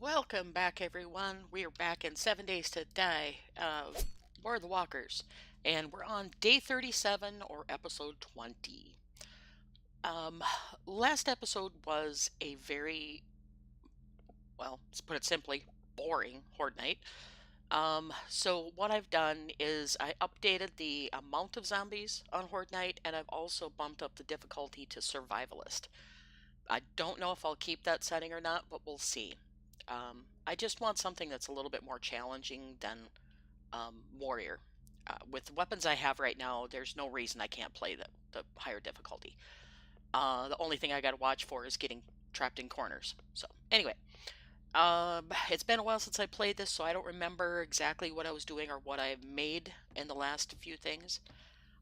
Welcome back, everyone. We are back in 7 Days to Die, War of the Walkers, and we're on day 37 or episode 20. Um, Last episode was a very, well, let's put it simply, boring Horde Night. So what I've done is I updated the amount of zombies on Horde Night, and I've also bumped up the difficulty to Survivalist. I don't know if I'll keep that setting or not, but we'll see. I just want something that's a little bit more challenging than Warrior. With the weapons I have right now, there's no reason I can't play the higher difficulty. The only thing I got to watch for is getting trapped in corners. So, anyway, it's been a while since I played this, so I don't remember exactly what I was doing or what I made in the last few things.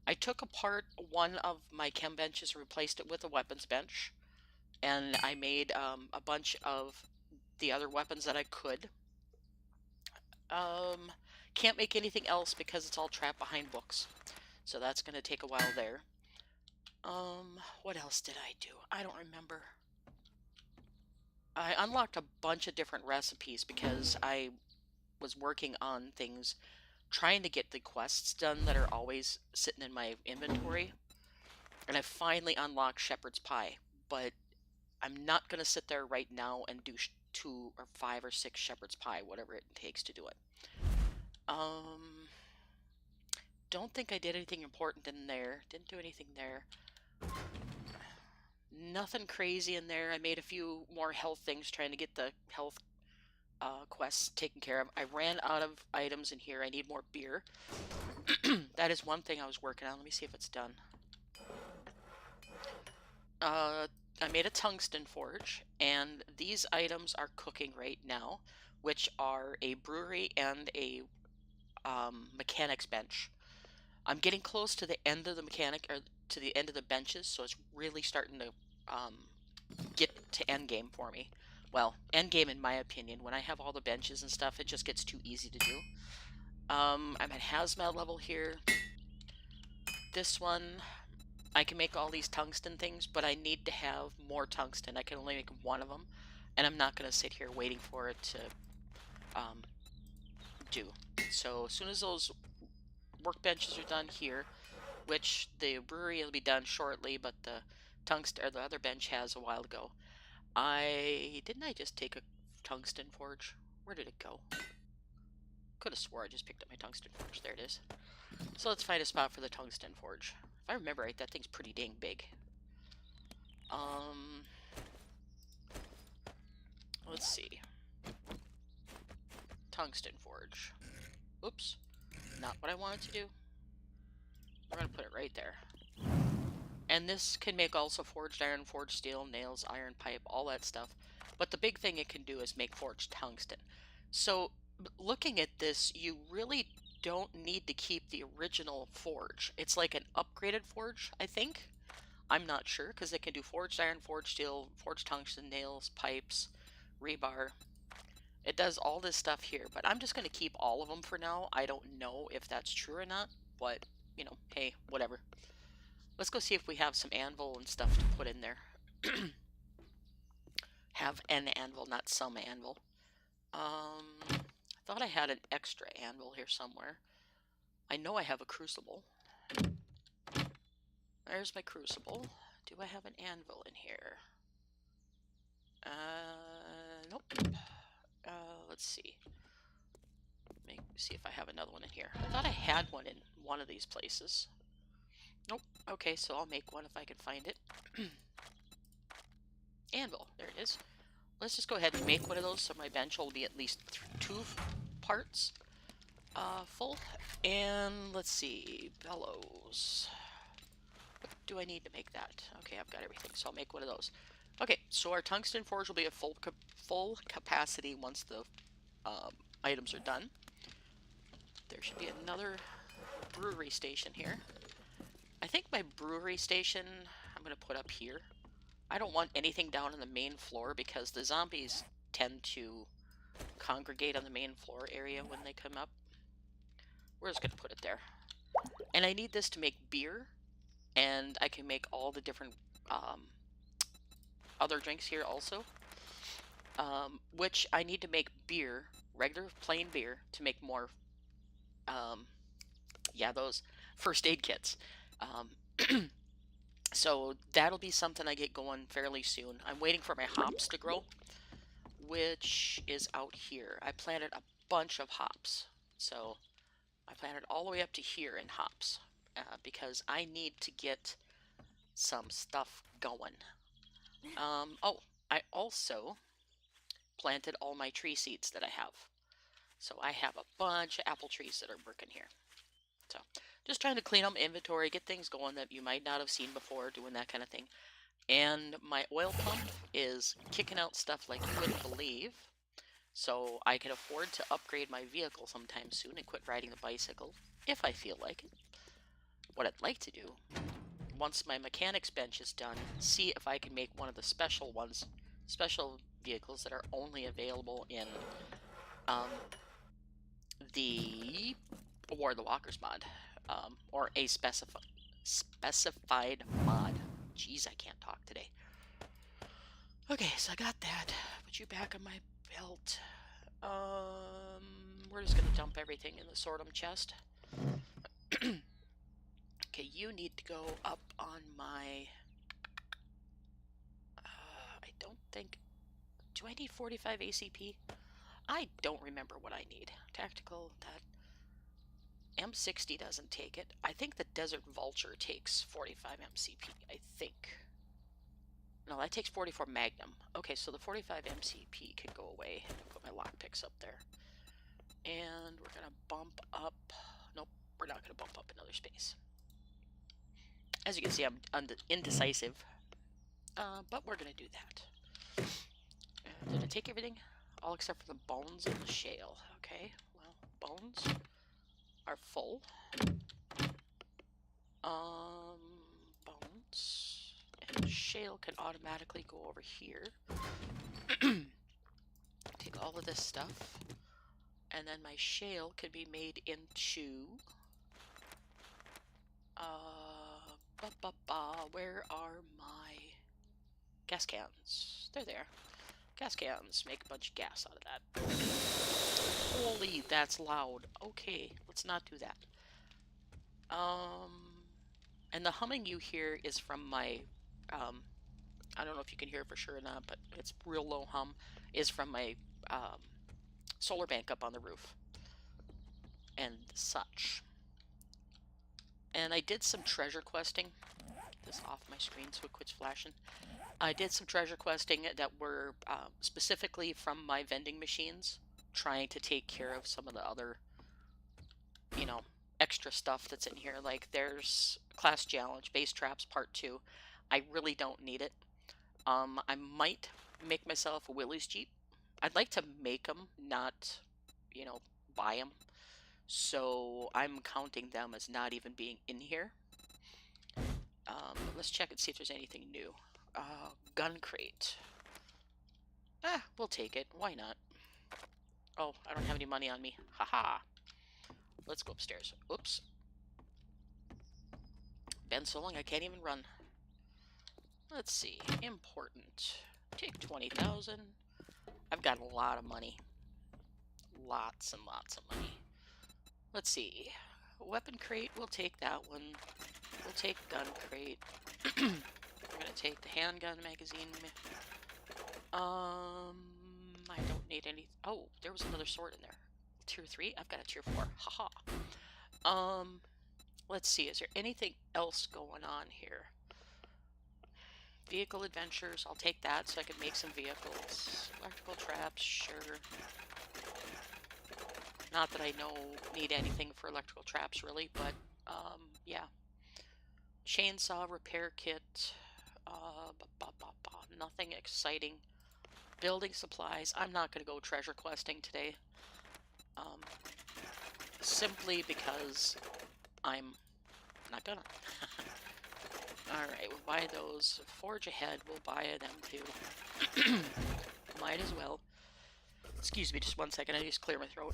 I took apart one of my chem benches and replaced it with a weapons bench, and I made a bunch of the other weapons that I could. Um, can't make anything else because it's all trapped behind books. So that's going to take a while there. What else did I do? I don't remember. I unlocked a bunch of different recipes because I was working on things, trying to get the quests done that are always sitting in my inventory. And I finally unlocked Shepherd's Pie, but I'm not going to sit there right now and do 2 or 5 or 6 Shepherd's Pie, whatever it takes to do it. Don't think I did anything important in there. Didn't do anything there. Nothing crazy in there. I made a few more health things trying to get the health quests taken care of. I ran out of items in here. I need more beer. That is one thing I was working on. Let me see if it's done. I made a tungsten forge, and these items are cooking right now, which are a brewery and a mechanics bench. I'm getting close to the end of the mechanic, or to the end of the benches, so it's really starting to get to end game for me. Well, end game in my opinion. When I have all the benches and stuff, it just gets too easy to do. I'm at hazmat level here. This one, I can make all these tungsten things, but I need to have more tungsten. I can only make one of them, and I'm not going to sit here waiting for it to do. So as soon as those workbenches are done here, which the brewery will be done shortly, but the tungsten or the other bench has a while ago. Didn't I just take a tungsten forge? Where did it go? Could have swore I just picked up my tungsten forge. There it is. So let's find a spot for the tungsten forge. If I remember right, that thing's pretty dang big. Let's see. Tungsten forge. Oops. Not what I wanted to do. We're gonna put it right there. And this can make also forged iron, forged steel, nails, iron pipe, all that stuff. But the big thing it can do is make forged tungsten. So looking at this, you really don't need to keep the original forge. It's like an upgraded forge, I think. I'm not sure, because it can do forged iron, forged steel, forged tungsten, nails, pipes, rebar. It does all this stuff here, but I'm just going to keep all of them for now. I don't know if that's true or not, but, you know, hey, whatever. Let's go see if we have some anvil and stuff to put in there. Have an anvil, not some anvil. I thought I had an extra anvil here somewhere. I know I have a crucible. There's my crucible. Do I have an anvil in here? Nope. Let's see. See if I have another one in here. I thought I had one in one of these places. Nope. Okay, so I'll make one if I can find it. Anvil. There it is. Let's just go ahead and make one of those so my bench will be at least 2 parts full. And let's see. Bellows. What do I need to make that? Okay, I've got everything, so I'll make one of those. Okay, so our tungsten forge will be at full capacity once the items are done. There should be another brewery station here. I think my brewery station I'm going to put up here. I don't want anything down on the main floor because the zombies tend to congregate on the main floor area when they come up. We're just going to put it there. And I need this to make beer, and I can make all the different other drinks here also. which I need to make beer, regular plain beer, to make more, um, yeah, those first aid kits. Um, so that'll be something I get going fairly soon. I'm waiting for my hops to grow, which is out here. I planted a bunch of hops. So I planted all the way up to here in hops because I need to get some stuff going. Oh, I also planted all my tree seeds that I have. So I have a bunch of apple trees that are working here. So just trying to clean up inventory, get things going that you might not have seen before, doing that kind of thing. And my oil pump is kicking out stuff like you wouldn't believe. So I can afford to upgrade my vehicle sometime soon and quit riding the bicycle if I feel like it. What I'd like to do, once my mechanics bench is done, see if I can make one of the special ones, special vehicles that are only available in um, the War of the Walkers mod, or a specified mod. Jeez, I can't talk today. Okay, so I got that. Put you back on my belt. We're just gonna dump everything in the sortum chest. Okay, you need to go up on my. I don't think. Do I need 45 ACP? I don't remember what I need. Tactical, that. M60 doesn't take it. I think the Desert Vulture takes 45 MCP, I think. No, that takes 44 Magnum. Okay, so the 45 MCP can go away. Put my lockpicks up there. And we're going to bump up. Nope, we're not going to bump up another space. As you can see, I'm indecisive. But we're going to do that. Did I take everything? All except for the bones and the shale. Okay, well, bones are full. Bones and shale can automatically go over here. Take all of this stuff, and then my shale can be made into where are my gas cans? They're there. Gas cans. Make a bunch of gas out of that. Holy, that's loud. Okay, let's not do that. And the humming you hear is from my, I don't know if you can hear it for sure or not, but it's real low hum, is from my solar bank up on the roof and such. And I did some treasure questing. This off my screen so it quits flashing. I did some treasure questing that were specifically from my vending machines, trying to take care of some of the other, you know, extra stuff that's in here. Like there's class challenge, base traps part 2. I really don't need it. I might make myself a Willys Jeep. I'd like to make them, not, you know, buy them. So I'm counting them as not even being in here. Let's check and see if there's anything new. Gun crate. We'll take it. Why not? Oh, I don't have any money on me. Haha. Let's go upstairs. Oops. Been so long I can't even run. Let's see. Important. Take 20,000. I've got a lot of money. Lots and lots of money. Let's see. Weapon crate, we'll take that one. We'll take gun crate. We're gonna take the handgun magazine. I don't need any. Oh, there was another sword in there. Tier 3? I've got a tier 4. Haha. Let's see. Is there anything else going on here? Vehicle adventures. I'll take that so I can make some vehicles. Electrical traps. Sure. Not that I need anything for electrical traps, really, but, yeah. Chainsaw repair kit. Nothing exciting. Building supplies. I'm not going to go treasure questing today. Simply because I'm not gonna. Alright, we'll buy those. Forge ahead, we'll buy them too. Might as well. Excuse me just one second, I just clear my throat.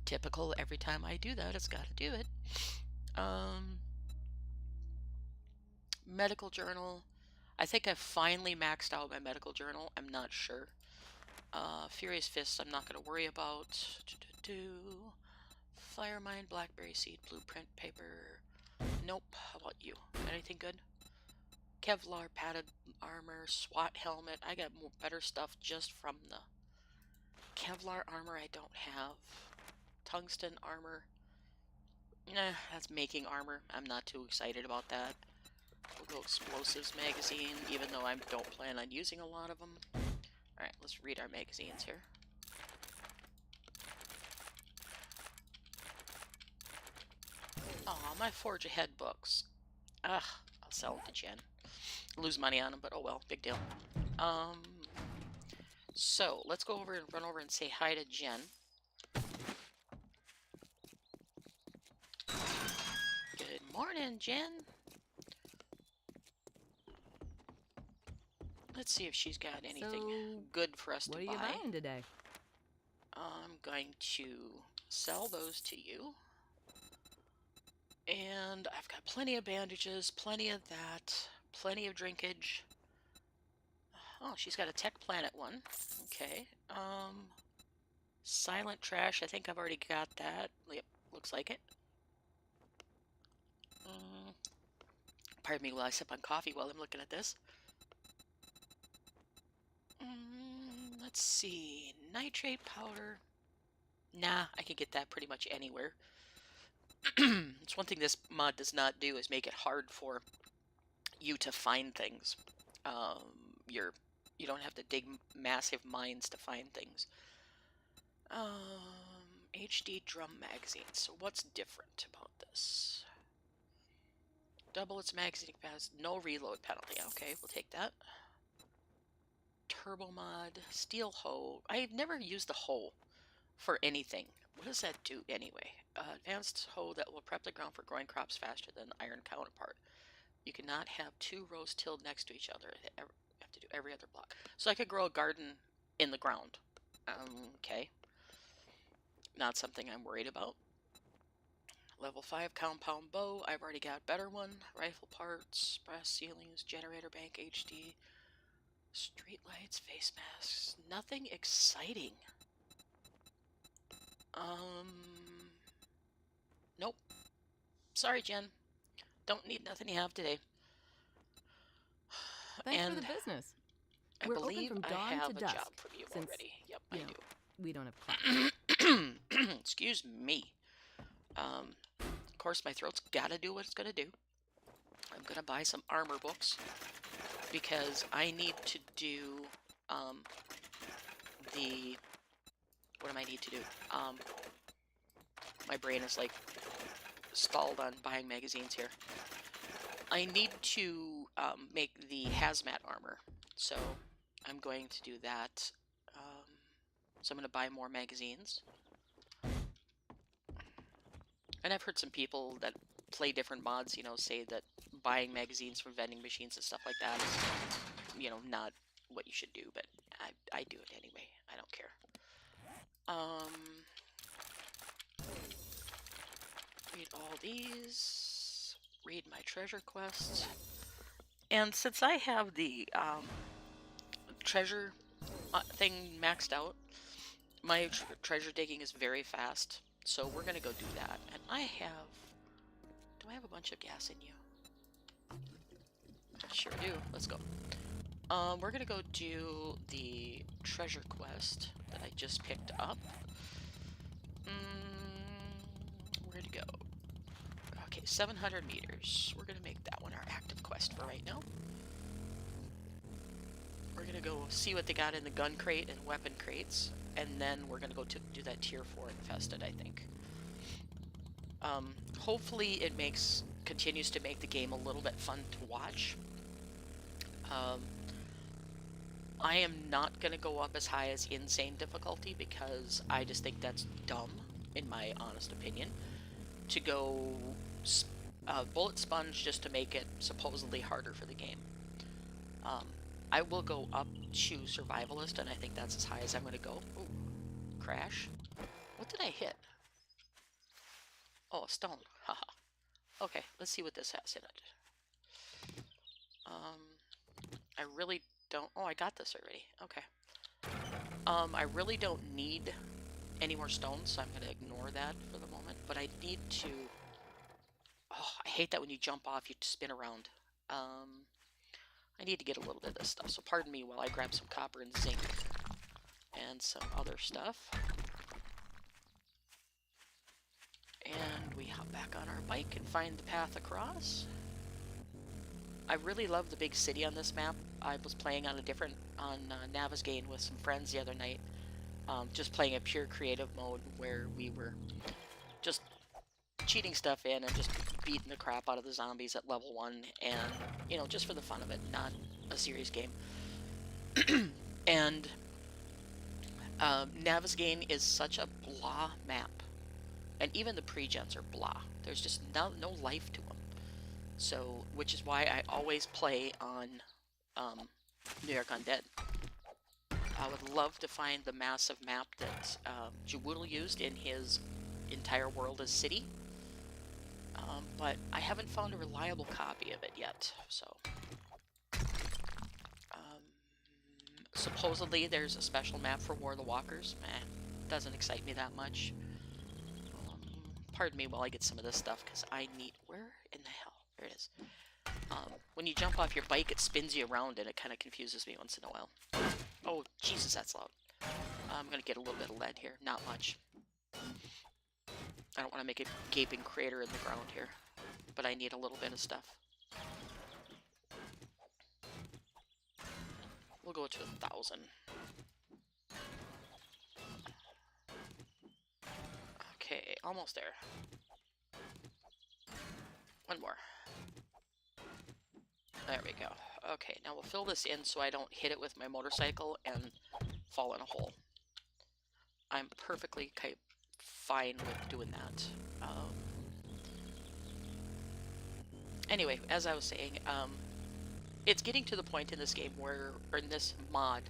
Typical, every time I do that, it's gotta do it. Medical journal. I think I finally maxed out my medical journal. I'm not sure. Furious Fist, I'm not going to worry about. Fire Mine, Blackberry Seed, Blueprint Paper. Nope. How about you? Anything good? Kevlar padded armor, SWAT helmet. I got more better stuff just from the Kevlar armor I don't have. Tungsten armor. Nah, that's making armor. I'm not too excited about that. We'll go explosives magazine, even though I don't plan on using a lot of them. Alright, let's read our magazines here. Aw, my Forge Ahead books. Ugh, I'll sell them to Jen. Lose money on them, but oh well, big deal. So let's go over and run over and say hi to Jen. Good morning, Jen. Let's see if she's got anything good for us to buy. What are you buying today? I'm going to sell those to you. And I've got plenty of bandages, plenty of that, plenty of drinkage. Oh, she's got a Tech Planet one. Okay. Silent Trash, I think I've already got that. Yep, looks like it. Pardon me while I sip on coffee while I'm looking at this. Let's see. Nitrate powder. Nah, I can get that pretty much anywhere. It's one thing this mod does not do is make it hard for you to find things. You don't have to dig massive mines to find things. HD drum magazine. So what's different about this? Double its magazine capacity. No reload penalty. Okay, we'll take that. Turbo mod. Steel hoe. I've never used the hoe for anything. What does that do anyway? Advanced hoe that will prep the ground for growing crops faster than the iron counterpart. You cannot have two rows tilled next to each other. You have to do every other block. So I could grow a garden in the ground. Okay. Not something I'm worried about. Level 5 compound bow. I've already got a better one. Rifle parts, brass ceilings, generator bank HD, street lights, face masks. Nothing exciting. Nope. Sorry, Jen. Don't need nothing you have today. Thanks for the business. I believe I have a job for you already. Yep, I do. We don't have class. Excuse me. Of course, my throat's gotta do what it's gonna do. I'm gonna buy some armor books because I need to do what do I need to do? My brain is like stalled on buying magazines here. I need to make the hazmat armor, so I'm going to do that. So I'm going to buy more magazines. And I've heard some people that play different mods, say that buying magazines from vending machines and stuff like that is, not what you should do, but I do it anyway. I don't care. Read all these. Read my treasure quests. And since I have the treasure thing maxed out, my treasure digging is very fast. So we're going to go do that. And do I have a bunch of gas in you? I sure do. Let's go. We're going to go do the treasure quest that I just picked up. Where'd it go? Okay, 700 meters. We're going to make that one our active quest for right now. We're going to go see what they got in the gun crate and weapon crates. And then we're going to go do that tier 4 infested, I think. Hopefully it continues to make the game a little bit fun to watch. I am not going to go up as high as insane difficulty because I just think that's dumb, in my honest opinion, to go bullet sponge just to make it supposedly harder for the game. I will go up to survivalist, and I think that's as high as I'm going to go. Ooh, crash. What did I hit? Oh, a stone. Haha. Okay, let's see what this has in it. I really don't... Oh, I got this already. Okay. I really don't need any more stones, so I'm going to ignore that for the moment. But I need to... Oh, I hate that when you jump off, you spin around. I need to get a little bit of this stuff, so pardon me while I grab some copper and zinc and some other stuff. And we hop back on our bike and find the path across. I really love the big city on this map. I was playing on Navezgane with some friends the other night, just playing a pure creative mode where we were just cheating stuff in and just beating the crap out of the zombies at level 1, and, you know, just for the fun of it, not a serious game. And Navezgane is such a blah map, and even the pre-gens are blah. There's just no life to them. So, which is why I always play on New York Undead. I would love to find the massive map that Jawoodle used in his entire world as city, but I haven't found a reliable copy of it yet. So, supposedly there's a special map for War of the Walkers. Doesn't excite me that much. Pardon me while I get some of this stuff, because I need... Where in the hell? There it is. When you jump off your bike, it spins you around, and it kind of confuses me once in a while. Oh, Jesus, that's loud. I'm going to get a little bit of lead here. Not much. I don't want to make a gaping crater in the ground here, but I need a little bit of stuff. We'll go to 1,000. Okay, almost there. One more. There we go. Okay, now we'll fill this in so I don't hit it with my motorcycle and fall in a hole. I'm perfectly fine with doing that. Anyway, as I was saying, it's getting to the point in this game where, or in this mod,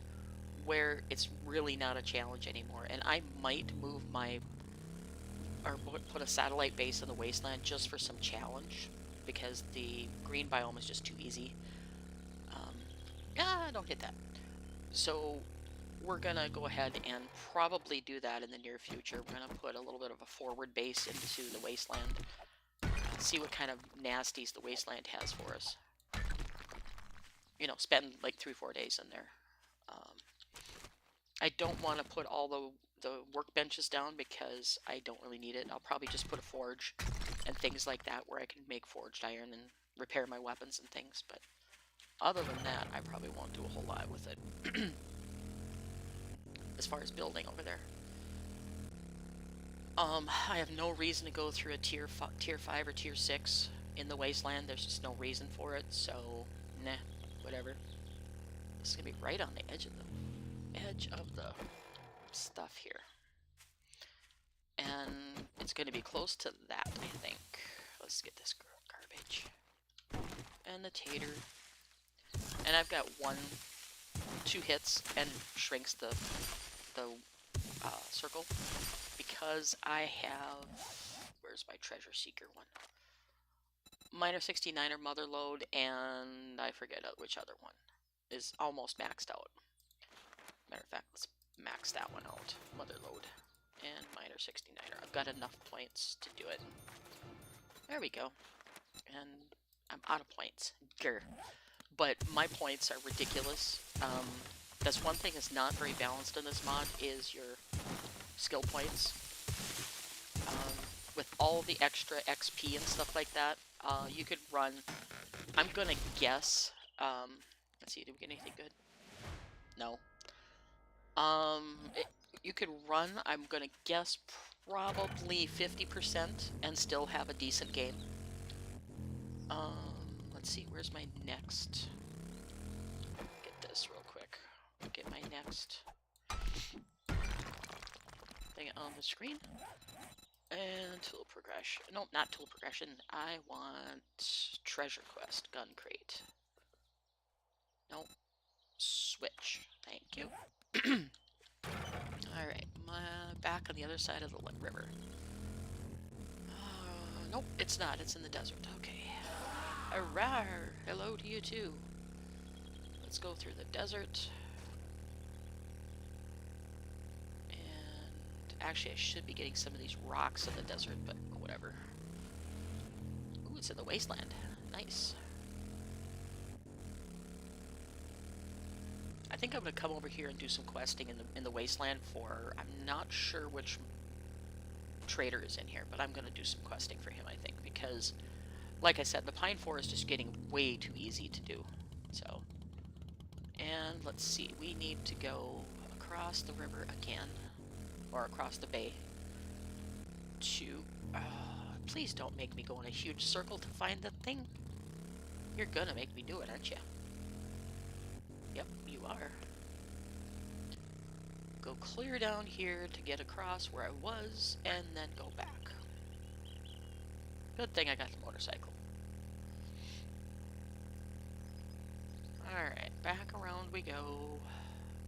where it's really not a challenge anymore. And I might move or put a satellite base in the wasteland just for some challenge, because the green biome is just too easy. Don't hit that. So we're gonna go ahead and probably do that in the near future. We're gonna put a little bit of a forward base into the wasteland, see what kind of nasties the wasteland has for us. You know, spend like 3-4 days in there. I don't want to put all the workbenches down because I don't really need it. I'll probably just put a forge and things like that where I can make forged iron and repair my weapons and things, but other than that, I probably won't do a whole lot with it. As far as building over there. I have no reason to go through a tier 5 or tier 6 in the wasteland. There's just no reason for it, so nah, whatever. This is gonna be right on the edge of the stuff here. And it's gonna be close to that, I think. Let's get this garbage. And the tater. And I've got 2 hits and shrinks the circle, because I have... Where's my treasure seeker one? Miner 69er mother load, and I forget which other one is almost maxed out. Matter of fact, let's max that one out. Mother load and Miner 69er. I've got enough points to do it. There we go. And I'm out of points. Grr. But my points are ridiculous. That's one thing that's not very balanced in this mod, is your skill points. With all the extra XP and stuff like that, you could run... I'm gonna guess... let's see, did we get anything good? No. You could run, I'm gonna guess, probably 50% and still have a decent game. Let's see, where's my next? Get this real quick. Get my next thing on the screen. And tool progression. No, not tool progression. I want treasure quest, gun crate. Nope. Switch. Thank you. Alright, back on the other side of the river. Nope, it's not. It's in the desert. Okay. Arrgh! Hello to you too. let's go through the desert. And actually, I should be getting some of these rocks in the desert, but whatever. Ooh, it's in the wasteland. Nice. I think I'm gonna come over here and do some questing in the wasteland for, I'm not sure which trader is in here, but I'm gonna do some questing for him, I think, because like I said, the pine forest is getting way too easy to do. So, and let's see, we need to go across the river again, or across the bay to, please don't make me go in a huge circle to find the thing. You're gonna make me do it, aren't you? Yep, you are. Go clear down here to get across where I was, and then go back. Good thing I got the motorcycle. Alright, back around we go.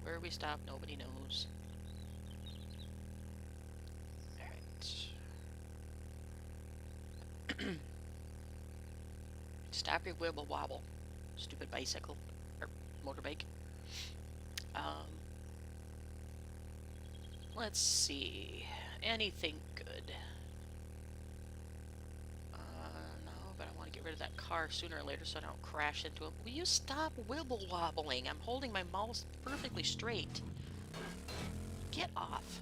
Where we stop, nobody knows. Alright. Stop your wibble wobble, stupid bicycle, or motorbike. Let's see, anything good? No, but I want to get rid of that car sooner or later so I don't crash into it. Will you stop wibble wobbling? I'm holding my mouse perfectly straight. Get off.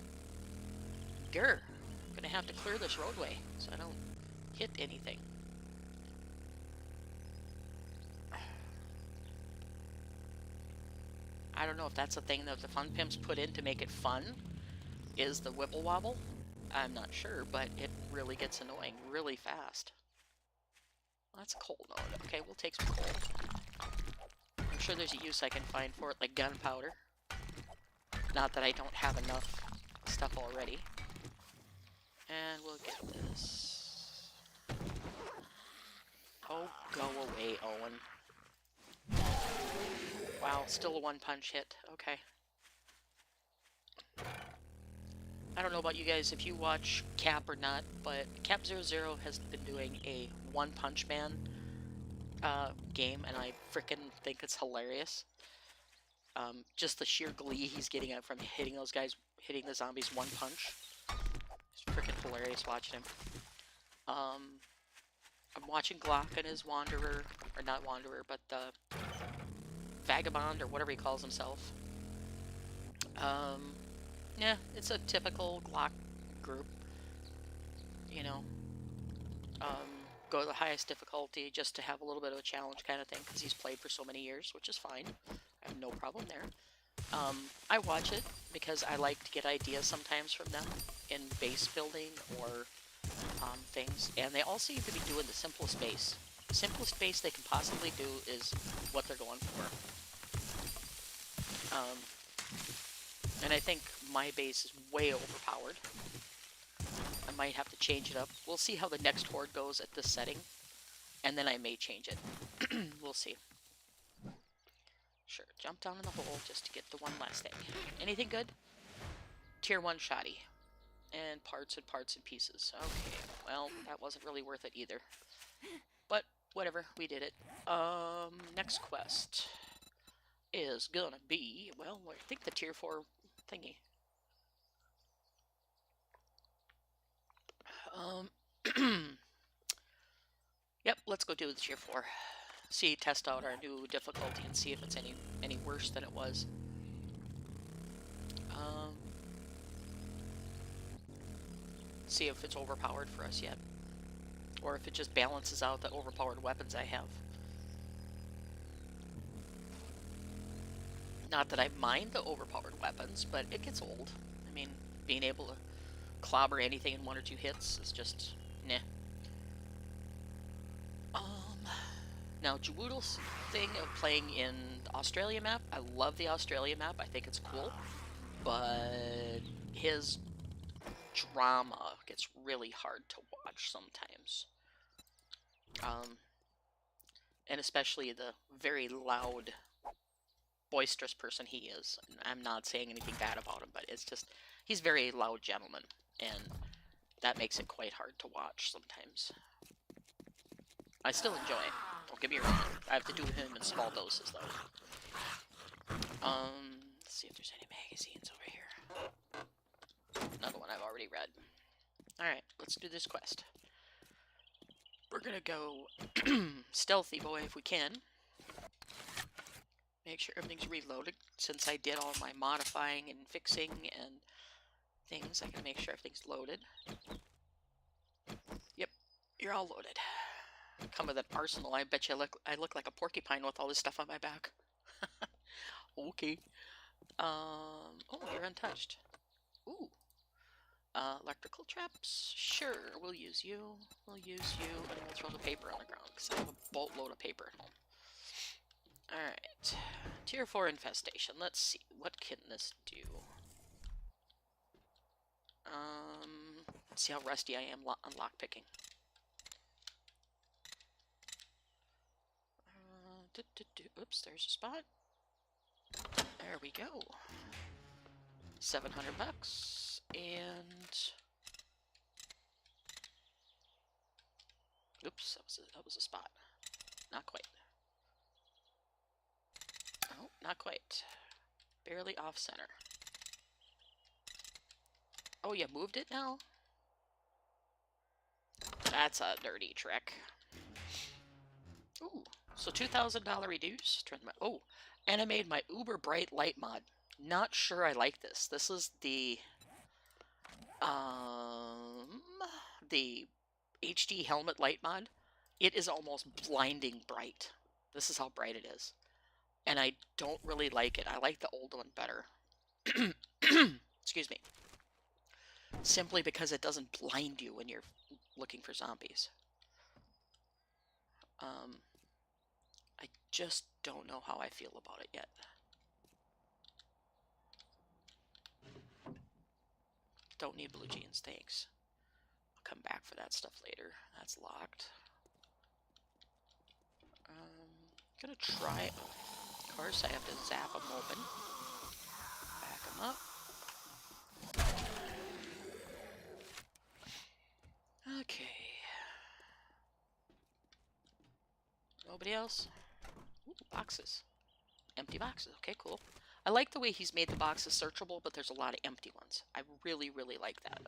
Grr. I'm gonna have to clear this roadway so I don't hit anything. I don't know if that's a thing that the Fun Pimps put in to make it fun, is the wibble wobble. I'm not sure, but it really gets annoying really fast. That's a coal node. Okay, we'll take some coal. I'm sure there's a use I can find for it, like gunpowder. Not that I don't have enough stuff already. And we'll get this. Oh, go away, Owen. Wow, still a one-punch hit. Okay. I don't know about you guys if you watch Cap or not, but Cap00 has been doing a One Punch Man game, and I frickin' think it's hilarious. Just the sheer glee he's getting out from hitting those guys, hitting the zombies one punch. It's frickin' hilarious watching him. I'm watching Glock and his Wanderer, or not Wanderer, but the Vagabond, or whatever he calls himself. Yeah, it's a typical Glock group. You know, go to the highest difficulty just to have a little bit of a challenge kind of thing, because he's played for so many years, which is fine. I have no problem there. I watch it because I like to get ideas sometimes from them in base building or things, and they all seem to be doing the simplest base. The simplest base they can possibly do is what they're going for. And I think my base is way overpowered. I might have to change it up. We'll see how the next horde goes at this setting, and then I may change it. We'll see. Sure, jump down in the hole just to get the one last thing. Anything good? Tier 1 shoddy. And parts and pieces. Okay, well, that wasn't really worth it either. But, whatever, we did it. Next quest is gonna be, well, I think the tier 4 thingy. Yep, let's go do the tier 4. See, test out our new difficulty and see if it's any worse than it was. See if it's overpowered for us yet, or if it just balances out the overpowered weapons I have. Not that I mind the overpowered weapons, but it gets old. I mean, being able to clobber anything in 1 or 2 hits is just, nah. Now, Jawoodle's thing of playing in the Australia map, I love the Australia map, I think it's cool, but his drama gets really hard to watch sometimes. And especially the very loud, boisterous person he is. I'm not saying anything bad about him, but it's just, he's a very loud gentleman, and that makes it quite hard to watch sometimes. I still enjoy it, don't get me wrong. I have to do him in small doses, though. Let's see if there's any magazines over here. Another one I've already read. Alright, let's do this quest. We're gonna go stealthy boy if we can. Make sure everything's reloaded. Since I did all my modifying and fixing and things, I gotta make sure everything's loaded. Yep, you're all loaded. Come with an arsenal. I bet you I look like a porcupine with all this stuff on my back. Okay. Oh, you're untouched. Ooh. Electrical traps? Sure, we'll use you. We'll use you, and we'll throw the paper on the ground, because I have a boatload of paper at home. Alright. Tier 4 infestation. Let's see. What can this do? Let's see how rusty I am on lockpicking. Oops, there's a spot. There we go. 700 bucks. And... oops, that was a spot. Not quite. Oh, not quite. Barely off center. Oh, you moved it now? That's a dirty trick. Ooh, so $2,000 reduce. Turn my and I made my uber bright light mod. Not sure I like this. This is the HD helmet light mod. It is almost blinding bright. This is how bright it is. And I don't really like it. I like the old one better. Excuse me. Simply because it doesn't blind you when you're looking for zombies. I just don't know how I feel about it yet. Don't need blue jeans, thanks. I'll come back for that stuff later. That's locked. Gonna try. Of course, I have to zap them open. Back them up. Okay. Nobody else? Ooh, boxes. Empty boxes. Okay, cool. I like the way he's made the boxes searchable, but there's a lot of empty ones. I really, really like that.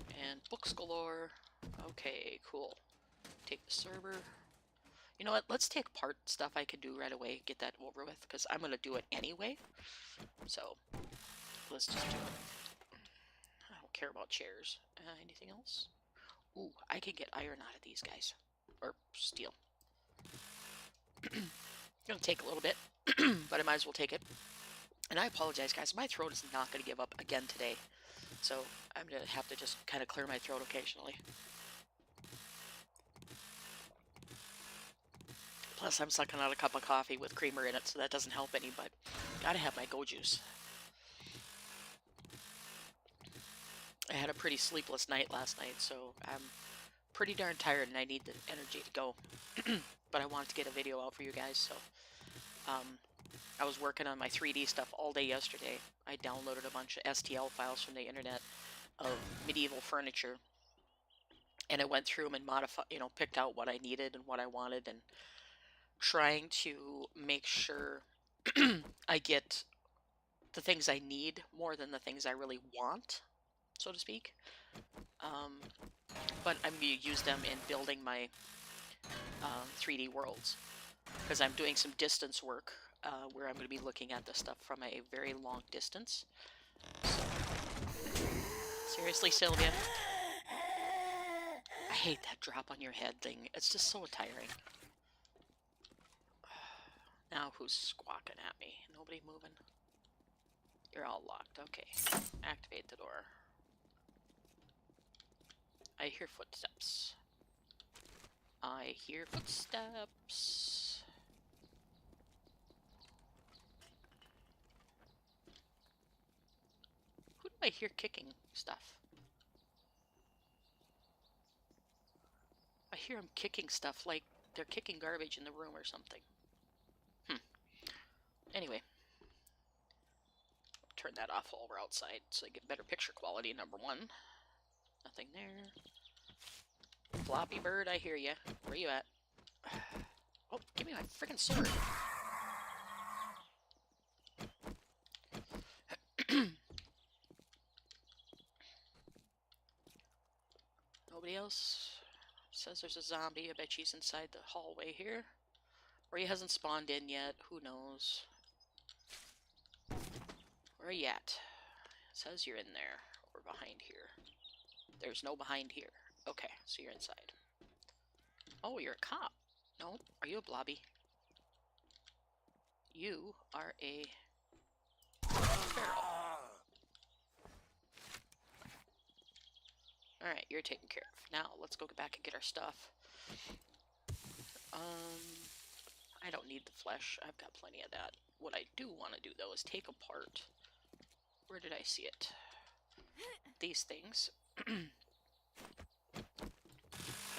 And books galore. Okay, cool. Take the server. You know what? Let's take part stuff I can do right away. Get that over with, because I'm going to do it anyway. So, let's just do it. I don't care about chairs. Anything else? Ooh, I can get iron out of these guys. Or steel. Gonna take a little bit, but I might as well take it. And I apologize, guys. My throat is not going to give up again today. So I'm going to have to just kind of clear my throat occasionally. Plus, I'm sucking out a cup of coffee with creamer in it, so that doesn't help any, but gotta have my Go Juice. I had a pretty sleepless night last night, so I'm pretty darn tired and I need the energy to go. But I wanted to get a video out for you guys, so I was working on my 3D stuff all day yesterday. I downloaded a bunch of STL files from the internet of medieval furniture, and I went through them and modified, picked out what I needed and what I wanted, and trying to make sure I get the things I need more than the things I really want, so to speak. But I'm going to use them in building my 3D worlds, because I'm doing some distance work where I'm going to be looking at this stuff from a very long distance. So, seriously, Sylvia? I hate that drop on your head thing. It's just so tiring. Now who's squawking at me? Nobody moving? You're all locked. Okay. Activate the door. I hear footsteps. I hear footsteps. Who do I hear kicking stuff? I hear them kicking stuff like they're kicking garbage in the room or something. Anyway. Turn that off while we're outside so I get better picture quality, number one. Nothing there. Floppy bird, I hear ya. Where you at? Oh, give me my freaking sword. Nobody else says there's a zombie. I bet she's inside the hallway here. Or he hasn't spawned in yet. Who knows? Where are you at? It says you're in there. Or behind here. There's no behind here. Okay, so you're inside. Oh, you're a cop. No, are you a blobby? You are a feral. Alright, you're taken care of. Now, let's go back and get our stuff. I don't need the flesh. I've got plenty of that. What I do want to do, though, is take apart... Where did I see it? These things. I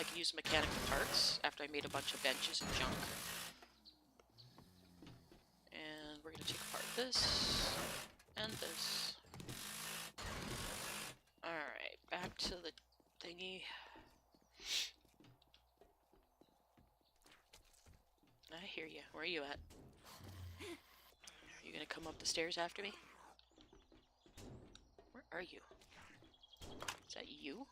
can use mechanical parts after I made a bunch of benches and junk. And we're going to take apart this and this. Alright, back to the thingy. I hear you. Where are you at? Are you going to come up the stairs after me? Where are you? Is that you?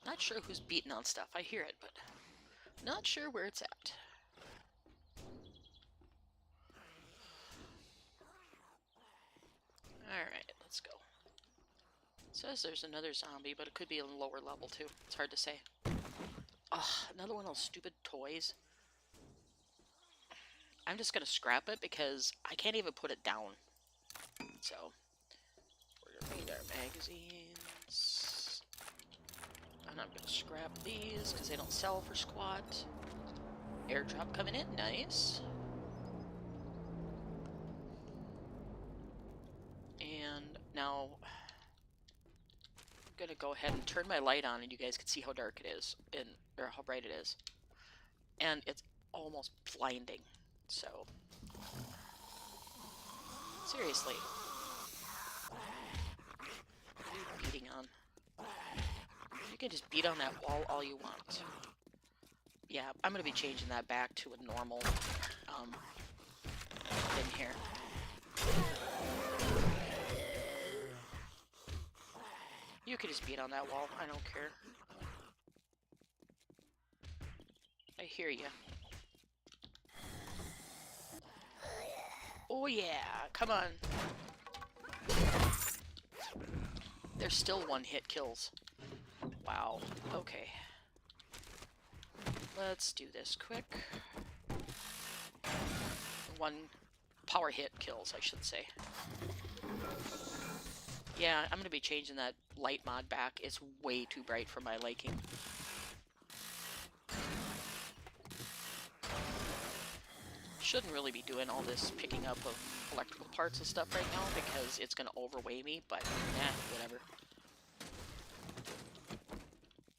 Not sure who's beating on stuff. I hear it, but not sure where it's at. Alright, let's go. It says there's another zombie, but it could be a lower level too. It's hard to say. Ugh, another one of those stupid toys. I'm just gonna scrap it because I can't even put it down. So, we're gonna need our magazines. And I'm gonna scrap these because they don't sell for squat. Airdrop coming in, nice. And now, I'm gonna go ahead and turn my light on and you guys can see how dark it is, or how bright it is. And it's almost blinding. So, seriously, what are you beating on? You can just beat on that wall all you want. Yeah, I'm gonna be changing that back to a normal thing here. You could just beat on that wall. I don't care. I hear you. Oh yeah, come on. There's still one-hit kills. Wow, okay. Let's do this quick. One power hit kills, I should say. Yeah, I'm gonna be changing that light mod back. It's way too bright for my liking. Shouldn't really be doing all this picking up of electrical parts and stuff right now because it's gonna overweigh me, but whatever.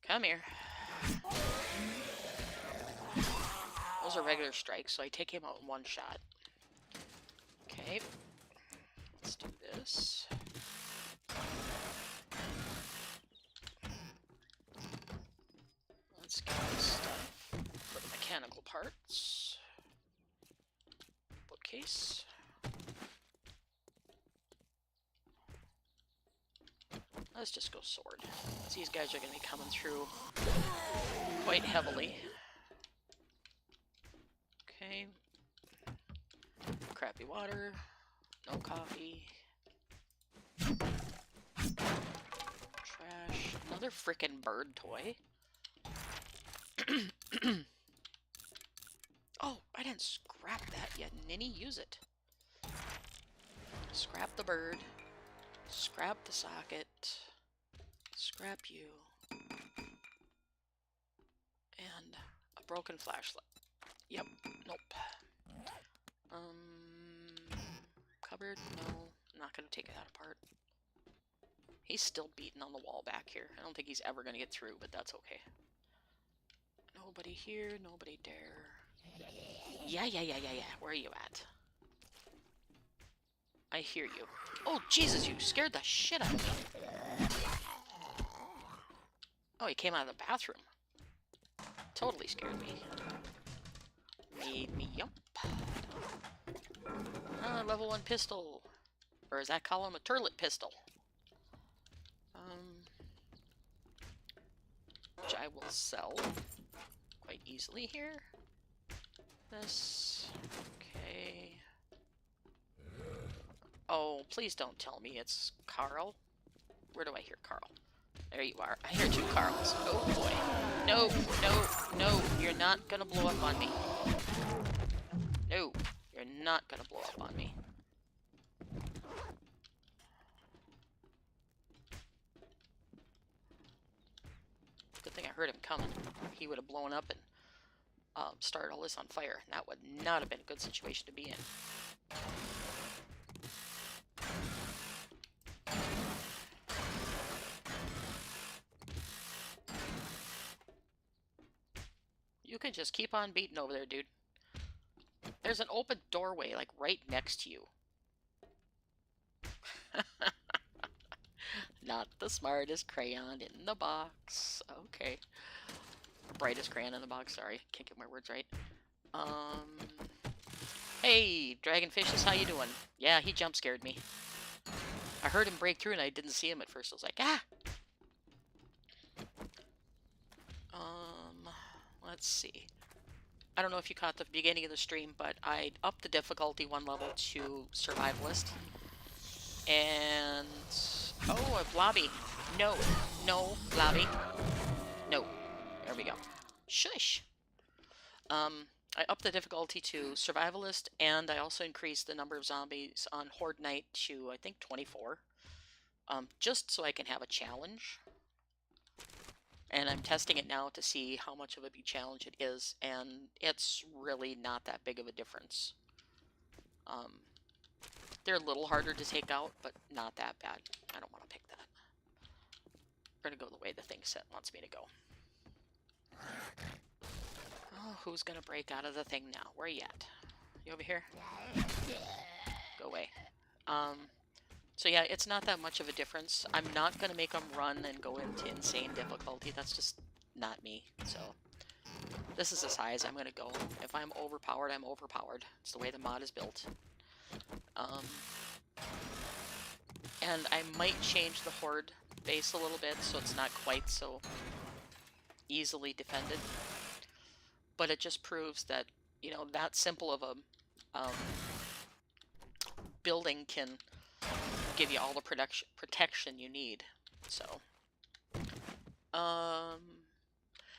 Come here. Those are regular strikes, so I take him out in one shot. Okay. Let's do this. Let's get this stuff for the mechanical parts. Bookcase. Let's just go sword. These guys are going to be coming through quite heavily. Okay. Crappy water. No coffee. Trash. Another frickin' bird toy. Oh, I didn't scrap that yet. Ninny, use it. Scrap the bird. Scrap the socket. Scrap you. And a broken flashlight. Yep. Nope. Cupboard? No. I'm not gonna take that apart. He's still beating on the wall back here. I don't think he's ever gonna get through, but that's okay. Nobody here, nobody there. Yeah. Where are you at? I hear you. Oh, Jesus, you scared the shit out of me. Oh, he came out of the bathroom. Totally scared me. Made me yump. Level 1 pistol. Or as I call him, a turlet pistol. Which I will sell quite easily here. This. Okay. Oh, please don't tell me it's Carl. Where do I hear Carl? There you are. I hear two Carls. Oh boy. No, no, no. You're not gonna blow up on me. No, you're not gonna blow up on me. Good thing I heard him coming. He would have blown up and started all this on fire. That would not have been a good situation to be in. You can just keep on beating over there, dude. There's an open doorway, like, right next to you. Not the smartest crayon in the box. Okay. Brightest crayon in the box, sorry. Can't get my words right. Hey, Dragonfishes, how you doing? Yeah, he jump scared me. I heard him break through and I didn't see him at first. I was like, ah! Let's see. I don't know if you caught the beginning of the stream, but I upped the difficulty one level to Survivalist. And... oh, a blobby. No. No, blobby. No. There we go. Shush! I upped the difficulty to Survivalist, and I also increased the number of zombies on Horde Night to, I think, 24. Just so I can have a challenge. And I'm testing it now to see how much of a big challenge it is, and it's really not that big of a difference. They're a little harder to take out, but not that bad. I don't want to pick that. We're gonna go the way the thing wants me to go. Oh, who's gonna break out of the thing now? Where are you at? You over here? Go away. So yeah, it's not that much of a difference. I'm not gonna make them run and go into insane difficulty. That's just not me. So this is as high as I'm gonna go. If I'm overpowered, I'm overpowered. It's the way the mod is built. And I might change the Horde base a little bit so it's not quite so easily defended. But it just proves that, you know, that simple of a building can give you all the protection you need. So,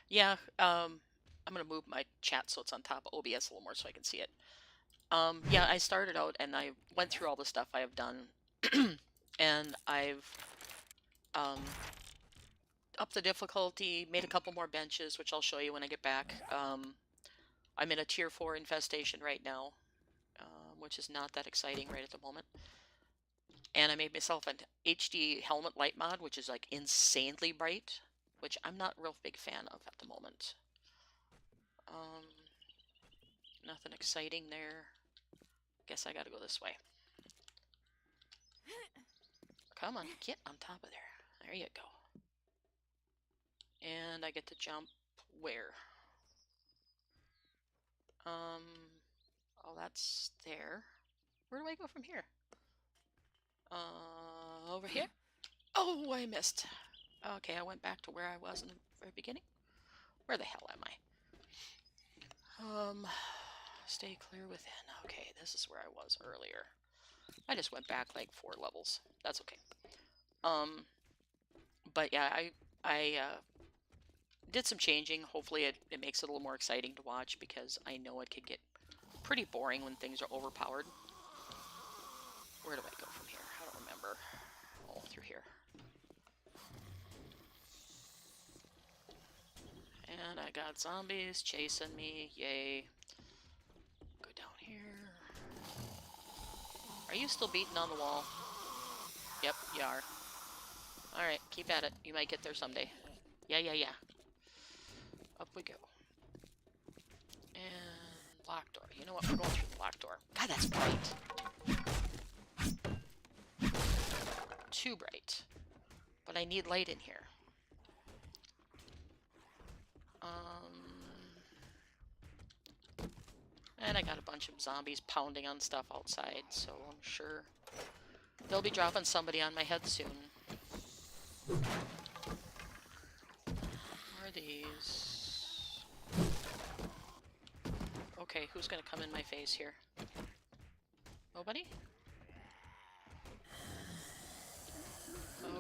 yeah, I'm gonna move my chat so it's on top of OBS a little more so I can see it. Yeah, I started out and I went through all the stuff I have done, and I've upped the difficulty, made a couple more benches, which I'll show you when I get back. I'm in a tier 4 infestation right now, which is not that exciting right at the moment. And I made myself an HD helmet light mod, which is like insanely bright, which I'm not a real big fan of at the moment. Nothing exciting there. Guess I gotta go this way. Come on, get on top of there. There you go. And I get to jump where? Oh, that's there. Where do I go from here? Over here? Oh, I missed. Okay, I went back to where I was in the very beginning. Where the hell am I? Stay clear within. Okay, this is where I was earlier. I just went back like 4 levels. That's okay. But yeah, I did some changing. Hopefully it makes it a little more exciting to watch, because I know it could get pretty boring when things are overpowered. Where do I go from here? I don't remember. Oh, through here. And I got zombies chasing me. Yay. Go down here. Are you still beating on the wall? Yep, you are. Alright, keep at it. You might get there someday. Yeah. Up we go. And locked door. You know what? We're going through the locked door. God, that's bright. Too bright. But I need light in here. And I got a bunch of zombies pounding on stuff outside, so I'm sure they'll be dropping somebody on my head soon. What are these? Okay, who's gonna come in my face here? Nobody?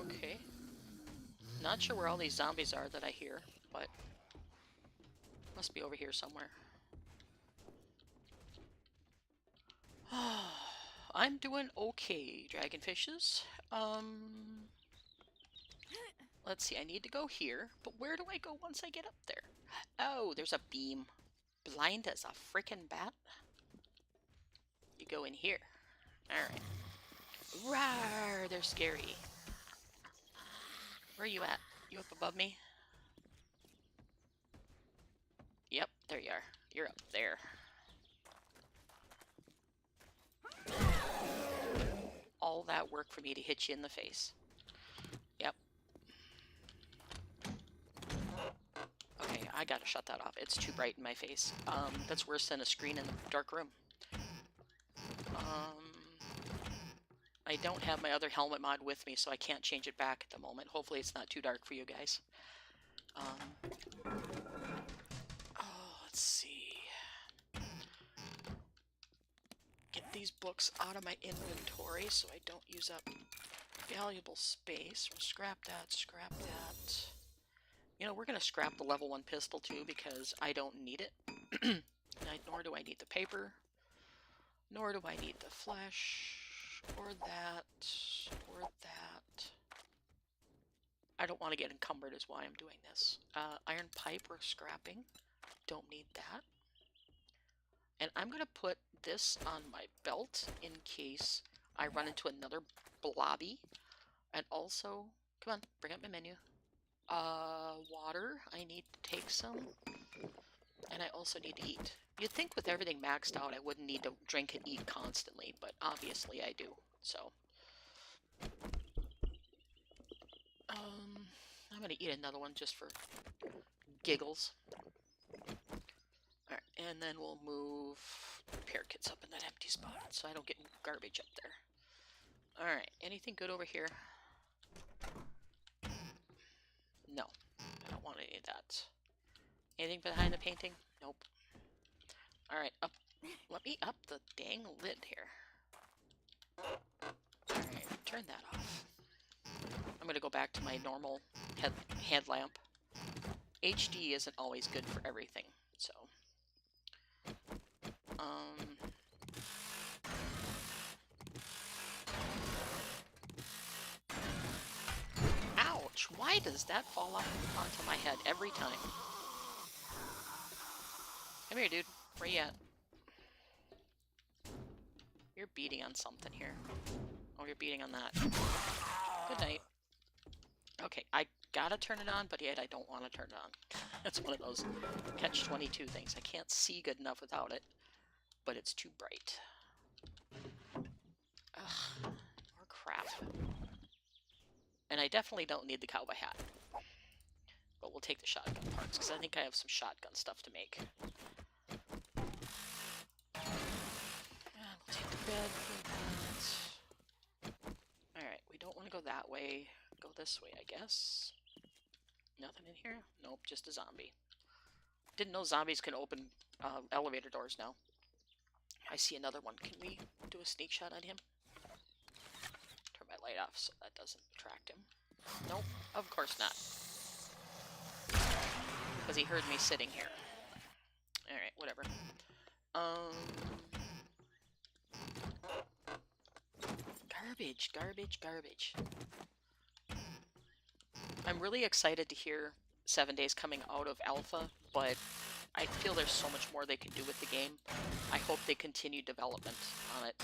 Okay. Not sure where all these zombies are that I hear, but must be over here somewhere. I'm doing okay, dragonfishes. Let's see, I need to go here, but where do I go once I get up there? Oh, there's a beam. Blind as a frickin' bat. You go in here. Alright. Rawr, they're scary. Where are you at? You up above me? Yep, there you are. You're up there. All that work for me to hit you in the face. Yep. Okay, I gotta shut that off. It's too bright in my face. That's worse than a screen in the dark room. I don't have my other helmet mod with me, so I can't change it back at the moment. Hopefully it's not too dark for you guys. Let's see. Get these books out of my inventory so I don't use up valuable space. We'll scrap that, scrap that. You know, we're going to scrap the level 1 pistol too because I don't need it. Nor do I need the paper. Nor do I need the flesh. Or that. Or that. I don't want to get encumbered is why I'm doing this. Iron pipe we're scrapping. Don't need that. And I'm going to put this on my belt in case I run into another blobby. And also, come on, bring up my menu. Water, I need to take some. And I also need to eat. You'd think with everything maxed out I wouldn't need to drink and eat constantly, but obviously I do, so. I'm gonna eat another one just for giggles. Alright, and then we'll move repair kits up in that empty spot so I don't get garbage up there. Alright, anything good over here? No, I don't want any of that. Anything behind the painting? Nope. Alright, up. Let me up the dang lid here. Alright, turn that off. I'm gonna go back to my normal headlamp. HD isn't always good for everything, so. Ouch! Why does that fall off onto my head every time? Come here, dude. Where you at? You're beating on something here. Oh, you're beating on that. Good night. Okay, I gotta turn it on, but yet I don't want to turn it on. It's one of those catch-22 things. I can't see good enough without it, but it's too bright. Ugh, more crap. And I definitely don't need the cowboy hat. But we'll take the shotgun parts, because I think I have some shotgun stuff to make. And we'll take the bed for that. Alright, we don't want to go that way. Go this way, I guess. Nothing in here? Nope, just a zombie. Didn't know zombies can open elevator doors now. I see another one. Can we do a sneak shot at him? Turn my light off so that doesn't attract him. Nope, of course not. Because he heard me sitting here. Alright, whatever. Garbage, garbage, garbage. I'm really excited to hear 7 Days coming out of alpha, but I feel there's so much more they can do with the game. I hope they continue development on it.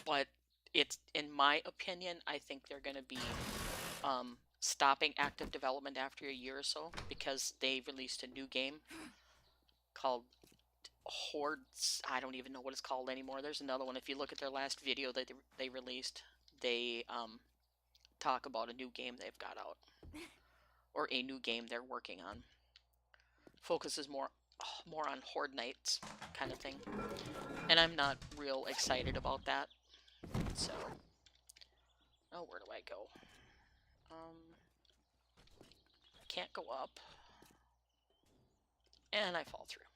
But it's, in my opinion, I think they're going to be stopping active development after a year or so because they released a new game called Hordes. I don't even know what it's called anymore. There's another one. If you look at their last video that they released, they talk about a new game they've got out, or a new game they're working on. Focuses more more on Horde Nights kind of thing. And I'm not real excited about that. So, oh, where do I go? Can't go up. And I fall through.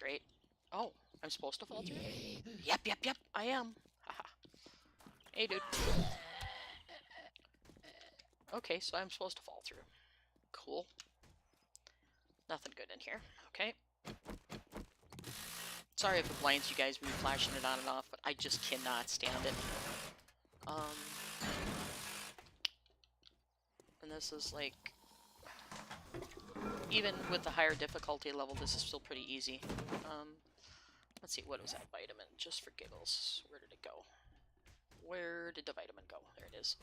Great. Oh, I'm supposed to fall through? Yep, I am. Haha. Hey, dude. Okay, so I'm supposed to fall through. Cool. Nothing good in here. Okay. Sorry if it blinds you guys when you're flashing it on and off, but I just cannot stand it. And this is like... Even with the higher difficulty level, this is still pretty easy. Let's see, what was that vitamin? Just for giggles. Where did it go? Where did the vitamin go? There it is.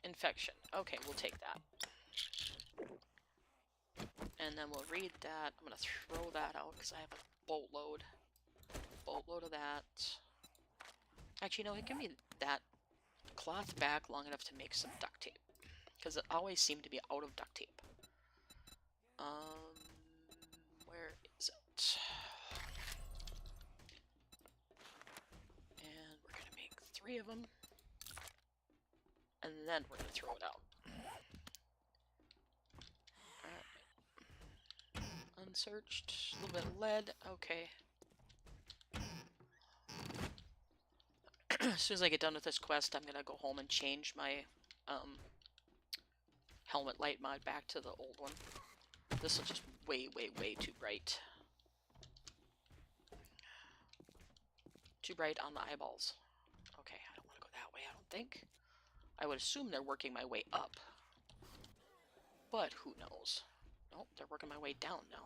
Infection. Okay, we'll take that. And then we'll read that. I'm going to throw that out because I have a boatload. Boatload of that. Actually, no, give me that cloth back long enough to make some duct tape. Because it always seemed to be out of duct tape. Where is it? And we're going to make 3 of them. And then we're going to throw it out. Alright. Unsearched. A little bit of lead. Okay. As soon as I get done with this quest, I'm going to go home and change my helmet light mod back to the old one. This is just way too bright. Too bright on the eyeballs. Okay, I don't want to go that way, I don't think. I would assume they're working my way up. But who knows? Nope, they're working my way down now.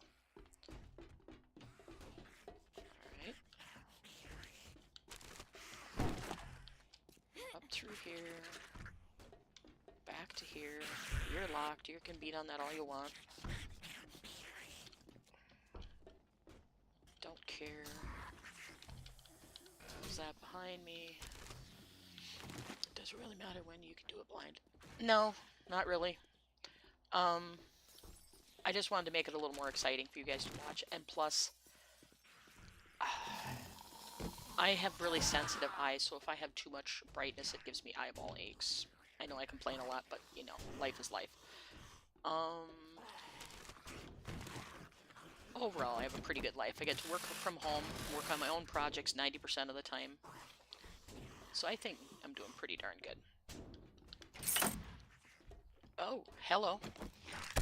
Alright. Up through here. Back to here. You're locked. You can beat on that all you want. Don't care. Is that behind me? Does it really matter when you can do it blind? No, not really. I just wanted to make it a little more exciting for you guys to watch, and plus, I have really sensitive eyes, so if I have too much brightness, it gives me eyeball aches. I know I complain a lot, but, you know, life is life. Overall, I have a pretty good life. I get to work from home, work on my own projects 90% of the time. So I think I'm doing pretty darn good. Oh, hello. I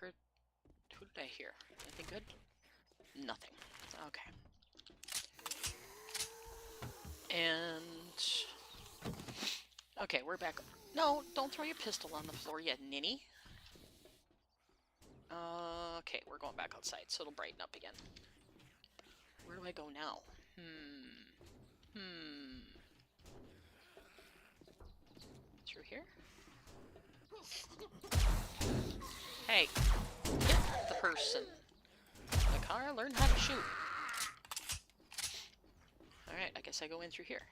heard... Who did I hear? Anything good? Nothing. Okay. And... Okay, we're back. No, don't throw your pistol on the floor yet, ninny. Okay, we're going back outside, so it'll brighten up again. Where do I go now? Through here? Hey, hit the person. The car, learn how to shoot. Alright, I guess I go in through here.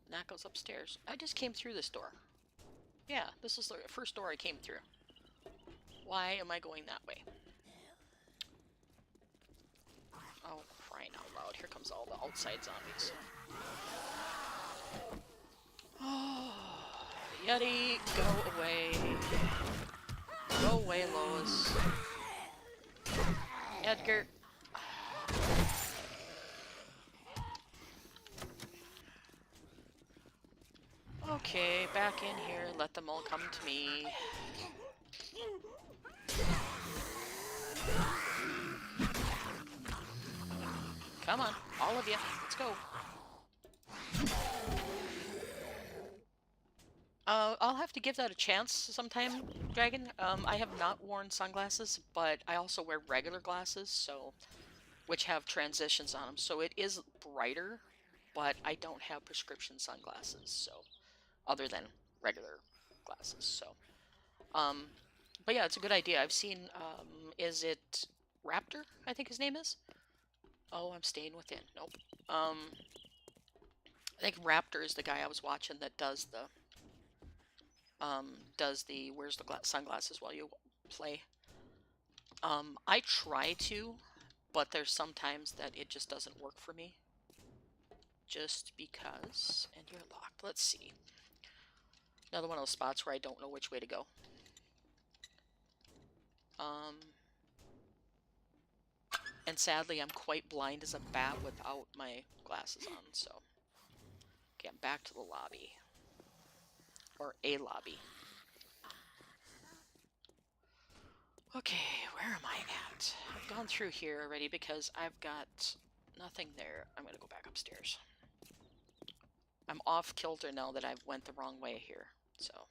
And that goes upstairs. I just came through this door. Yeah, this is the first door I came through. Why am I going that way? Oh, crying out loud. Here comes all the outside zombies. Oh, Yeti, go away. Go away, Lois. Edgar. Okay, back in here. Let them all come to me. Come on, all of you. Let's go. I'll have to give that a chance sometime, Dragon. I have not worn sunglasses, but I also wear regular glasses, so which have transitions on them. So it is brighter, but I don't have prescription sunglasses, so other than regular glasses. So, but yeah, it's a good idea. I've seen, is it Raptor? I think his name is. Oh, I'm staying within. Nope. I think Raptor is the guy I was watching that does the does the where's the sunglasses while you play. I try to, but there's sometimes that it just doesn't work for me. Just because, and you're locked. Let's see. Another one of those spots where I don't know which way to go. And sadly, I'm quite blind as a bat without my glasses on, so. Okay, I'm back to the lobby. Or a lobby. Okay, where am I at? I've gone through here already because I've got nothing there. I'm gonna go back upstairs. I'm off kilter now that I've went the wrong way here, so.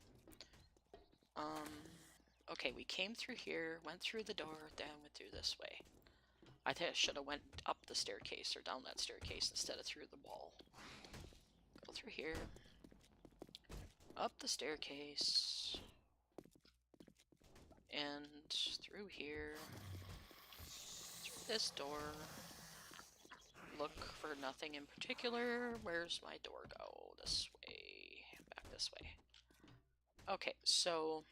Okay, we came through here, went through the door, then went through this way. I think I should have went up the staircase or down that staircase instead of through the wall. Go through here. Up the staircase. And through here. Through this door. Look for nothing in particular. Where's my door go? This way. Back this way. Okay, so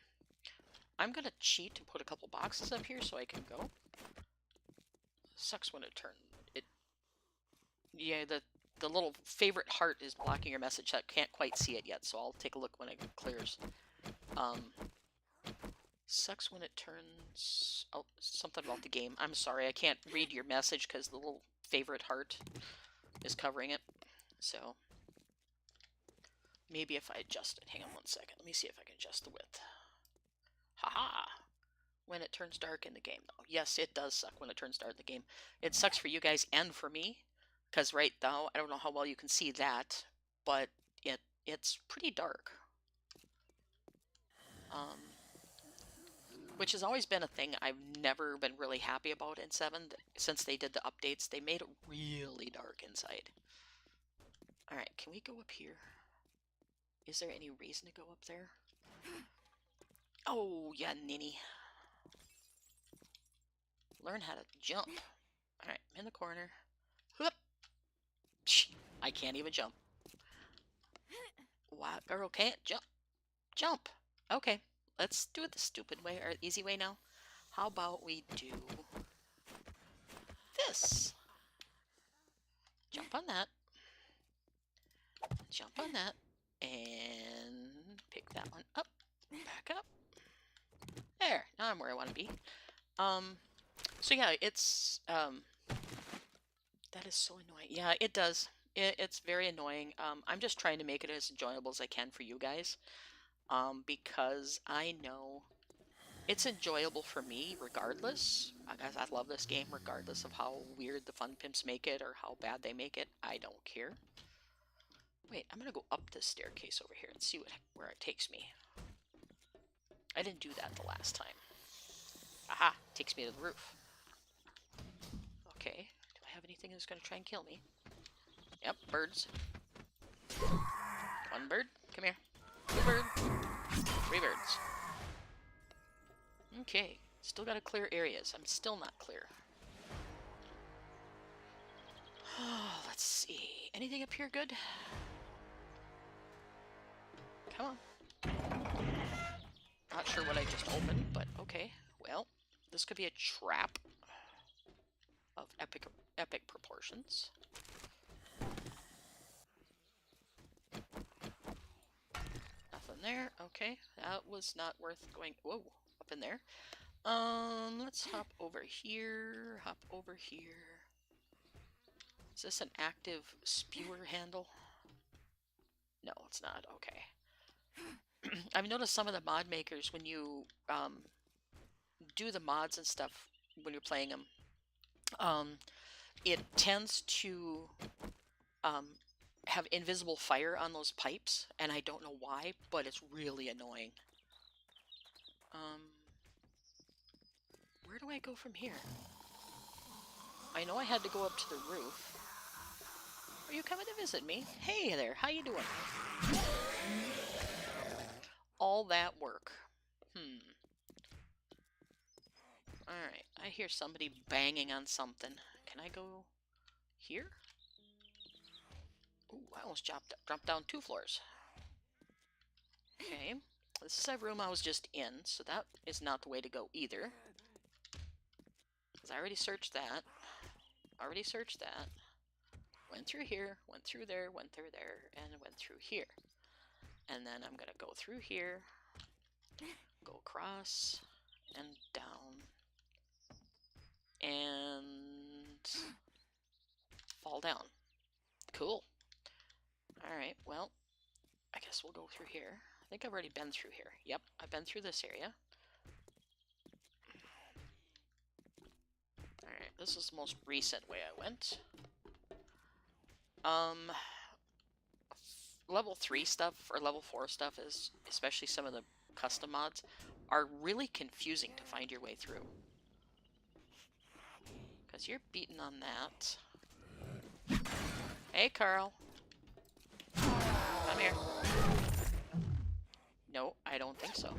I'm gonna cheat and put a couple boxes up here so I can go. Sucks when it turns. Yeah, the little favorite heart is blocking your message. I can't quite see it yet, so I'll take a look when it clears. Sucks when it turns. Oh, something about the game. I'm sorry, I can't read your message because the little favorite heart is covering it. So maybe if I adjust it. Hang on one second. Let me see if I can adjust the width. Haha. When it turns dark in the game, though. Yes, it does suck when it turns dark in the game. It sucks for you guys and for me. Because right now, I don't know how well you can see that, but it's pretty dark. Which has always been a thing I've never been really happy about in 7. Since they did the updates, they made it really dark inside. Alright, can we go up here? Is there any reason to go up there? Oh, yeah, ninny. Learn how to jump. Alright, I'm in the corner. Whoop! I can't even jump. Wow, girl can't jump. Jump! Okay, let's do it the stupid way, or easy way now. How about we do this? Jump on that. Jump on that. And pick that one up. Back up. There, now I'm where I want to be. So yeah, it's, that is so annoying. Yeah, it does. It's very annoying. I'm just trying to make it as enjoyable as I can for you guys. Because I know it's enjoyable for me regardless. Guys, I love this game regardless of how weird the Fun Pimps make it or how bad they make it. I don't care. Wait, I'm gonna go up this staircase over here and see where it takes me. I didn't do that the last time. Aha! Takes me to the roof. Okay. Do I have anything that's gonna try and kill me? Yep, birds. One bird. Come here. 2 birds. 3 birds. Okay. Still gotta clear areas. I'm still not clear. Let's see. Anything up here good? Come on. Not sure what I just opened, but okay. Well, this could be a trap of epic proportions. Nothing there. Okay, that was not worth going. Whoa, up in there. Let's hop over here. Hop over here. Is this an active spewer handle? No, it's not. Okay. I've noticed some of the mod makers, when you do the mods and stuff when you're playing them, it tends to have invisible fire on those pipes, and I don't know why, but it's really annoying. Where do I go from here? I know I had to go up to the roof. Are you coming to visit me? Hey there, how you doing? All that work. Alright, I hear somebody banging on something. Can I go here? Ooh, I almost jumped down 2 floors. Okay. This is a room I was just in, so that is not the way to go either. Because I already searched that. Already searched that. Went through here, went through there, went through there, and went through here. And then I'm gonna go through here, go across, and down, and fall down. Cool. Alright, well, I guess we'll go through here. I think I've already been through here. Yep, I've been through this area. Alright, this is the most recent way I went. Level 3 stuff, or level 4 stuff is, especially some of the custom mods, are really confusing to find your way through. Because you're beating on that. Hey, Carl. Come here. No, I don't think so.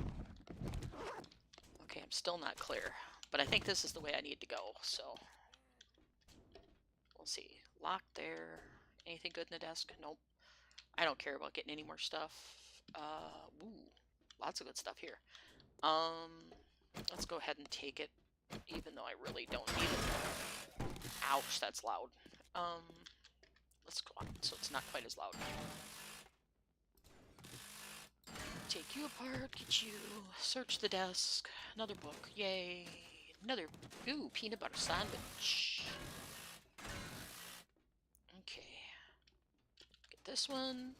Okay, I'm still not clear. But I think this is the way I need to go, so... We'll see. Locked there. Anything good in the desk? Nope. I don't care about getting any more stuff. Ooh. Lots of good stuff here. Let's go ahead and take it, even though I really don't need it. Ouch, that's loud. Let's go on, so it's not quite as loud. Take you apart, get you, search the desk, another book, yay, another, ooh, peanut butter sandwich. Okay, get this one,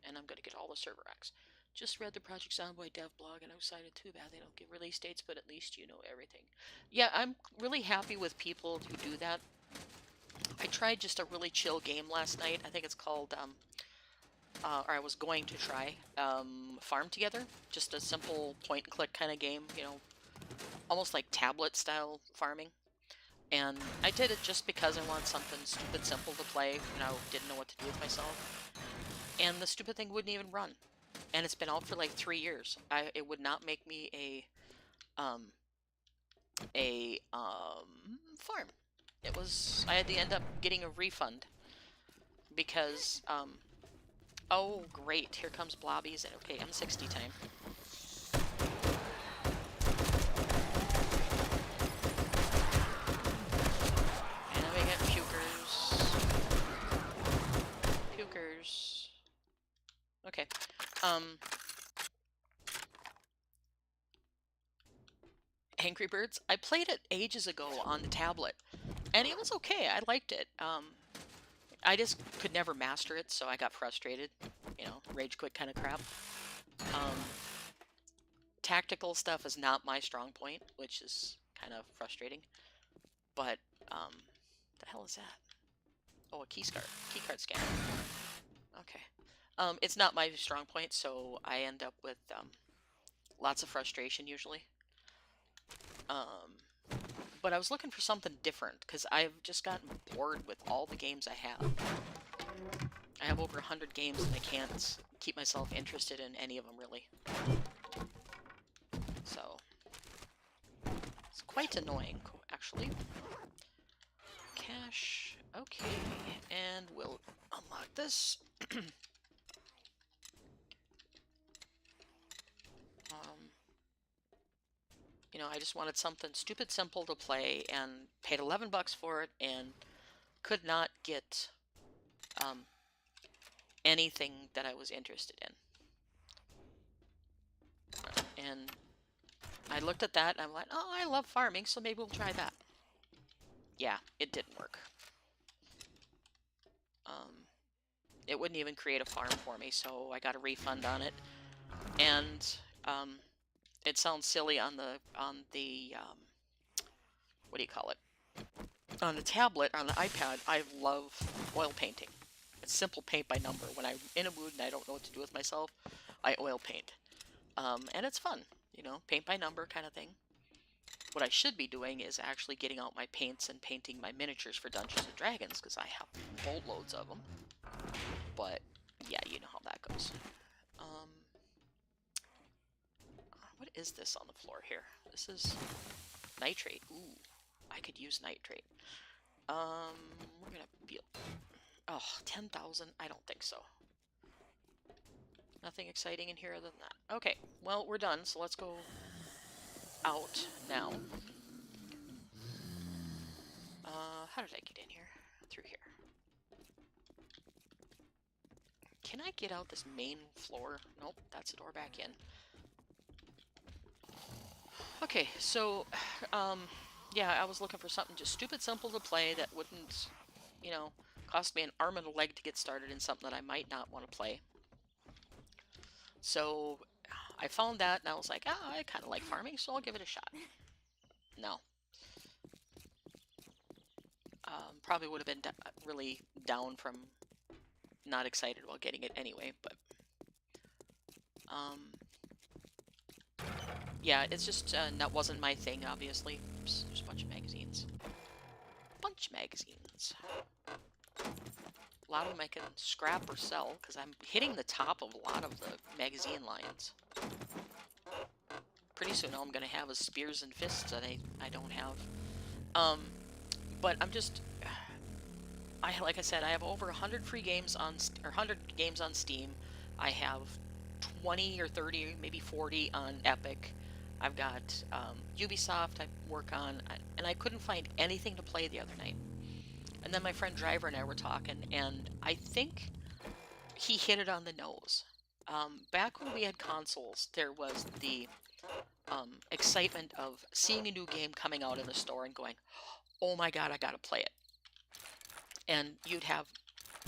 and I'm gonna get all the server racks. Just read the Project Soundboy dev blog and I was excited. Too bad they don't give release dates, but at least you know everything. Yeah, I'm really happy with people who do that. I tried just a really chill game last night. I think it's called, or I was going to try, Farm Together. Just a simple point-and-click kind of game, you know, almost like tablet-style farming. And I did it just because I wanted something stupid simple to play when I didn't know what to do with myself. And the stupid thing wouldn't even run. And it's been out for like 3 years. It would not make me a farm. It was, I had to end up getting a refund because, oh great, here comes Blobbies, and okay, M60 time. And then we get Pukers. Pukers. Okay, Angry Birds, I played it ages ago on the tablet, and it was okay, I liked it. I just could never master it, so I got frustrated. You know, rage quit kind of crap. Tactical stuff is not my strong point, which is kind of frustrating. But, the hell is that? Oh, a keycard scanner. Okay. It's not my strong point, so I end up with, lots of frustration usually. But I was looking for something different, because I've just gotten bored with all the games I have. I have over 100 games, and I can't keep myself interested in any of them, really. So, it's quite annoying, actually. Cash, okay, and we'll unlock this. You know, I just wanted something stupid simple to play, and paid 11 bucks for it, and could not get anything that I was interested in. And I looked at that, and I'm like, oh, I love farming, so maybe we'll try that. Yeah, it didn't work. It wouldn't even create a farm for me, so I got a refund on it. And it sounds silly on the what do you call it? On the tablet, on the iPad, I love oil painting. It's simple paint by number. When I'm in a mood and I don't know what to do with myself, I oil paint. And it's fun, you know, paint by number kind of thing. What I should be doing is actually getting out my paints and painting my miniatures for Dungeons & Dragons, because I have boatloads of them. But, yeah, you know how that goes. What is this on the floor here? This is nitrate. Ooh, I could use nitrate. We're gonna be... Oh, 10,000? I don't think so. Nothing exciting in here other than that. Okay, well, we're done, so let's go out now. How did I get in here? Through here. Can I get out this main floor? Nope, that's the door back in. Okay, so, yeah, I was looking for something just stupid simple to play that wouldn't, you know, cost me an arm and a leg to get started in something that I might not want to play. So I found that and I was like, ah, I kind of like farming, so I'll give it a shot. No. Probably would have been really down from not excited about getting it anyway, but yeah, it's just that wasn't my thing, obviously. Oops, there's a bunch of magazines. Bunch of magazines. A lot of them I can scrap or sell, because I'm hitting the top of a lot of the magazine lines. Pretty soon all I'm going to have is spears and fists that I don't have. But I'm just... like I said, I have over 100 free games on... or 100 games on Steam. I have 20 or 30, maybe 40 on Epic. I've got Ubisoft I work on, and I couldn't find anything to play the other night. And then my friend Driver and I were talking, and I think he hit it on the nose. Back when we had consoles, there was the excitement of seeing a new game coming out in the store and going, oh my god, I gotta play it. And you'd have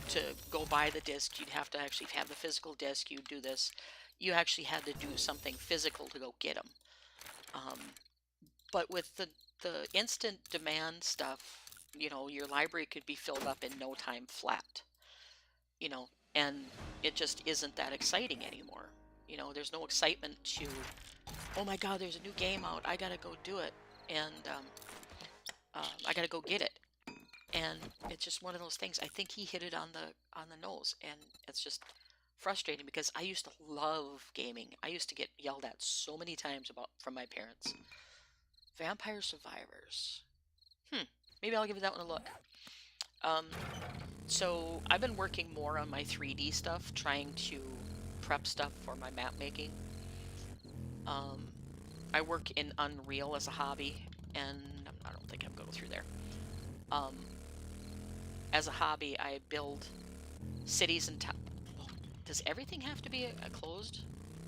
to go buy the disc, you'd have to actually have the physical disc, you'd do this. You actually had to do something physical to go get them. But with the instant demand stuff, you know, your library could be filled up in no time flat, you know, and it just isn't that exciting anymore. You know, there's no excitement to, oh my god, there's a new game out, I gotta go do it, and I gotta go get it. And it's just one of those things. I think he hit it on the nose, and it's just frustrating because I used to love gaming. I used to get yelled at so many times from my parents. Vampire Survivors. Maybe I'll give that one a look. So I've been working more on my 3D stuff, trying to prep stuff for my map making. I work in Unreal as a hobby, and I don't think I'm going through there. As a hobby, I build cities and towns. Does everything have to be a closed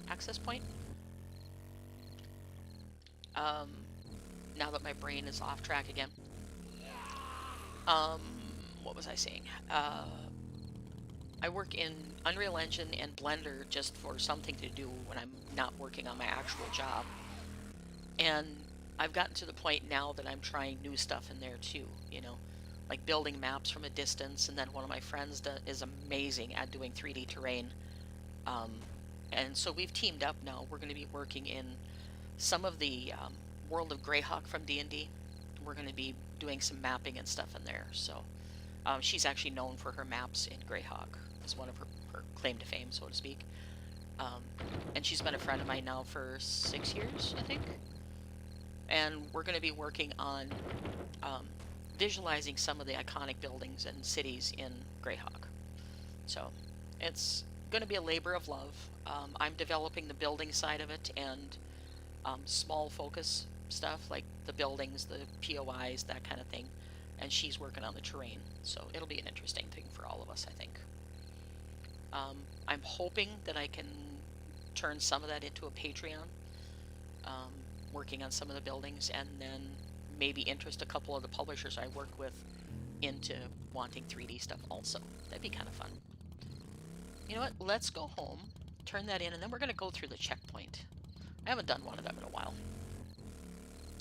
access point? Now that my brain is off track again. What was I saying? I work in Unreal Engine and Blender just for something to do when I'm not working on my actual job. And I've gotten to the point now that I'm trying new stuff in there too, you know, like building maps from a distance. And then one of my friends is amazing at doing 3D terrain. And so we've teamed up now. We're going to be working in some of the World of Greyhawk from D&D. We're going to be doing some mapping and stuff in there. So she's actually known for her maps in Greyhawk. It's one of her claim to fame, so to speak. And she's been a friend of mine now for 6 years, I think. And we're going to be working on visualizing some of the iconic buildings and cities in Greyhawk. So it's going to be a labor of love. I'm developing the building side of it and small focus stuff like the buildings, the POIs, that kind of thing. And she's working on the terrain. So it'll be an interesting thing for all of us, I think. I'm hoping that I can turn some of that into a Patreon, working on some of the buildings, and then maybe interest a couple of the publishers I work with into wanting 3D stuff also. That'd be kind of fun. You know what? Let's go home, turn that in, and then we're going to go through the checkpoint. I haven't done one of them in a while.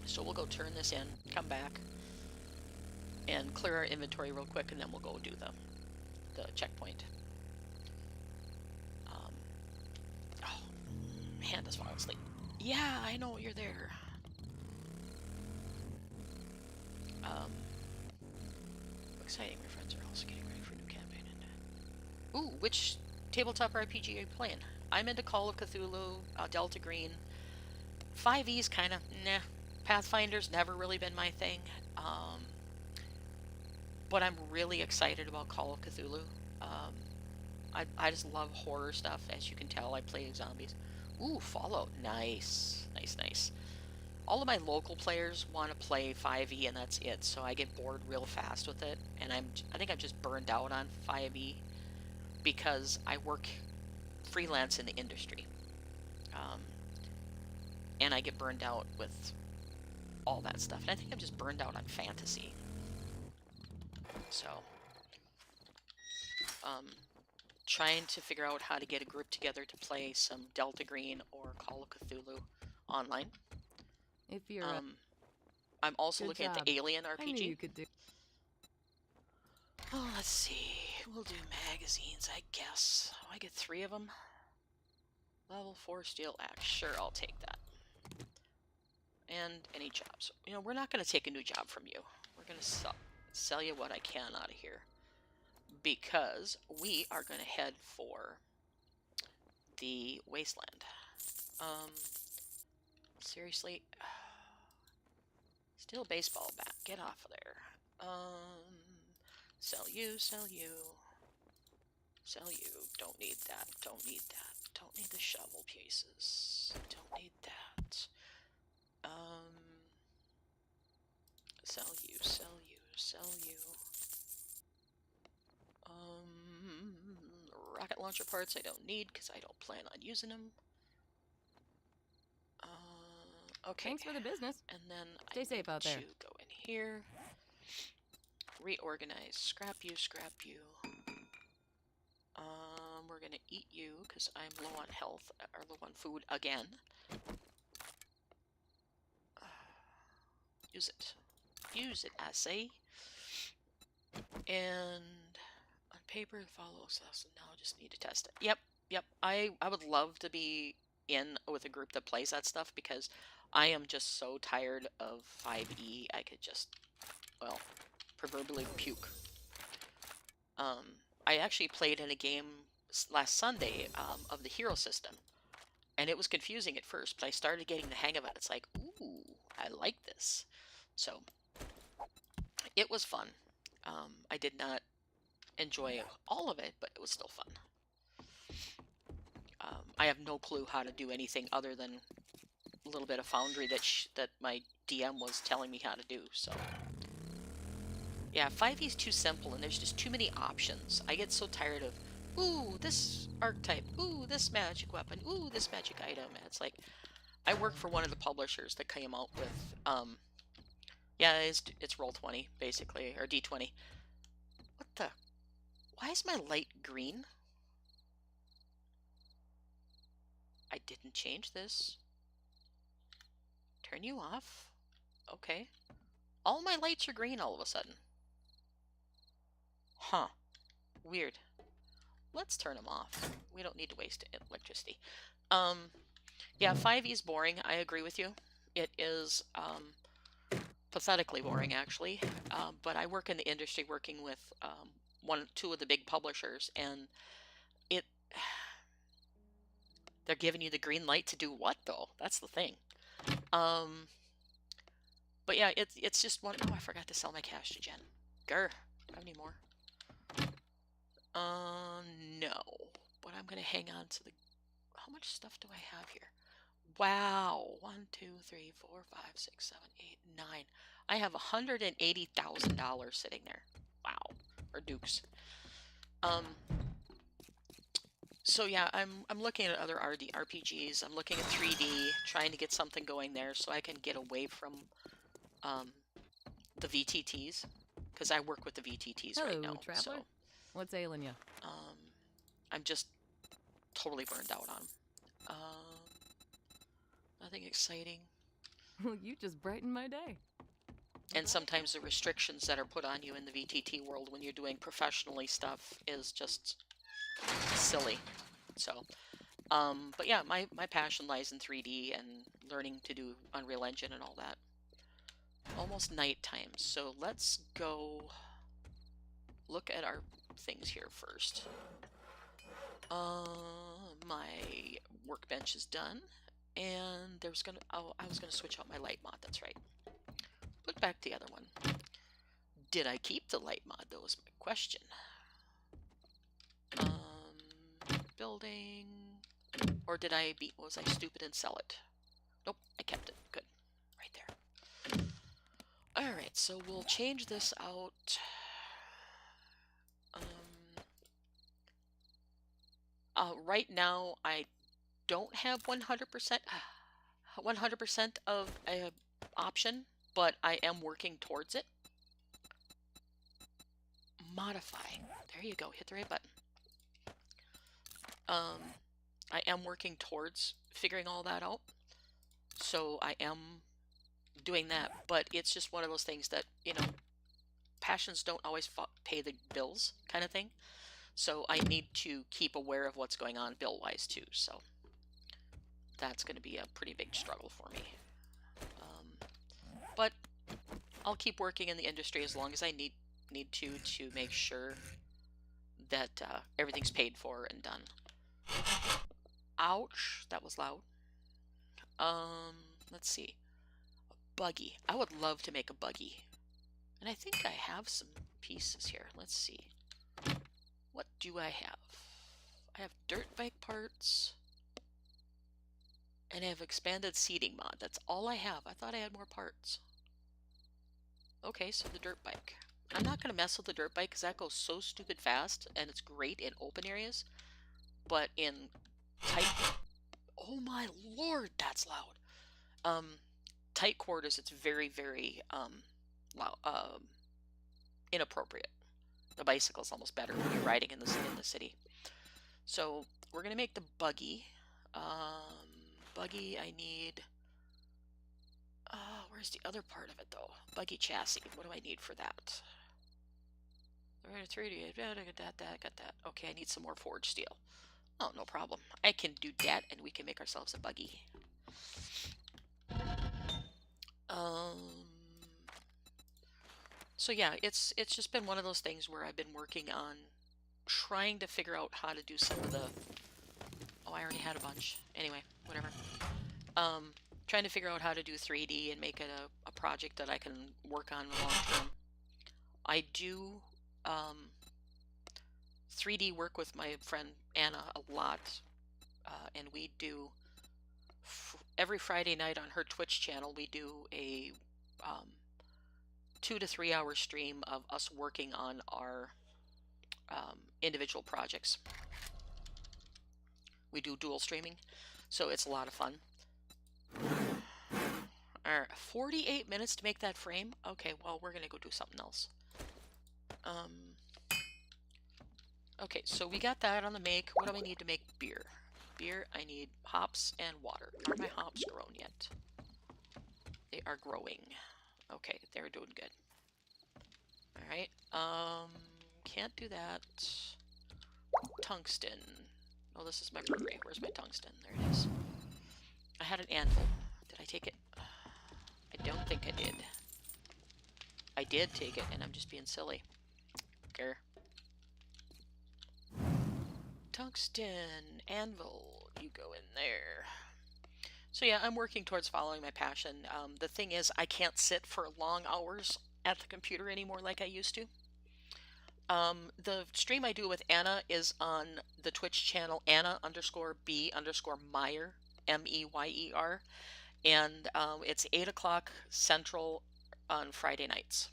So we'll go turn this in, come back, and clear our inventory real quick, and then we'll go do the checkpoint. Oh, hand has fallen asleep. Yeah, I know you're there. Exciting, my friends are also getting ready for a new campaign. Ooh, which tabletop RPG are you playing? I'm into Call of Cthulhu, Delta Green. 5e's kind of, nah. Pathfinder's never really been my thing. But I'm really excited about Call of Cthulhu. I just love horror stuff. As you can tell, I play zombies. Ooh, Fallout. Nice. Nice, nice. All of my local players want to play 5e and that's it, so I get bored real fast with it. And I think I'm just burned out on 5e because I work freelance in the industry. And I get burned out with all that stuff. And I think I'm just burned out on fantasy. So, trying to figure out how to get a group together to play some Delta Green or Call of Cthulhu online. If you're I'm also good looking at job. the Alien I knew RPG. you could do. Oh, let's see. We'll do magazines, I guess. Oh, I get 3 of them. Level 4 steel axe. Sure, I'll take that. And any jobs. You know, we're not going to take a new job from you. We're going to sell you what I can out of here. Because we are going to head for the wasteland. Seriously? Steel baseball bat. Get off of there. Sell you, sell you. Sell you. Don't need that. Don't need that. Don't need the shovel pieces. Don't need that. Sell you, sell you, sell you. Rocket launcher parts I don't need because I don't plan on using them. Okay. Thanks for the business. And then Stay safe out there. go in here. Reorganize. Scrap you, scrap you. We're gonna eat you because I'm low on health or low on food again. Use it. Use it, I say. And on paper, follows us. And now I just need to test it. Yep. I would love to be in with a group that plays that stuff because I am just so tired of 5e. I could just, well, proverbially puke. I actually played in a game last Sunday of the hero system, and it was confusing at first, but I started getting the hang of it. It's like, ooh, I like this. So it was fun. I did not enjoy all of it, but it was still fun. I have no clue how to do anything other than a little bit of Foundry that my DM was telling me how to do. So yeah, 5e is too simple, and there's just too many options. I get so tired of, ooh, this archetype, ooh, this magic weapon, ooh, this magic item. And it's like, I work for one of the publishers that came out with, yeah, it's Roll20, basically, or D20. What the? Why is my light green? I didn't change this. Turn you off. Okay. All my lights are green all of a sudden. Huh. Weird. Let's turn them off. We don't need to waste electricity. Yeah, 5e is boring. I agree with you. It is pathetically boring, actually. But I work in the industry working with two of the big publishers, and they're giving you the green light to do what, though? That's the thing. But yeah, it's just one. Oh, I forgot to sell my cash to Jen. Grr. Do I have any more? No. But I'm gonna hang on to the. How much stuff do I have here? Wow. 1, 2, 3, 4, 5, 6, 7, 8, 9. I have $180,000 sitting there. Wow. Or dukes. So yeah, I'm looking at other RPGs. I'm looking at 3D, trying to get something going there so I can get away from the VTTs, because I work with the VTTs right now. Traveler. So What's ailing you? I'm just totally burned out on. Nothing exciting. Well, you just brightened my day. And sometimes the restrictions that are put on you in the VTT world when you're doing professionally stuff is just silly. So, but yeah, my passion lies in 3D and learning to do Unreal Engine and all that. Almost nighttime, so let's go look at our things here first. My workbench is done, and I was gonna switch out my light mod. That's right. Put back the other one. Did I keep the light mod? That was my question. building. Or did I was I stupid and sell it? Nope, I kept it. Good. Right there. Alright, so we'll change this out. Right now, I don't have 100% of a option, but I am working towards it. Modify. There you go. Hit the right button. I am working towards figuring all that out. So I am doing that, but it's just one of those things that, passions don't always pay the bills kind of thing. So I need to keep aware of what's going on bill-wise too. So that's going to be a pretty big struggle for me. But I'll keep working in the industry as long as I need to make sure that everything's paid for and done. Ouch, that was loud. Let's see. A buggy. I would love to make a buggy. And I think I have some pieces here. Let's see. What do I have? I have dirt bike parts. And I have expanded seating mod. That's all I have. I thought I had more parts. Okay, so the dirt bike. I'm not going to mess with the dirt bike because that goes so stupid fast, and it's great in open areas. But in tight... Oh my lord, that's loud. Tight quarters, it's very, very loud, inappropriate. The bicycle's almost better when you're riding in the city. So we're going to make the buggy. Buggy, I need... where's the other part of it, though? Buggy chassis. What do I need for that? 3D. Got that. Okay, I need some more forged steel. Oh, no problem. I can do that, and we can make ourselves a buggy. So yeah, it's just been one of those things where I've been working on trying to figure out how to do some of the... Oh, I already had a bunch. Anyway, whatever. Trying to figure out how to do 3D and make it a project that I can work on long term. I do 3D work with my friend Anna a lot, and we do every Friday night on her Twitch channel. We do a 2 to 3 hour stream of us working on our individual projects. We do dual streaming, so it's a lot of fun. Alright, 48 minutes to make that frame? Okay, well, we're gonna go do something else. Okay, so we got that on the make. What do I need to make beer? Beer, I need hops and water. Are my hops grown yet? They are growing. Okay, they're doing good. Alright, can't do that. Tungsten. Oh, this is my brewery. Where's my tungsten? There it is. I had an anvil. Did I take it? I don't think I did. I did take it, and I'm just being silly. Grr. Tungsten, anvil, you go in there. So yeah, I'm working towards following my passion. The thing is, I can't sit for long hours at the computer anymore like I used to. The stream I do with Anna is on the Twitch channel Anna_B_Meyer, M-E-Y-E-R, and it's 8 o'clock Central on Friday nights.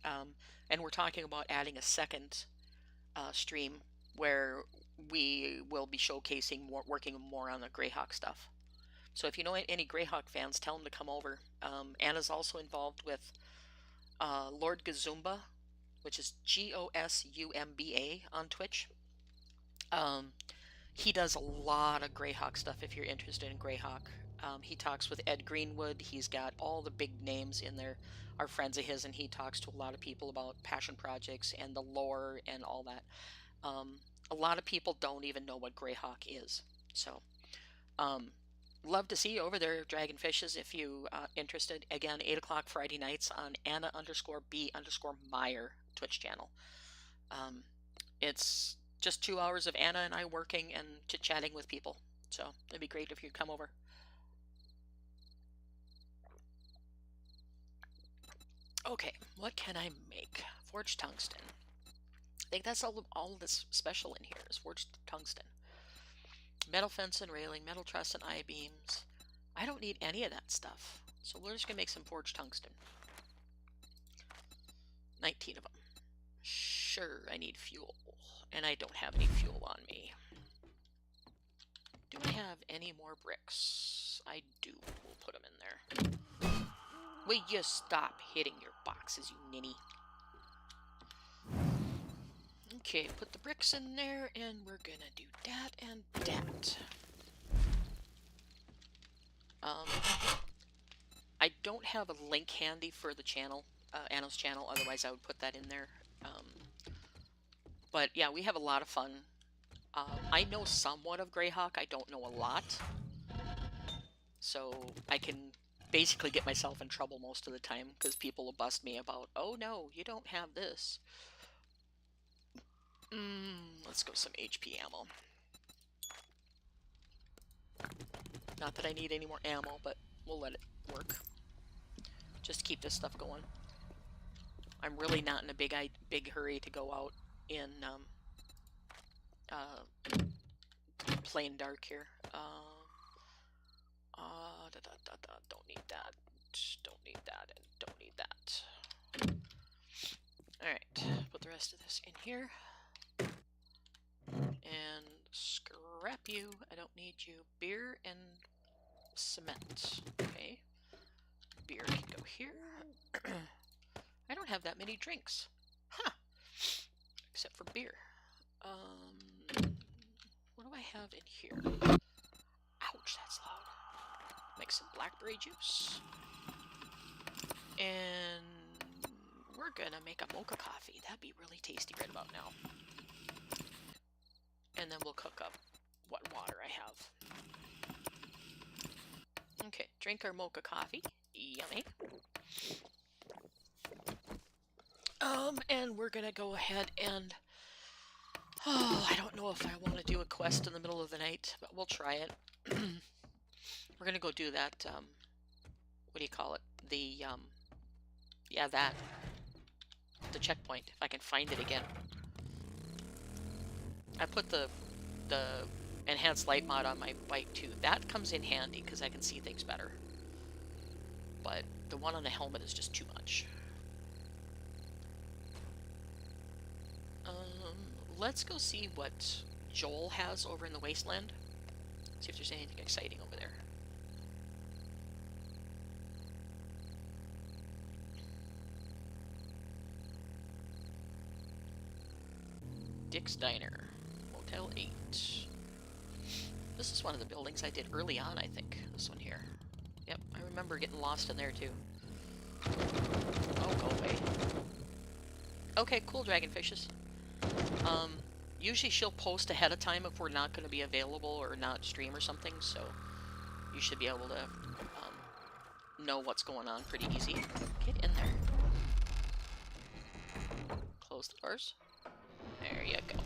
And we're talking about adding a second stream where we will be showcasing working more on the Greyhawk stuff. So if you know any Greyhawk fans, tell them to come over. Anna's also involved with Lord Gazumba, which is G-O-S-U-M-B-A on Twitch. He does a lot of Greyhawk stuff if you're interested in Greyhawk. He talks with Ed Greenwood. He's got all the big names in there, are friends of his, and he talks to a lot of people about passion projects and the lore and all that. A lot of people don't even know what Greyhawk is. So, love to see you over there, Dragonfishes, if you interested. Again, 8 o'clock Friday nights on Anna_B_Meyer Twitch channel. It's just 2 hours of Anna and I working and chit-chatting with people. So it'd be great if you'd come over. Okay, what can I make? Forged tungsten. I think that's all that's special in here is forged tungsten. Metal fence and railing, metal truss and I-beams. I don't need any of that stuff. So we're just going to make some forged tungsten. 19 of them. Sure, I need fuel. And I don't have any fuel on me. Do I have any more bricks? I do. We'll put them in there. Will you stop hitting your boxes, you ninny? Okay, put the bricks in there, and we're gonna do that and that. I don't have a link handy for the channel, Anna's channel, otherwise I would put that in there. But yeah, we have a lot of fun. I know somewhat of Greyhawk, I don't know a lot. So I can basically get myself in trouble most of the time because people will bust me about, oh no, you don't have this. Let's go some HP ammo. Not that I need any more ammo, but we'll let it work. Just keep this stuff going. I'm really not in a big hurry to go out in plain dark here. Don't need that. Don't need that, and don't need that. Alright, put the rest of this in here. And scrap you. I don't need you. Beer and cement. Okay. Beer can go here. I don't have that many drinks. Huh. Except for beer. What do I have in here? Ouch, that's loud. Make some blackberry juice. And we're gonna make a mocha coffee. That'd be really tasty right about now. And then we'll cook up what water I have. Okay, drink our mocha coffee. Yummy. And we're gonna go ahead and... Oh, I don't know if I want to do a quest in the middle of the night, but we'll try it. We're gonna go do that, what do you call it? The, yeah, that. The checkpoint, if I can find it again. I put the enhanced light mod on my bike too. That comes in handy because I can see things better. But the one on the helmet is just too much. Let's go see what Joel has over in the wasteland. See if there's anything exciting over there. Dick's Diner, Motel 8. This is one of the buildings I did early on, I think. This one here. Yep, I remember getting lost in there too. Oh, go away. Okay, cool, dragonfishes. Usually she'll post ahead of time if we're not going to be available or not stream or something, so you should be able to know what's going on pretty easy. Get in there. Close the doors. There you go.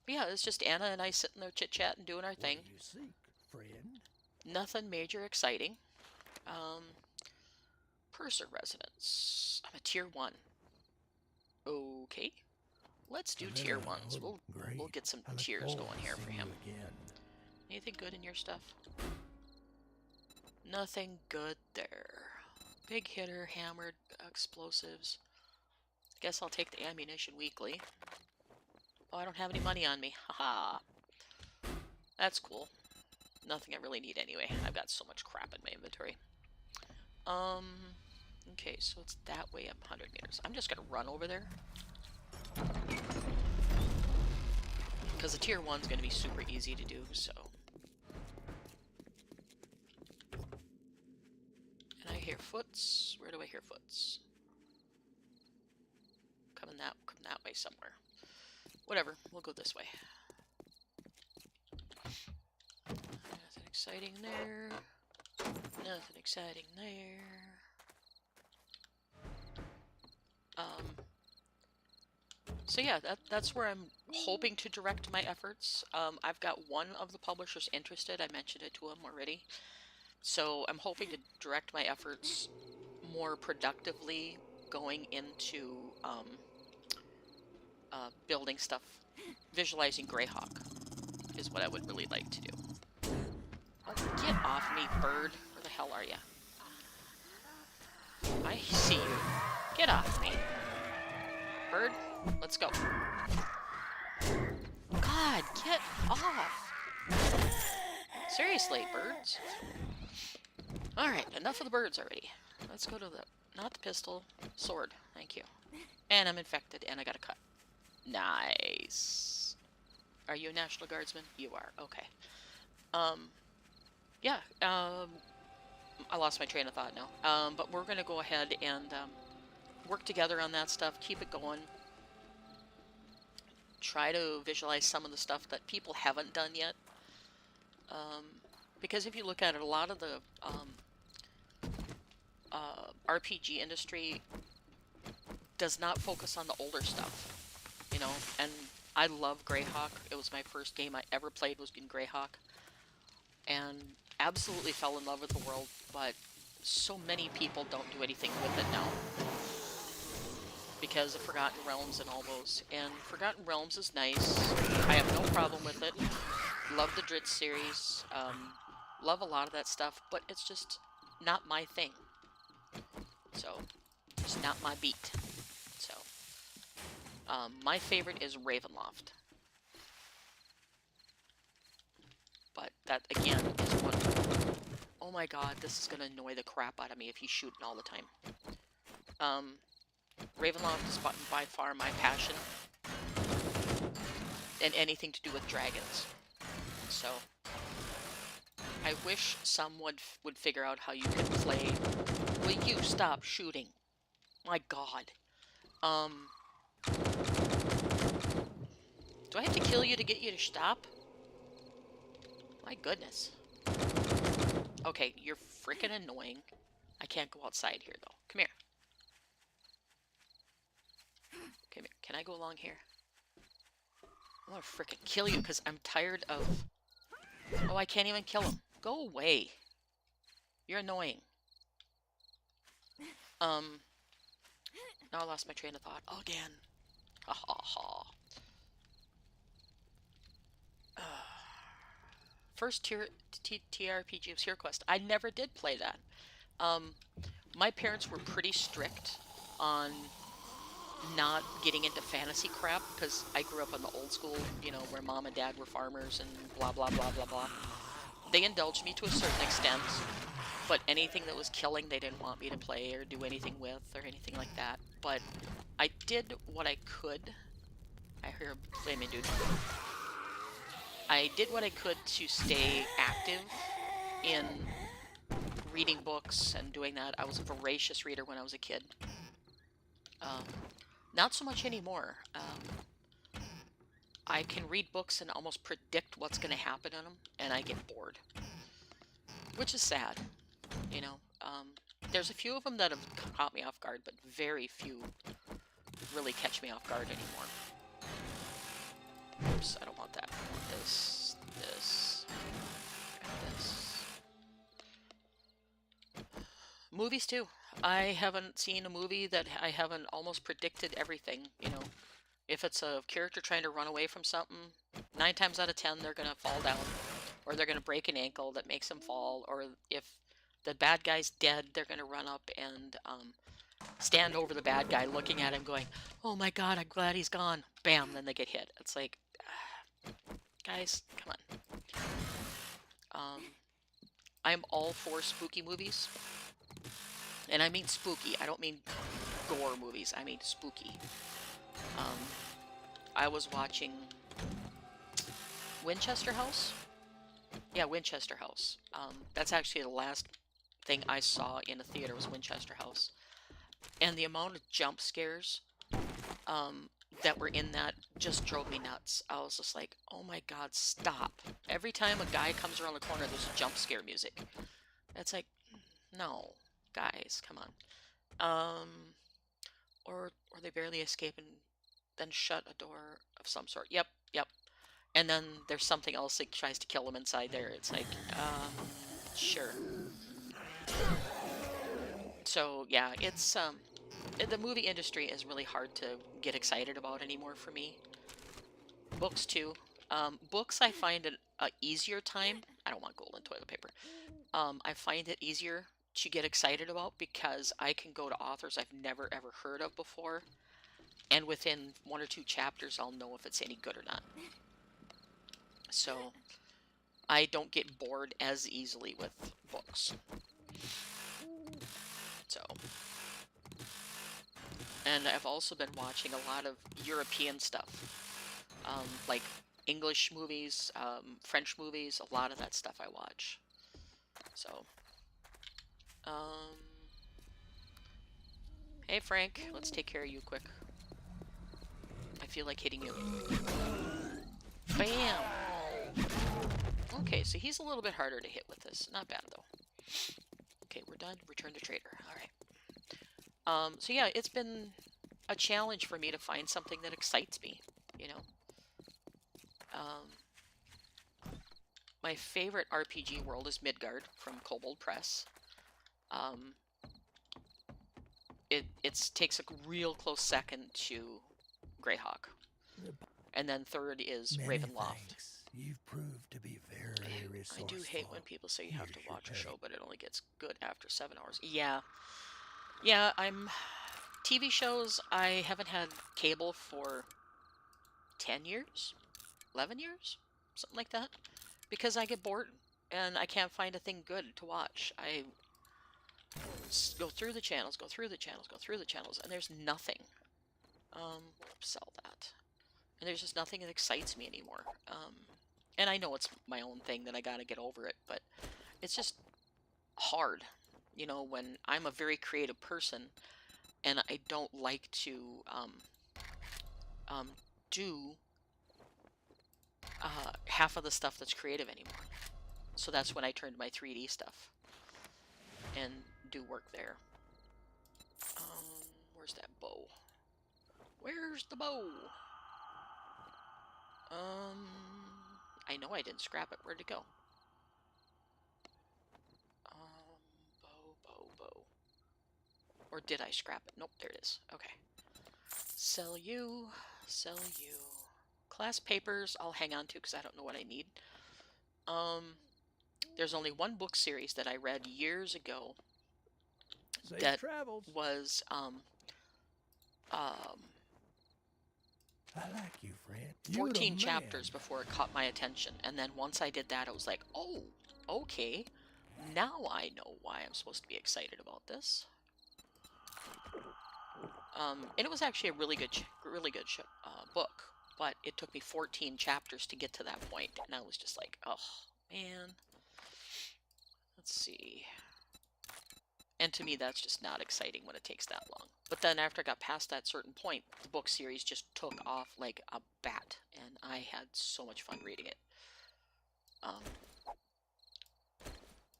Yeah, it's just Anna and I sitting there chit-chatting, doing our thing. What do you seek, friend? Nothing major exciting. Purser residence. I'm a tier 1. Okay. Let's do tier 1s. We'll get some tiers going here for him. Anything good in your stuff? Nothing good there. Big hitter, hammered, explosives. Guess I'll take the ammunition weekly. Oh, I don't have any money on me. Haha. That's cool. Nothing I really need anyway. I've got so much crap in my inventory. Okay, so it's that way up 100 meters. I'm just gonna run over there. Because the tier 1's gonna be super easy to do, so. And I hear foots. Where do I hear foots? Come that way somewhere. Whatever, we'll go this way. Nothing exciting there. Nothing exciting there. So yeah, that's where I'm hoping to direct my efforts. I've got one of the publishers interested. I mentioned it to him already. So I'm hoping to direct my efforts more productively going into building stuff, visualizing Greyhawk is what I would really like to do. Oh, get off me, bird. Where the hell are you? I see you. Get off me. Bird, let's go. God, get off. Seriously, birds. Alright, enough of the birds already. Let's go to the, not the pistol, sword. Thank you. And I'm infected, and I got a cut. Nice. Are you a National Guardsman? You are, okay. Yeah, I lost my train of thought now. But we're gonna go ahead and, work together on that stuff, keep it going. Try to visualize some of the stuff that people haven't done yet. Because if you look at it, a lot of the RPG industry does not focus on the older stuff, you know, and I love Greyhawk. It was my first game I ever played was in Greyhawk, and absolutely fell in love with the world, but so many people don't do anything with it now because of Forgotten Realms and all those. And Forgotten Realms is nice. I have no problem with it. Love the Dritz series. Love a lot of that stuff, but it's just not my thing. So, it's not my beat. So, my favorite is Ravenloft. But that, again, is one... Oh my god, this is gonna annoy the crap out of me if he's shooting all the time. Ravenloft is by far my passion. And anything to do with dragons. So, I wish someone would figure out how you could play... Will you stop shooting? My god. Do I have to kill you to get you to stop? My goodness. Okay, you're freaking annoying. I can't go outside here, though. Come here. Come here. Can I go along here? I want to freaking kill you because I'm tired of... Oh, I can't even kill him. Go away. You're annoying. Now I lost my train of thought again. Ha ha ha. First TRPG was Hero Quest. I never did play that. My parents were pretty strict on not getting into fantasy crap because I grew up in the old school, you know, where mom and dad were farmers and blah blah blah blah blah. They indulged me to a certain extent, but anything that was killing they didn't want me to play or do anything with or anything like that. But I did what I could. I hear him blaming, dude. I did what I could to stay active in reading books and doing that. I was a voracious reader when I was a kid. Not so much anymore. I can read books and almost predict what's going to happen in them, and I get bored. Which is sad, you know. There's a few of them that have caught me off guard, but very few really catch me off guard anymore. Oops, I don't want that. I want this, this, and this. Movies too. I haven't seen a movie that I haven't almost predicted everything, you know. If it's a character trying to run away from something, 9 times out of 10 they're gonna fall down. Or they're gonna break an ankle that makes them fall. Or if the bad guy's dead, they're gonna run up and stand over the bad guy looking at him going, oh my god, I'm glad he's gone. Bam, then they get hit. It's like, guys, come on. I'm all for spooky movies. And I mean spooky. I don't mean gore movies. I mean spooky. I was watching Winchester House. Yeah, Winchester House. That's actually the last thing I saw in a theater was Winchester House. And the amount of jump scares that were in that just drove me nuts. I was just like, oh my god, stop. Every time a guy comes around the corner, there's jump scare music. It's like, no, guys, come on. Or they barely escape and then shut a door of some sort. Yep. And then there's something else that tries to kill them inside there. It's like, sure. So, yeah, it's, the movie industry is really hard to get excited about anymore for me. Books too. Books I find it a easier time. I don't want golden toilet paper. I find it easier to get excited about because I can go to authors I've never ever heard of before, and within 1 or 2 chapters, I'll know if it's any good or not. So I don't get bored as easily with books. So, and I've also been watching a lot of European stuff, like English movies, French movies, a lot of that stuff I watch. So, um, hey Frank, let's take care of you quick. I feel like hitting you. Bam! Okay, so he's a little bit harder to hit with this. Not bad, though. Okay, we're done. Return to trader. Alright. So yeah, it's been a challenge for me to find something that excites me, you know? My favorite RPG world is Midgard from Kobold Press. It takes a real close second to Greyhawk. And then third is Many Ravenloft. thanks. You've proved to be very resourceful. I do hate when people say you have to Here's your watch a pay. show, but it only gets good after 7 hours. Yeah. Yeah, TV shows, I haven't had cable for 10 years? 11 years? Something like that. Because I get bored and I can't find a thing good to watch. I go through the channels, go through the channels, go through the channels, and there's nothing. We'll sell that. And there's just nothing that excites me anymore. And I know it's my own thing that I gotta get over it, but it's just hard. You know, when I'm a very creative person and I don't like to do half of the stuff that's creative anymore. So that's when I turn to my 3D stuff and do work there. Where's that bow? Where's the bow? I know I didn't scrap it. Where'd it go? Bow. Or did I scrap it? Nope, there it is. Okay. Sell you. Sell you. Class papers I'll hang on to because I don't know what I need. There's only one book series that I read years ago Safe that travels. was I like you, friend. You 14 the chapters man. before it caught my attention. And then once I did that, I was like, oh, okay. Now I know why I'm supposed to be excited about this. And it was actually a really good book, but it took me 14 chapters to get to that point, and I was just like, oh, man. Let's see. And to me, that's just not exciting when it takes that long. But then after I got past that certain point, the book series just took off like a bat, and I had so much fun reading it.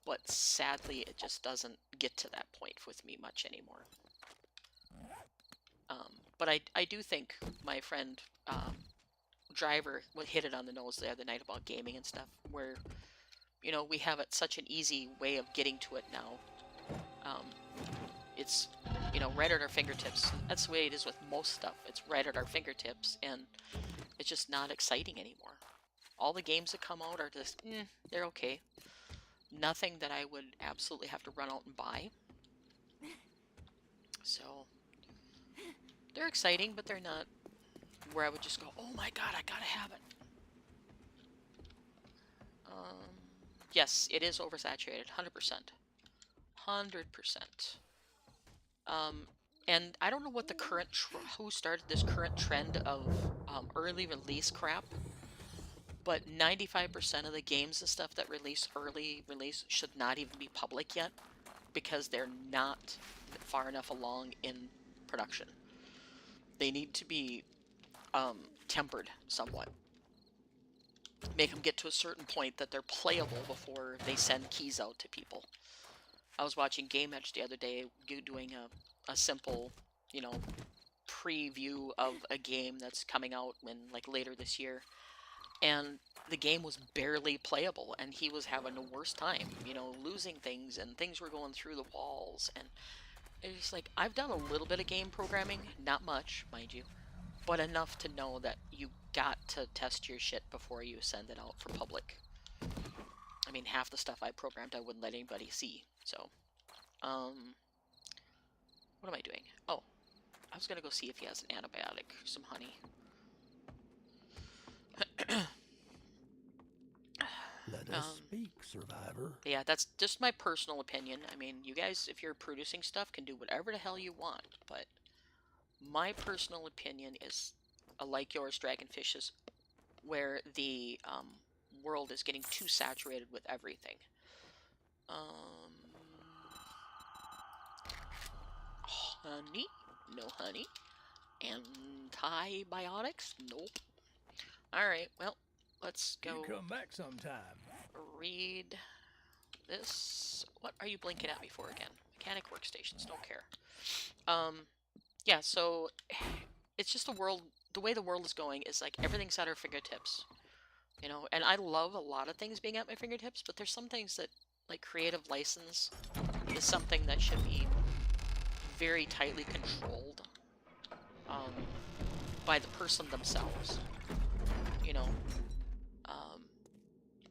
But sadly, it just doesn't get to that point with me much anymore. But I do think my friend Driver hit it on the nose the other night about gaming and stuff, where, you know, we have it such an easy way of getting to it now. It's, you know, right at our fingertips. That's the way it is with most stuff. It's right at our fingertips, and it's just not exciting anymore. All the games that come out are just, they're okay. Nothing that I would absolutely have to run out and buy. So, they're exciting, but they're not where I would just go, oh my god, I gotta have it. Yes, it is oversaturated, 100%. 100%. And I don't know what the current, who started this current trend of early release crap, but 95% of the games and stuff that early release should not even be public yet, because they're not far enough along in production. They need to be tempered somewhat. Make them get to a certain point that they're playable before they send keys out to people. I was watching Game Edge the other day doing a simple, you know, preview of a game that's coming out like later this year, and the game was barely playable, and he was having the worst time, you know, losing things, and things were going through the walls, and It's just like, I've done a little bit of game programming, not much, mind you, but enough to know that you got to test your shit before you send it out for public. I mean, half the stuff I programmed I wouldn't let anybody see, so. What am I doing? Oh, I was gonna go see if he has an antibiotic, some honey. Let us speak, survivor. Yeah, that's just my personal opinion. I mean, you guys, if you're producing stuff, can do whatever the hell you want, but my personal opinion is, like yours, Dragonfish's, where the world is getting too saturated with everything. Honey? No honey. Antibiotics? Nope. Alright, well, let's go You come back sometime. read this. What are you blinking at me for again? Mechanic workstations, don't care. Yeah, so it's just the way the world is going is like everything's at our fingertips. You know, and I love a lot of things being at my fingertips, but there's some things that, like creative license, is something that should be very tightly controlled by the person themselves. You know,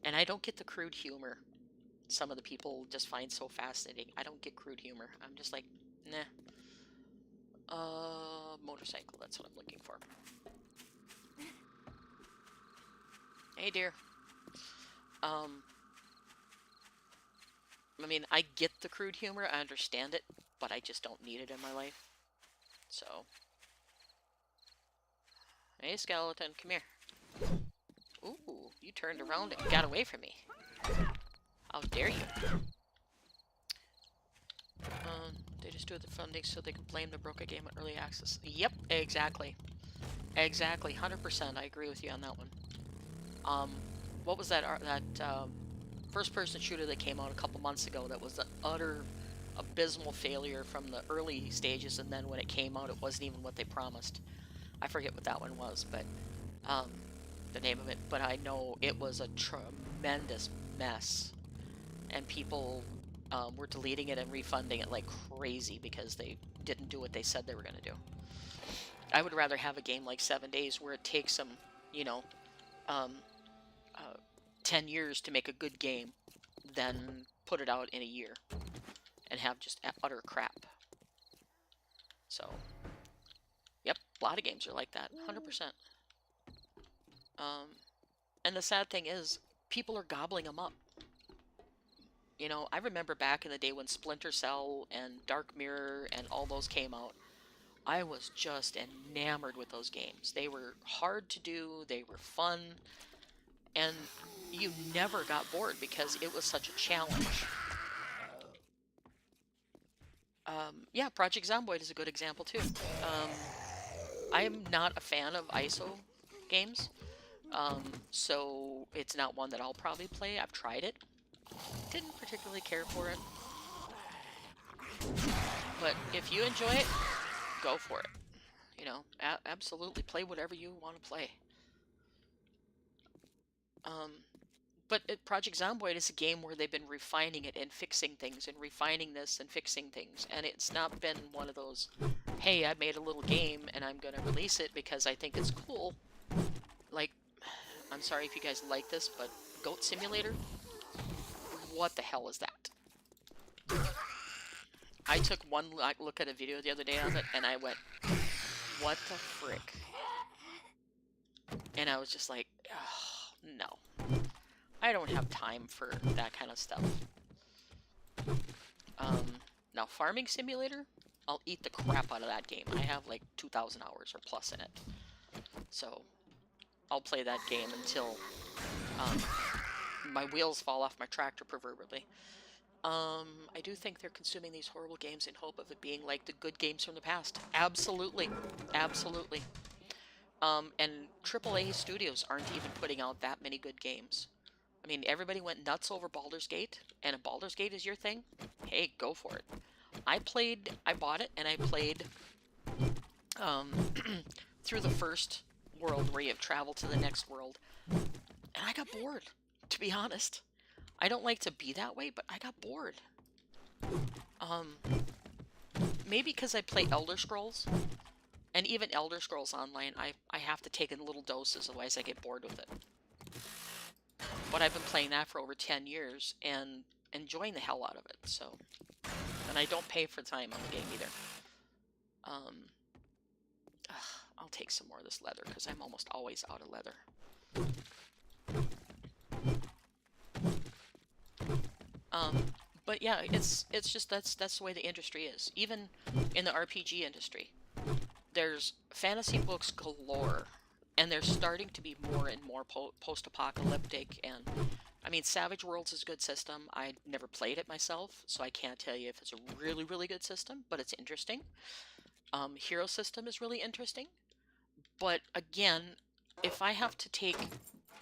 and I don't get the crude humor some of the people just find so fascinating. I don't get crude humor. I'm just like, nah. Motorcycle, that's what I'm looking for. Hey, dear. I mean, I get the crude humor, I understand it, but I just don't need it in my life. So. Hey, skeleton, come here. Ooh, you turned around and got away from me. How dare you? They just do the funding so they can blame the broken game on early access. Yep, exactly. Exactly, 100%. I agree with you on that one. What was that first-person shooter that came out a couple months ago that was an utter abysmal failure from the early stages, and then when it came out, it wasn't even what they promised. I forget what that one was, but the name of it. But I know it was a tremendous mess, and people were deleting it and refunding it like crazy because they didn't do what they said they were going to do. I would rather have a game like 7 Days where it takes them, you know, 10 years to make a good game than put it out in a year and have just utter crap. So, yep, a lot of games are like that, 100%. And the sad thing is, people are gobbling them up. You know, I remember back in the day when Splinter Cell and Dark Mirror and all those came out, I was just enamored with those games. They were hard to do, they were fun, and you never got bored because it was such a challenge. Yeah, Project Zomboid is a good example too. I am not a fan of ISO games, so it's not one that I'll probably play. I've tried it. Didn't particularly care for it. But if you enjoy it, go for it. You know, absolutely play whatever you want to play. But Project Zomboid is a game where they've been refining it and fixing things and refining this and fixing things. And it's not been one of those, hey, I made a little game and I'm going to release it because I think it's cool. Like, I'm sorry if you guys like this, but Goat Simulator? What the hell is that? I took one look at a video the other day on it and I went, what the frick? And I was just like, oh, no. I don't have time for that kind of stuff. Now, Farming Simulator, I'll eat the crap out of that game. I have like 2,000 hours or plus in it. So, I'll play that game until my wheels fall off my tractor, proverbially. I do think they're consuming these horrible games in hope of it being like the good games from the past. Absolutely. Absolutely. And AAA studios aren't even putting out that many good games. I mean, everybody went nuts over Baldur's Gate, and if Baldur's Gate is your thing, hey, go for it. I bought it, and I played through the first world where you have traveled to the next world, and I got bored, to be honest. I don't like to be that way, but I got bored. maybe because I play Elder Scrolls, and even Elder Scrolls Online, I have to take in little doses, otherwise I get bored with it. But I've been playing that for over 10 years, and enjoying the hell out of it, so... And I don't pay for time on the game either. I'll take some more of this leather, because I'm almost always out of leather. But yeah, it's just that's the way the industry is. Even in the RPG industry, there's fantasy books galore, and they're starting to be more and more post-apocalyptic. And I mean, Savage Worlds is a good system. I never played it myself, so I can't tell you if it's a really, really good system, but it's interesting. Hero System is really interesting, but again, if I have to take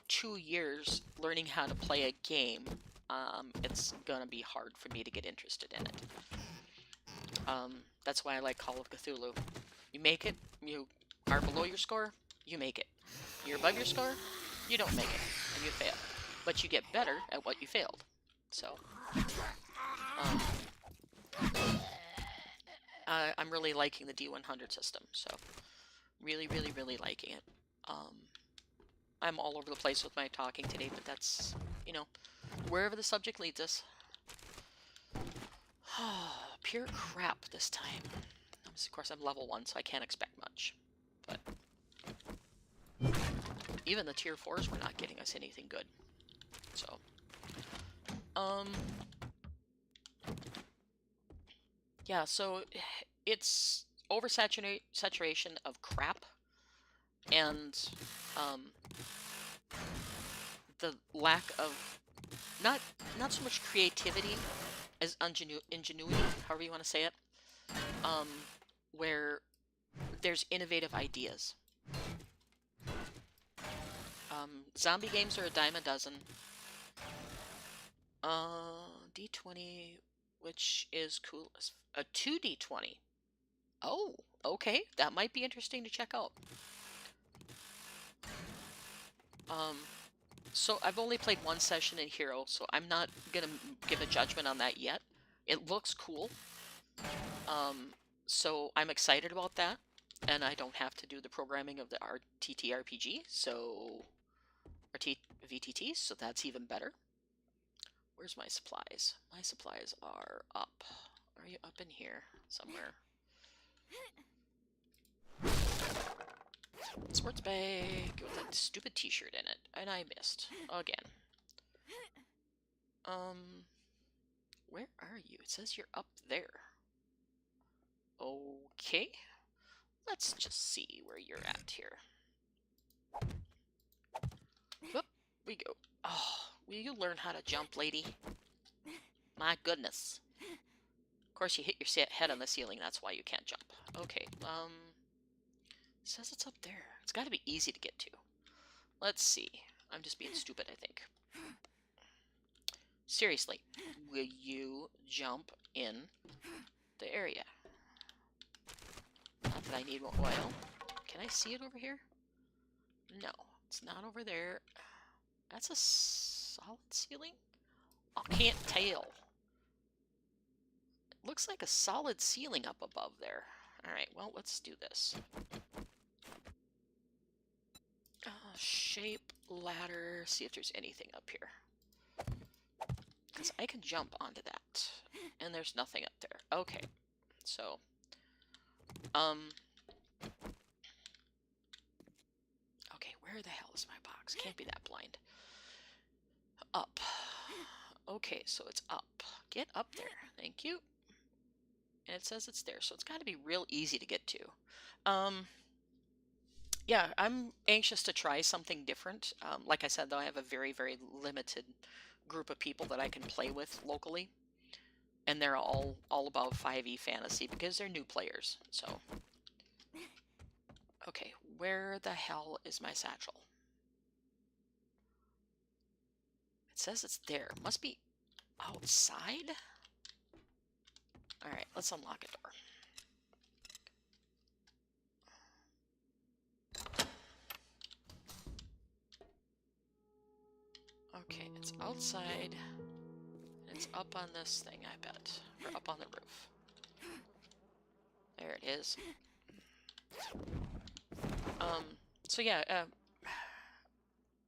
2 years learning how to play a game, it's gonna be hard for me to get interested in it. That's why I like Call of Cthulhu. You make it, you are below your score, you make it. You're above your score, you don't make it, and you fail. But you get better at what you failed. So, I'm really liking the D100 system, so really, really, really liking it. I'm all over the place with my talking today, but that's, you know, wherever the subject leads us. Pure crap this time. Of course, I'm level 1, so I can't expect much. But even the tier 4s were not getting us anything good. So, yeah, so it's oversaturation of crap, and the lack of not so much creativity as ingenuity, however you want to say it, where there's innovative ideas. Zombie games are a dime a dozen. D20, which is cool. A 2D20. Oh, okay. That might be interesting to check out. So I've only played one session in Hero, so I'm not gonna give a judgment on that yet. It looks cool. So I'm excited about that, and I don't have to do the programming of the TTRPG, so VTT, so that's even better. Where's my supplies? My supplies are up. Are you up in here somewhere? Sports bag with that stupid t-shirt in it, and I missed again. Where are you? It says you're up there. Okay, let's just see where you're at here. Whoop, we go. Oh, will you learn how to jump, lady? My goodness. Of course, you hit your head on the ceiling, that's why you can't jump. Okay, it says it's up there. It's got to be easy to get to. Let's see. I'm just being stupid, I think. Seriously, will you jump in the area? Not that I need more oil. Can I see it over here? No, it's not over there. That's a solid ceiling? I can't tell. It looks like a solid ceiling up above there. Alright, well, let's do this. Shape, ladder, see if there's anything up here. Because I can jump onto that. And there's nothing up there. Okay, so... Okay, where the hell is my box? Can't be that blind. Up. Okay, so it's up. Get up there. Thank you. And it says it's there, so it's got to be real easy to get to. Yeah, I'm anxious to try something different. Like I said, though, I have a very, very limited group of people that I can play with locally. And they're all about 5e fantasy because they're new players, so... Okay, where the hell is my satchel? It says it's there. Must be outside? Alright, let's unlock a door. Okay, it's outside. It's up on this thing, I bet. Or up on the roof. There it is. So yeah,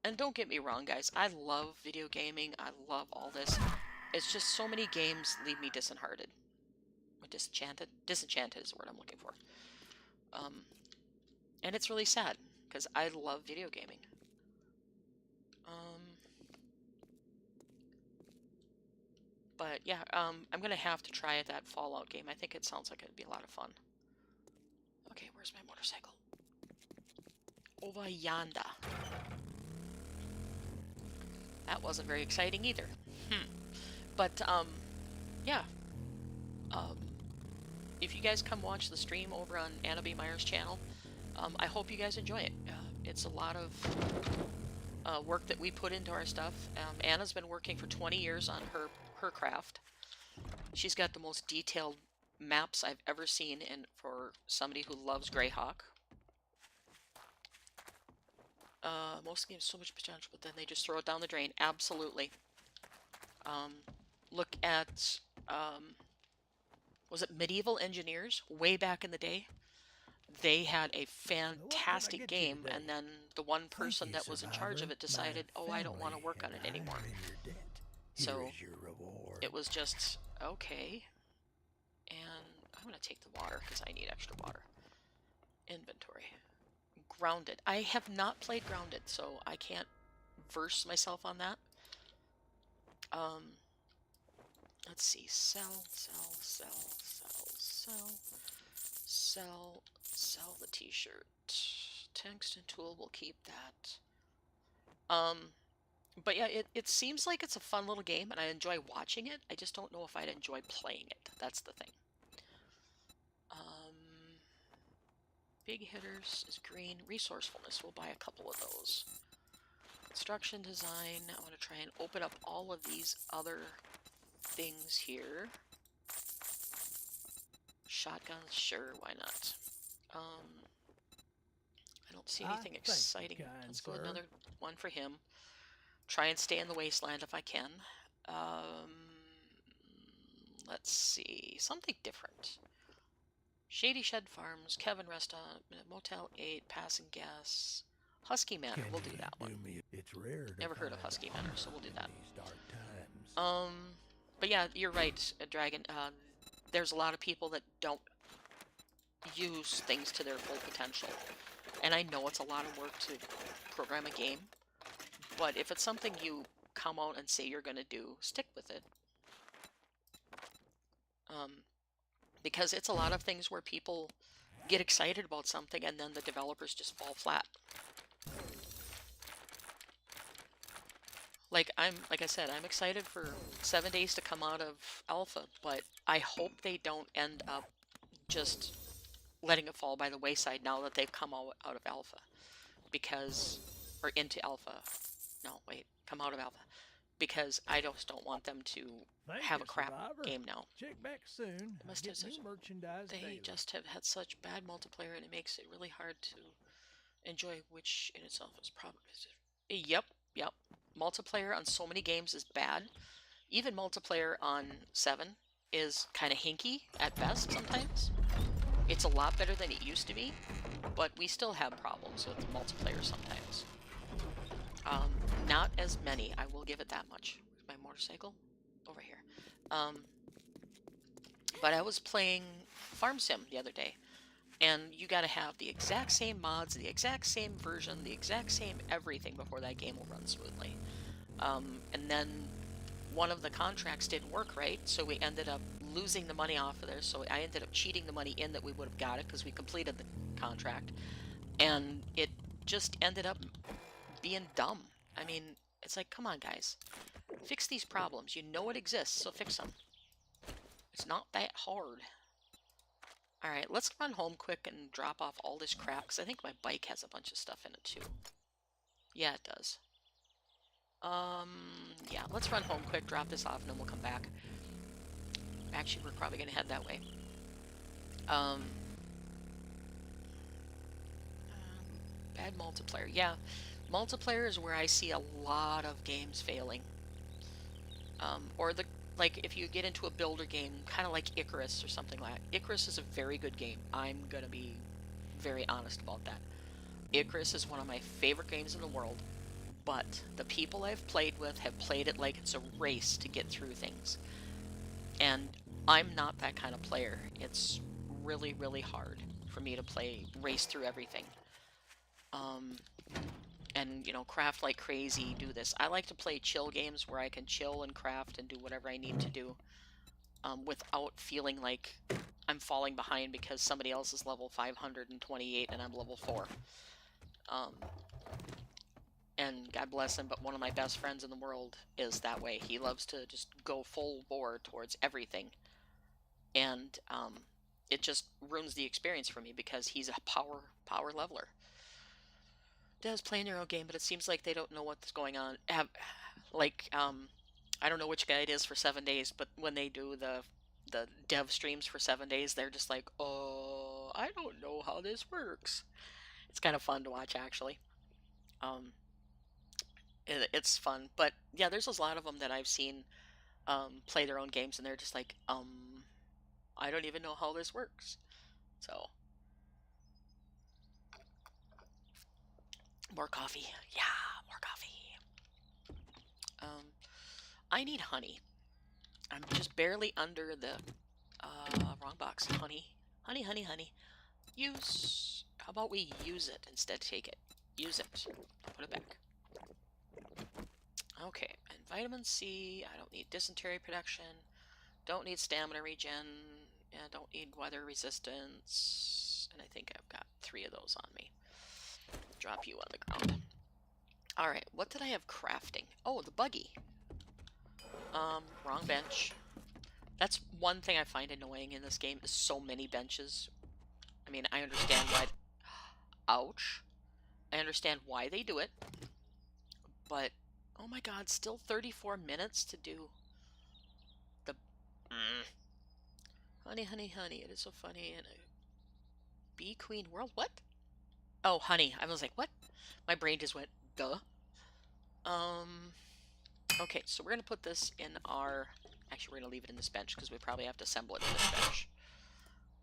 and don't get me wrong, guys. I love video gaming. I love all this. It's just so many games leave me disheartened. Disenchanted? Disenchanted is the word I'm looking for. And it's really sad, because I love video gaming. But yeah, I'm gonna have to try that Fallout game. I think it sounds like it'd be a lot of fun. Okay, where's my motorcycle? Over yonder. That wasn't very exciting either. But, yeah. If you guys come watch the stream over on Anna B. Meyer's channel, I hope you guys enjoy it. It's a lot of work that we put into our stuff. Anna's been working for 20 years on her craft. She's got the most detailed maps I've ever seen for somebody who loves Greyhawk. Most games so much potential, but then they just throw it down the drain. Absolutely. Look at, was it Medieval Engineers? Way back in the day. They had a fantastic game, and then the one person that was in charge of it decided, oh, I don't want to work on it anymore. So it was just, okay. And I'm going to take the water, because I need extra water. Inventory. Grounded. I have not played Grounded, so I can't verse myself on that. Let's see. Sell the t-shirt. Tungsten tool, we'll keep that. But yeah, it seems like it's a fun little game, and I enjoy watching it. I just don't know if I'd enjoy playing it. That's the thing. Big hitters is green. Resourcefulness, we'll buy a couple of those. Construction design, I want to try and open up all of these other things here. Shotguns, sure, why not? I don't see anything exciting. Let's go another one for him. Try and stay in the wasteland if I can. Let's see, something different. Shady Shed Farms, Kevin Restaurant, Motel 8, Passing Gas, Husky Manor. We'll do that one. It's rare to Never heard of find Husky a Manor, so we'll do that. in these dark times. But yeah, you're right, Dragon. There's a lot of people that don't use things to their full potential. And I know it's a lot of work to program a game, but if it's something you come out and say you're going to do, stick with it. Because it's a lot of things where people get excited about something and then the developers just fall flat. Like I said, I'm excited for 7 days to come out of alpha, but I hope they don't end up just letting it fall by the wayside now that they've come out of alpha. Because, or into alpha. No, wait, come out of alpha. Because I just don't want them to have a crap game now. Check back soon. Must Get have new such, merchandise they daily. just have had such bad multiplayer, and it makes it really hard to enjoy, which in itself is probably... Yep. Multiplayer on so many games is bad. Even multiplayer on 7 is kind of hinky at best sometimes. It's a lot better than it used to be, but we still have problems with multiplayer sometimes. Not as many, I will give it that much. Where's my motorcycle? Over here. But I was playing Farm Sim the other day, and you gotta have the exact same mods, the exact same version, the exact same everything before that game will run smoothly. And then one of the contracts didn't work right, so we ended up losing the money off of there, so I ended up cheating the money in that we would have got it because we completed the contract, and it just ended up being dumb. I mean, it's like, come on guys, fix these problems. You know it exists, so fix them. It's not that hard. Alright, let's run home quick and drop off all this crap, because I think my bike has a bunch of stuff in it too. Yeah, it does. Yeah, let's run home quick, drop this off, and then we'll come back. Actually, we're probably going to head that way. Bad multiplayer. Yeah, multiplayer is where I see a lot of games failing. Or like if you get into a builder game, kind of like Icarus or something like that. Icarus is a very good game. I'm gonna be very honest about that. Icarus is one of my favorite games in the world, but the people I've played with have played it like it's a race to get through things. And I'm not that kind of player. It's really, really hard for me to race through everything. And, you know, craft like crazy, do this. I like to play chill games where I can chill and craft and do whatever I need to do without feeling like I'm falling behind because somebody else is level 528 and I'm level 4. And God bless him, but one of my best friends in the world is that way. He loves to just go full bore towards everything. And it just ruins the experience for me because he's a power leveler. Does play in your own game, but it seems like they don't know what's going on. I don't know which guy it is for 7 days, but when they do the dev streams for 7 days, they're just like, oh, I don't know how this works. It's kind of fun to watch, actually. It's fun, but yeah, there's a lot of them that I've seen play their own games, and they're just like, I don't even know how this works. So, more coffee. Yeah, more coffee. I need honey. I'm just barely under the wrong box. Honey. Honey, honey, honey. Use. How about we use it instead? Take it. Use it. Put it back. Okay. And vitamin C. I don't need dysentery protection. Don't need stamina regen. Yeah, don't need weather resistance. And I think I've got 3 of those on me. Drop you on the ground. Alright, what did I have crafting? Oh, the buggy. Wrong bench. That's one thing I find annoying in this game is so many benches. I mean, I understand why... Ouch. I understand why they do it. But, oh my god, still 34 minutes to do the... Honey, honey, honey, it is so funny in a Bee Queen world? What? Oh, honey. I was like, what? My brain just went, duh. Okay, so we're going to put this in our... Actually, we're going to leave it in this bench because we probably have to assemble it in this bench.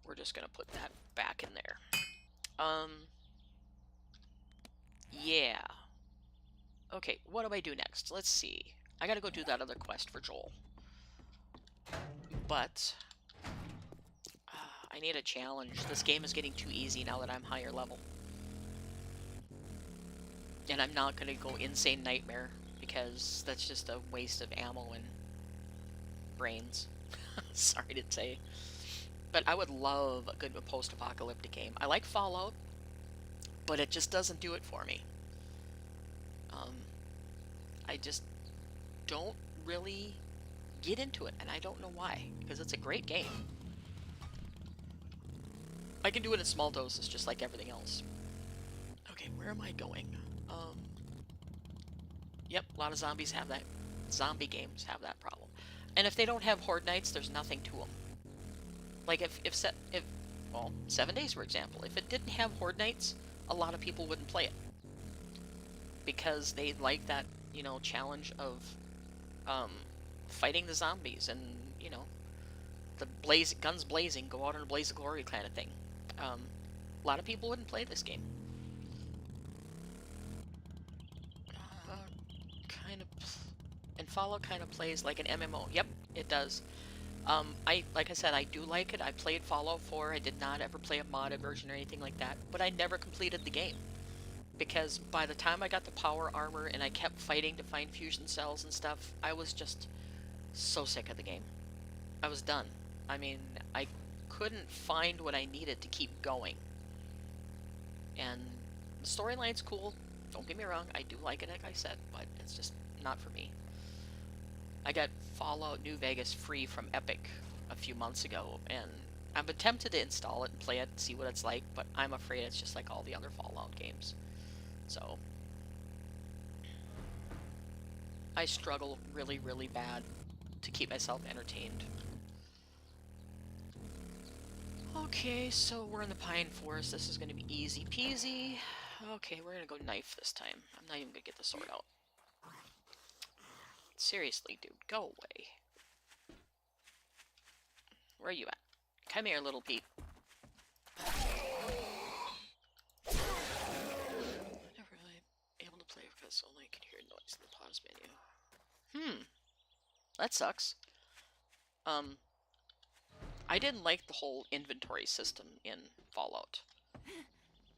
We're just going to put that back in there. Yeah. Okay, what do I do next? Let's see. I got to go do that other quest for Joel. But... I need a challenge. This game is getting too easy now that I'm higher level. And I'm not going to go Insane Nightmare, because that's just a waste of ammo and brains. Sorry to say. But I would love a good post-apocalyptic game. I like Fallout, but it just doesn't do it for me. I just don't really get into it, and I don't know why, because it's a great game. I can do it in small doses, just like everything else. Okay, where am I going? Yep, a lot of zombies have that. Zombie games have that problem. And if they don't have Horde Nights, there's nothing to them. Like well, 7 Days, for example, if it didn't have Horde Nights, a lot of people wouldn't play it. Because they like that, you know, challenge of fighting the zombies and, you know, the guns blazing, go out in a blaze of glory kind of thing. A lot of people wouldn't play this game. And Fallout kind of plays like an MMO. Yep, it does. Like I said, I do like it. I played Fallout 4. I did not ever play a modded version or anything like that, but I never completed the game. Because by the time I got the power armor and I kept fighting to find fusion cells and stuff, I was just so sick of the game. I was done. I mean, I couldn't find what I needed to keep going. And the storyline's cool. Don't get me wrong, I do like it, like I said, but it's just not for me. I got Fallout New Vegas free from Epic a few months ago, and I've been tempted to install it and play it and see what it's like, but I'm afraid it's just like all the other Fallout games. So, I struggle really, really bad to keep myself entertained. Okay, so we're in the Pine Forest. This is going to be easy peasy. Okay, we're going to go knife this time. I'm not even going to get the sword out. Seriously, dude, go away. Where are you at? Come here, little peep. Never really able to play because only can hear noise in the pause menu. That sucks. I didn't like the whole inventory system in Fallout.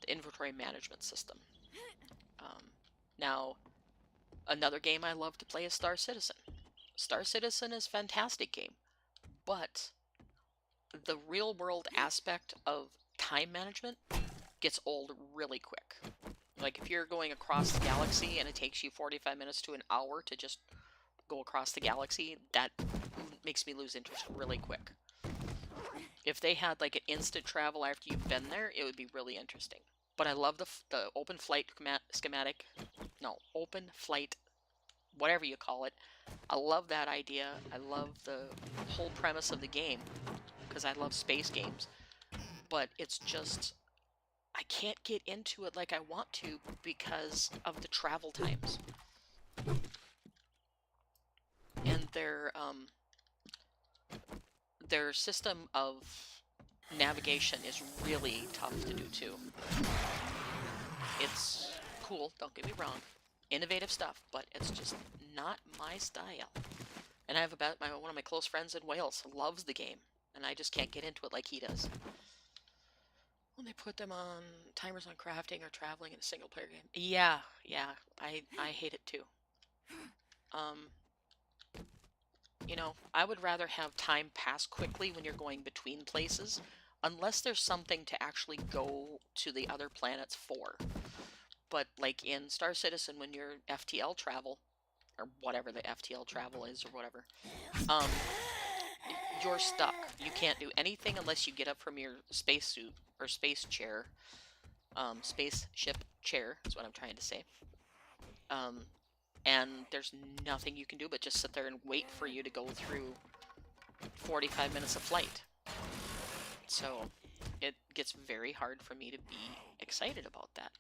The inventory management system. Now, another game I love to play is Star Citizen. Star Citizen is a fantastic game, but the real world aspect of time management gets old really quick. Like if you're going across the galaxy and it takes you 45 minutes to an hour to just go across the galaxy, that makes me lose interest really quick. If they had like an instant travel after you've been there, it would be really interesting. But I love the open flight schematic. No, open flight, whatever you call it. I love that idea. I love the whole premise of the game because I love space games. But it's just, I can't get into it like I want to because of the travel times. And their system of navigation is really tough to do too. It's cool, don't get me wrong, innovative stuff, but it's just not my style. And I have one of my close friends in Wales loves the game, and I just can't get into it like he does. When they put them on timers on crafting or traveling in a single player game. Yeah, I hate it too. You know, I would rather have time pass quickly when you're going between places, unless there's something to actually go to the other planets for. But like in Star Citizen, when you're FTL travel, or whatever the FTL travel is, or whatever, you're stuck. You can't do anything unless you get up from your spacesuit or space chair. Spaceship chair is what I'm trying to say. And there's nothing you can do but just sit there and wait for you to go through 45 minutes of flight. So it gets very hard for me to be excited about that.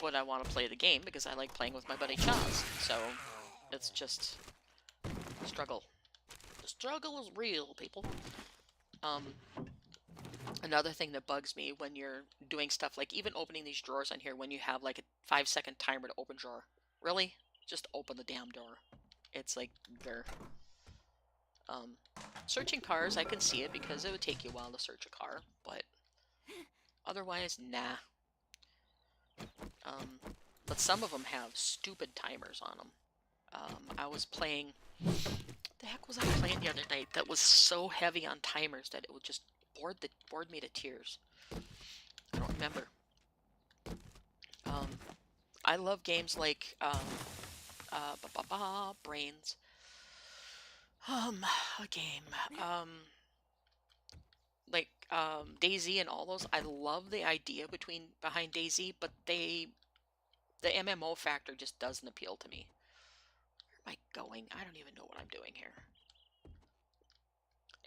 But I want to play the game because I like playing with my buddy Chaz. So it's just struggle. The struggle is real, people. Another thing that bugs me when you're doing stuff like even opening these drawers on here when you have like a 5-second timer to open drawer. Really? Just open the damn door. It's like there. Searching cars, I can see it because it would take you a while to search a car, but otherwise, nah. But some of them have stupid timers on them. I was playing. The heck was I playing the other night that was so heavy on timers that it would just bored me to tears. I don't remember. I love games like Brains. A game. Like DayZ and all those. I love the idea behind DayZ, but the MMO factor just doesn't appeal to me. Where am I going? I don't even know what I'm doing here.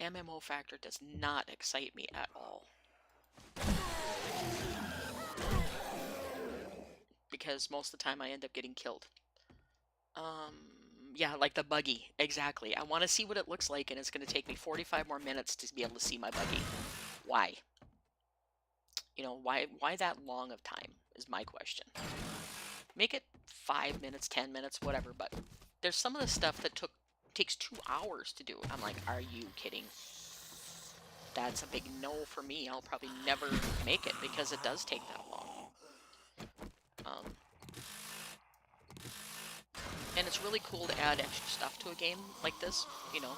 MMO factor does not excite me at all. Because most of the time I end up getting killed. Yeah, like the buggy. Exactly. I want to see what it looks like, and it's going to take me 45 more minutes to be able to see my buggy. Why? You know, why that long of time is my question. Make it 5 minutes, 10 minutes, whatever, but there's some of the stuff that takes 2 hours to do. I'm like, are you kidding? That's a big no for me. I'll probably never make it because it does take that long. And it's really cool to add extra stuff to a game like this, you know.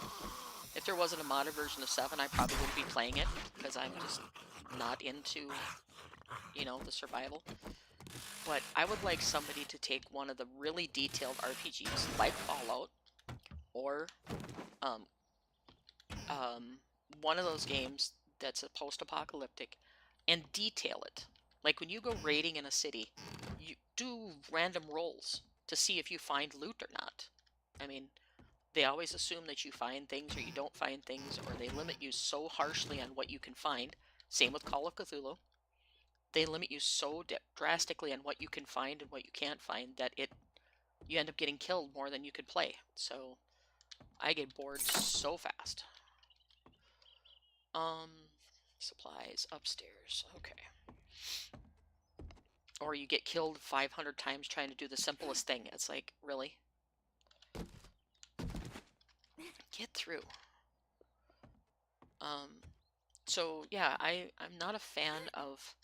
If there wasn't a modded version of 7, I probably wouldn't be playing it because I'm just not into, you know, the survival. But I would like somebody to take one of the really detailed RPGs like Fallout or one of those games that's a post-apocalyptic and detail it. Like when you go raiding in a city, you do random rolls to see if you find loot or not. I mean, they always assume that you find things or you don't find things, or they limit you so harshly on what you can find. Same with Call of Cthulhu. They limit you so drastically on what you can find and what you can't find that you end up getting killed more than you could play. So I get bored so fast. Supplies upstairs. Okay. Or you get killed 500 times trying to do the simplest thing. It's like, really? Get through. So yeah, I'm not a fan of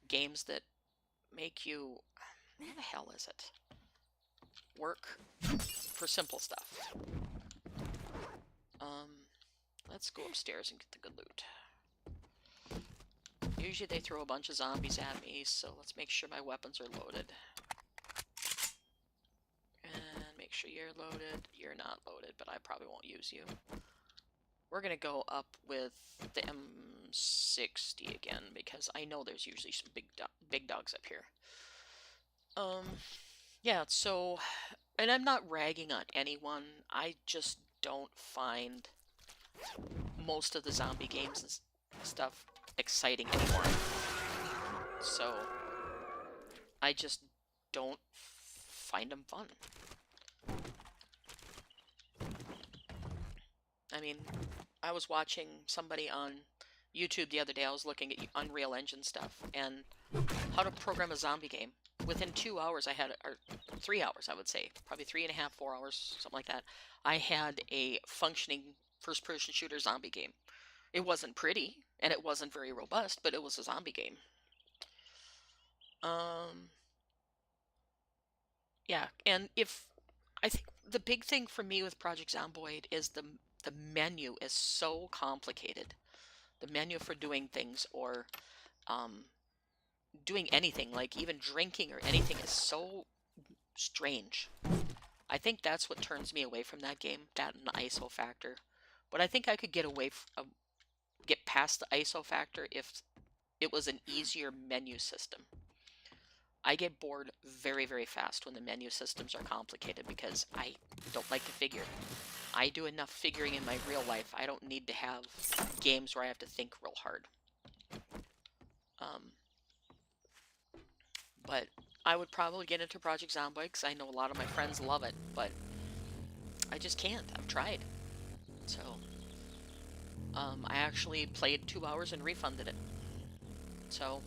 games that make you, what the hell is it? Work for simple stuff. Let's go upstairs and get the good loot. Usually they throw a bunch of zombies at me, so let's make sure my weapons are loaded. And make sure you're loaded. You're not loaded, but I probably won't use you. We're gonna go up with the M60 again, because I know there's usually some big dogs up here. Yeah, so, and I'm not ragging on anyone, I just don't find most of the zombie games and stuff exciting anymore. So, I just don't find them fun. I mean, I was watching somebody on YouTube the other day, I was looking at Unreal Engine stuff, and how to program a zombie game. Within 2 hours I had, or 3 hours I would say, probably 3.5, 4 hours, something like that, I had a functioning first-person shooter zombie game. It wasn't pretty, and it wasn't very robust, but it was a zombie game. Yeah, and I think the big thing for me with Project Zomboid is the menu is so complicated. The menu for doing things, or doing anything, like even drinking or anything, is so strange. I think that's what turns me away from that game, that and the ISO factor. But I think I could get get past the ISO factor if it was an easier menu system. I get bored very, very fast when the menu systems are complicated because I don't like to figure. I do enough figuring in my real life. I don't need to have games where I have to think real hard. But I would probably get into Project Zomboid because I know a lot of my friends love it, but I just can't. I've tried. So, I actually played 2 hours and refunded it. So,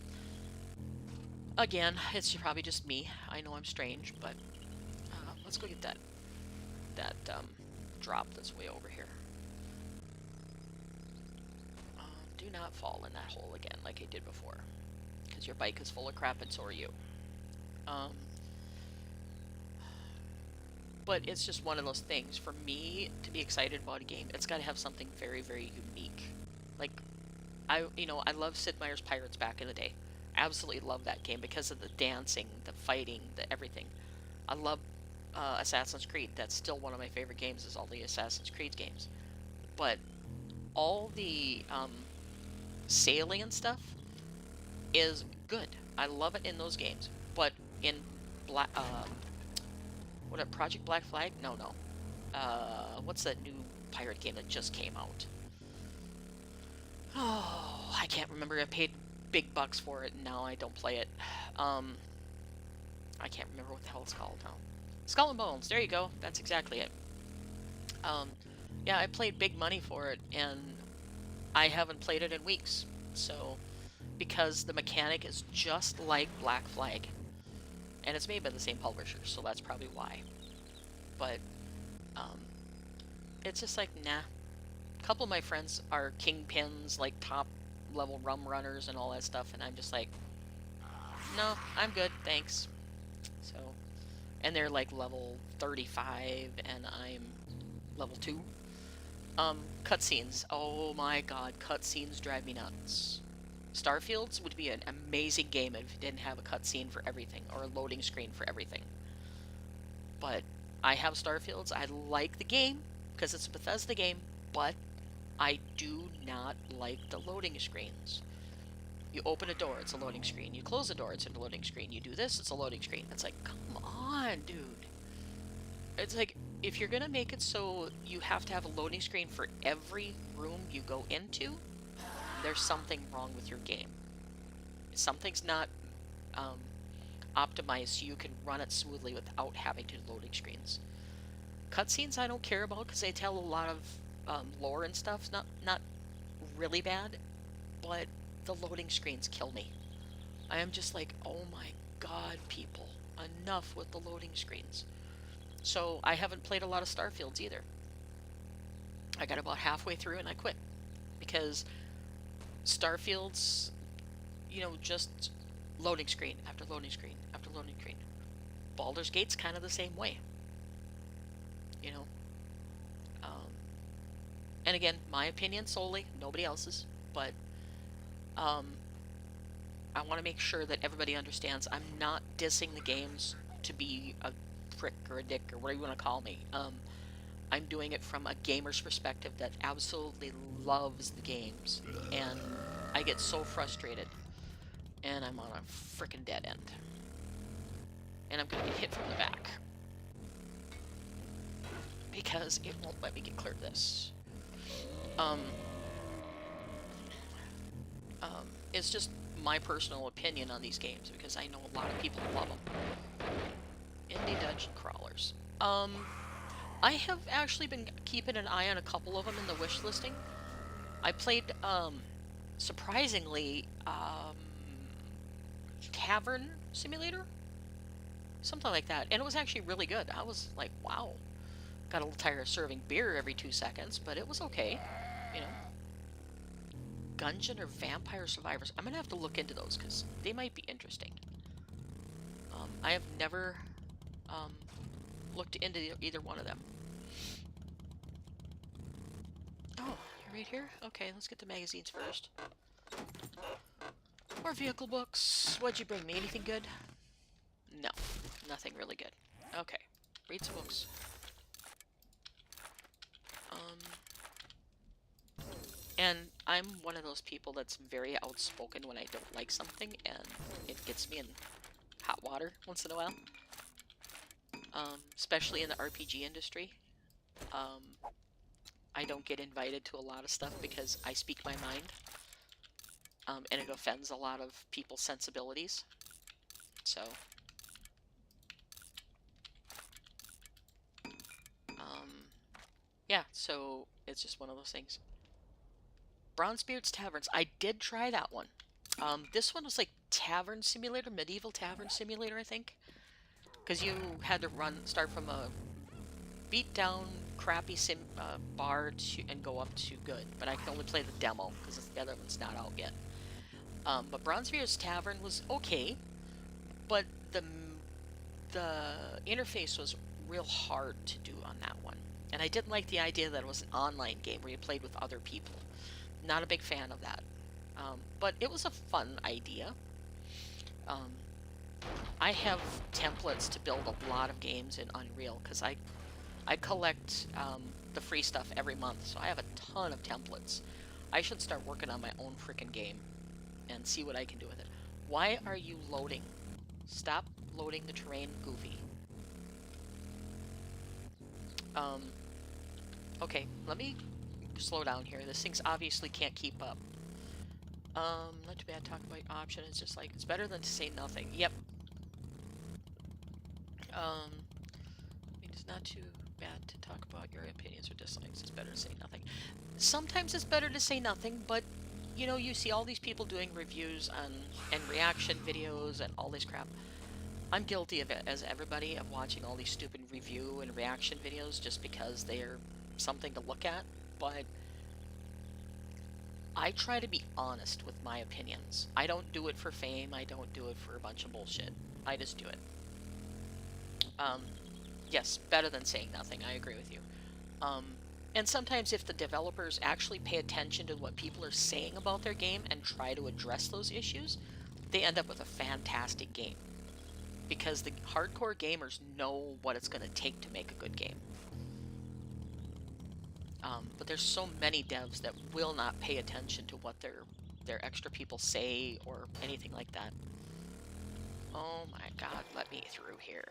again, it's probably just me. I know I'm strange, but let's go get that drop that's way over here. Do not fall in that hole again like I did before, because your bike is full of crap and so are you. But it's just one of those things. For me to be excited about a game, it's got to have something very, very unique. Like, I love Sid Meier's Pirates back in the day. Absolutely love that game because of the dancing, the fighting, the everything. I love Assassin's Creed. That's still one of my favorite games, is all the Assassin's Creed games. But all the sailing and stuff is good. I love it in those games. But in Project Black Flag? No. What's that new pirate game that just came out? Oh, I can't remember. I paid big bucks for it, and now I don't play it. I can't remember what the hell it's called now. Skull and Bones. There you go. That's exactly it. Yeah, I paid big money for it, and I haven't played it in weeks. So, because the mechanic is just like Black Flag. And it's made by the same publisher, so that's probably why. But, it's just like, nah. A couple of my friends are kingpins, like top level rum runners and all that stuff, and I'm just like, no, I'm good, thanks. So, and they're like level 35, and I'm level 2. Cutscenes. Oh my god, cutscenes drive me nuts. Starfields would be an amazing game if it didn't have a cutscene for everything, or a loading screen for everything. But I have Starfields. I like the game, because it's a Bethesda game, but I do not like the loading screens. You open a door, it's a loading screen. You close the door, it's a loading screen. You do this, it's a loading screen. It's like, come on, dude. It's like, if you're gonna make it so you have to have a loading screen for every room you go into, there's something wrong with your game. Something's not optimized so you can run it smoothly without having to do loading screens. Cutscenes I don't care about because they tell a lot of lore and stuff. It's not really bad, but the loading screens kill me. I am just like, oh my god, people, enough with the loading screens. So I haven't played a lot of Starfields either. I got about halfway through and I quit because Starfields, you know, just loading screen after loading screen after loading screen. Baldur's Gate's kind of the same way, you know. And again, my opinion solely, nobody else's, but I want to make sure that everybody understands I'm not dissing the games to be a prick or a dick or whatever you want to call me. I'm doing it from a gamer's perspective that absolutely loves the games, and I get so frustrated, and I'm on a frickin' dead end. And I'm gonna get hit from the back because it won't let me get clear of this. It's just my personal opinion on these games because I know a lot of people love them. Indie dungeon crawlers. I have actually been keeping an eye on a couple of them in the wish listing. I played, surprisingly, Tavern Simulator? Something like that. And it was actually really good. I was like, wow. Got a little tired of serving beer every 2 seconds, but it was okay. You know. Gungeon or Vampire Survivors. I'm going to have to look into those because they might be interesting. I have never looked into either one of them. Oh, you're right here? Okay, let's get the magazines first. More vehicle books. What'd you bring me? Anything good? No, nothing really good. Okay, read some books. And I'm one of those people that's very outspoken when I don't like something, and it gets me in hot water once in a while. Especially in the RPG industry. I don't get invited to a lot of stuff because I speak my mind. And it offends a lot of people's sensibilities. So... yeah, so it's just one of those things. Bronzebeard's Taverns. I did try that one. This one was like Tavern Simulator, Medieval Tavern Simulator, I think. Because you had to start from a beat-down, crappy bar and go up to good. But I can only play the demo, because the other one's not out yet. But Bronzebeard's Tavern was okay, but the interface was real hard to do on that one. And I didn't like the idea that it was an online game where you played with other people. Not a big fan of that. But it was a fun idea. I have templates to build a lot of games in Unreal because I collect the free stuff every month, so I have a ton of templates. I should start working on my own frickin' game and see what I can do with it. Why are you loading? Stop loading the terrain, Goofy. Okay, let me slow down here. This thing's obviously can't keep up. Not too bad. Talk about your option. It's just like, it's better than to say nothing. Yep. It's not too bad to talk about your opinions or dislikes. It's better to say nothing. Sometimes it's better to say nothing, but, you know, you see all these people doing reviews and reaction videos and all this crap. I'm guilty of it, as everybody, of watching all these stupid review and reaction videos just because they're something to look at, but I try to be honest with my opinions. I don't do it for fame. I don't do it for a bunch of bullshit. I just do it. Yes, better than saying nothing. I agree with you. And sometimes if the developers actually pay attention to what people are saying about their game and try to address those issues, they end up with a fantastic game. Because the hardcore gamers know what it's going to take to make a good game. But there's so many devs that will not pay attention to what their extra people say or anything like that. Oh my god, let me through here.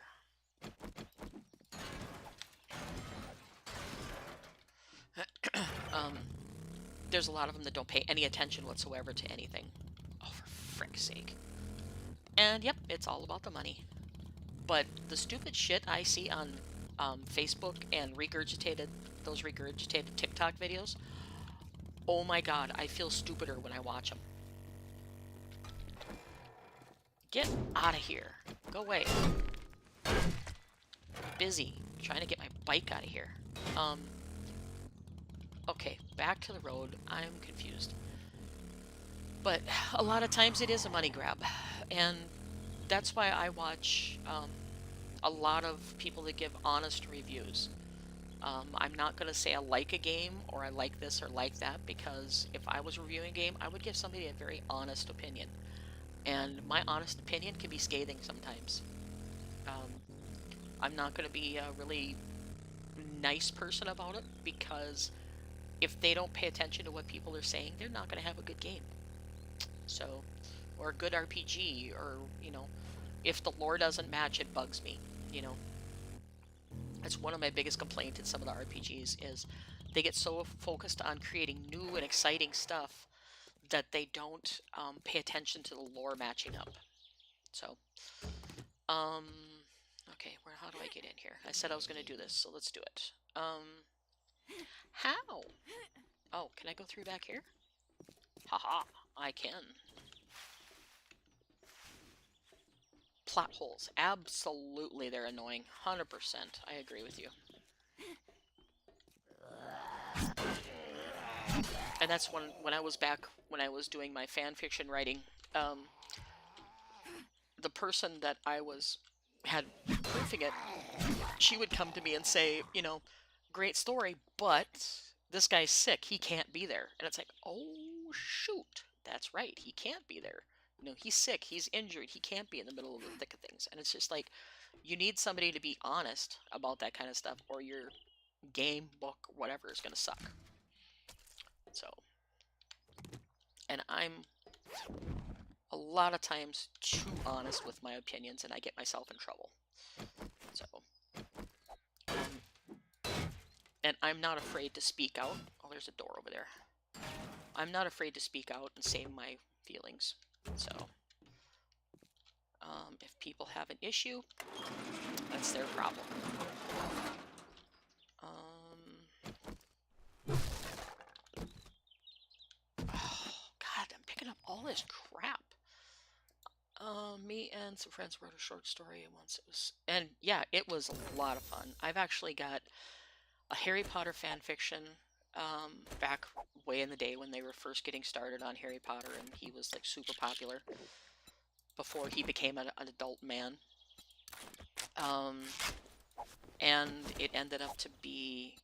There's a lot of them that don't pay any attention whatsoever to anything. Oh, for frick's sake. And yep, it's all about the money. But the stupid shit I see on Facebook and regurgitated those regurgitated TikTok videos. Oh my god, I feel stupider when I watch them. Get out of here. Go away. Busy trying to get my bike out of here. Okay, back to the road. I'm confused. But a lot of times it is a money grab. And that's why I watch a lot of people that give honest reviews. I'm not going to say I like a game or I like this or like that, because if I was reviewing a game, I would give somebody a very honest opinion. And my honest opinion can be scathing sometimes. I'm not going to be a really nice person about it, because if they don't pay attention to what people are saying, they're not going to have a good game. So, or a good RPG, or, you know, if the lore doesn't match, it bugs me, you know. That's one of my biggest complaints in some of the RPGs, is they get so focused on creating new and exciting stuff that they don't pay attention to the lore matching up. So, okay, how do I get in here? I said I was going to do this, so let's do it. How? Oh, can I go through back here? Haha, I can. Plot holes. Absolutely, they're annoying. 100%. I agree with you. And that's when I was back, when I was doing my fan fiction writing, the person that I had proofing it, she would come to me and say, you know, great story, but this guy's sick, he can't be there. And it's like, oh shoot, that's right, he can't be there. You know, he's sick, he's injured, he can't be in the middle of the thick of things. And it's just like, you need somebody to be honest about that kind of stuff, or your game, book, whatever is going to suck. So, and I'm a lot of times too honest with my opinions, and I get myself in trouble. So, and I'm not afraid to speak out. Oh, there's a door over there. I'm not afraid to speak out and say my feelings. So, if people have an issue, that's their problem. Oh, God, I'm picking up all this crap. Me and some friends wrote a short story once. It was, and yeah, it was a lot of fun. I've actually got a Harry Potter fan fiction back way in the day when they were first getting started on Harry Potter, and he was like super popular before he became an adult man. And it ended up to be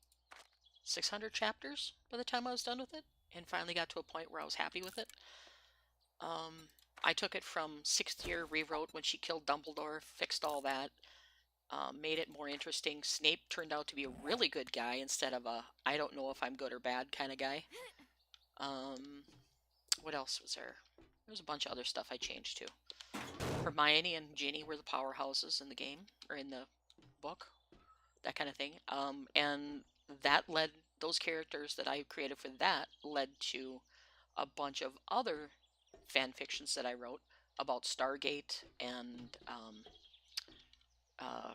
600 chapters by the time I was done with it, and finally got to a point where I was happy with it. I took it from 6th year, rewrote when she killed Dumbledore, fixed all that, made it more interesting. Snape turned out to be a really good guy instead of a I don't know if I'm good or bad kind of guy. What else was there? There was a bunch of other stuff I changed too. Hermione and Ginny were the powerhouses in the game, or in the book, that kind of thing. And that led, those characters that I created for that led to a bunch of other fan fictions that I wrote about Stargate and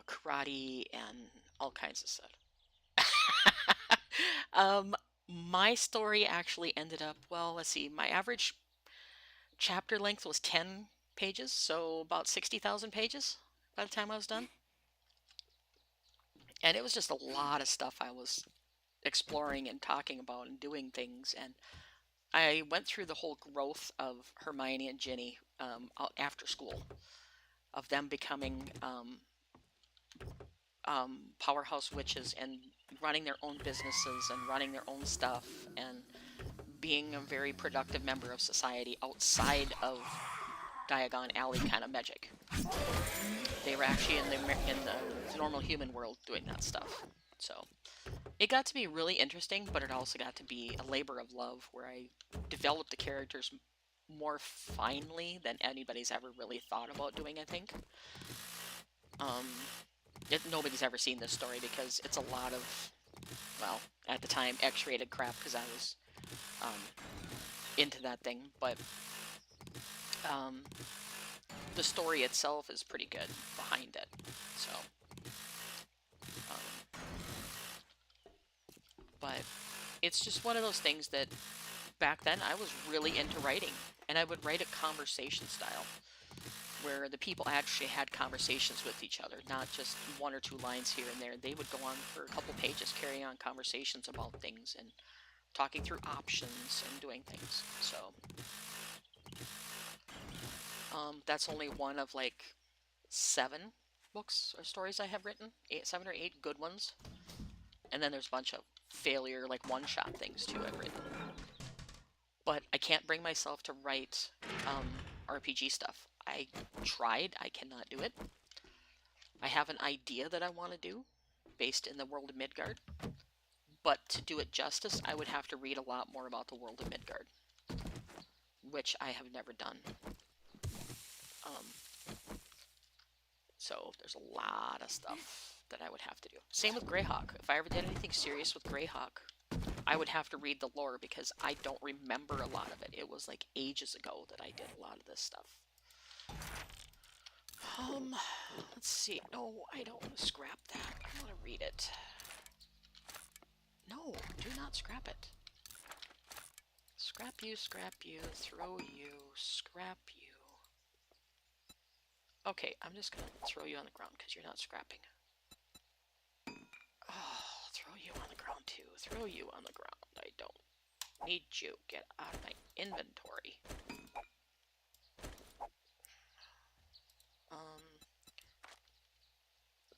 karate and all kinds of stuff. My story actually ended up, well, let's see, my average chapter length was 10 pages, so about 60,000 pages by the time I was done. And it was just a lot of stuff I was exploring and talking about and doing things. And I went through the whole growth of Hermione and Ginny after school, of them becoming powerhouse witches and running their own businesses and running their own stuff and being a very productive member of society outside of Diagon Alley kind of magic. They were actually in the normal human world doing that stuff. So it got to be really interesting, but it also got to be a labor of love, where I developed the characters more finely than anybody's ever really thought about doing, I think. Nobody's ever seen this story because it's a lot of, well, at the time, X-rated crap, because I was into that thing, but the story itself is pretty good behind it. So but it's just one of those things that back then I was really into writing, and I would write a conversation style where the people actually had conversations with each other, not just one or two lines here and there. They would go on for a couple pages, carrying on conversations about things and talking through options and doing things. So that's only one of like 7 books or stories I have written, 7 or 8 good ones, and then there's a bunch of failure, like one-shot things too I've written. But I can't bring myself to write RPG stuff. I tried, I cannot do it. I have an idea that I want to do based in the world of Midgard, but to do it justice, I would have to read a lot more about the world of Midgard, which I have never done. So there's a lot of stuff that I would have to do. Same with Greyhawk. If I ever did anything serious with Greyhawk, I would have to read the lore because I don't remember a lot of it. It was like ages ago that I did a lot of this stuff. Let's see. No, I don't want to scrap that. I want to read it. No, do not scrap it. Scrap you, throw you, scrap you. Okay, I'm just gonna throw you on the ground because you're not scrapping. Oh, throw you on the ground too. Throw you on the ground. I don't need you. Get out of my inventory.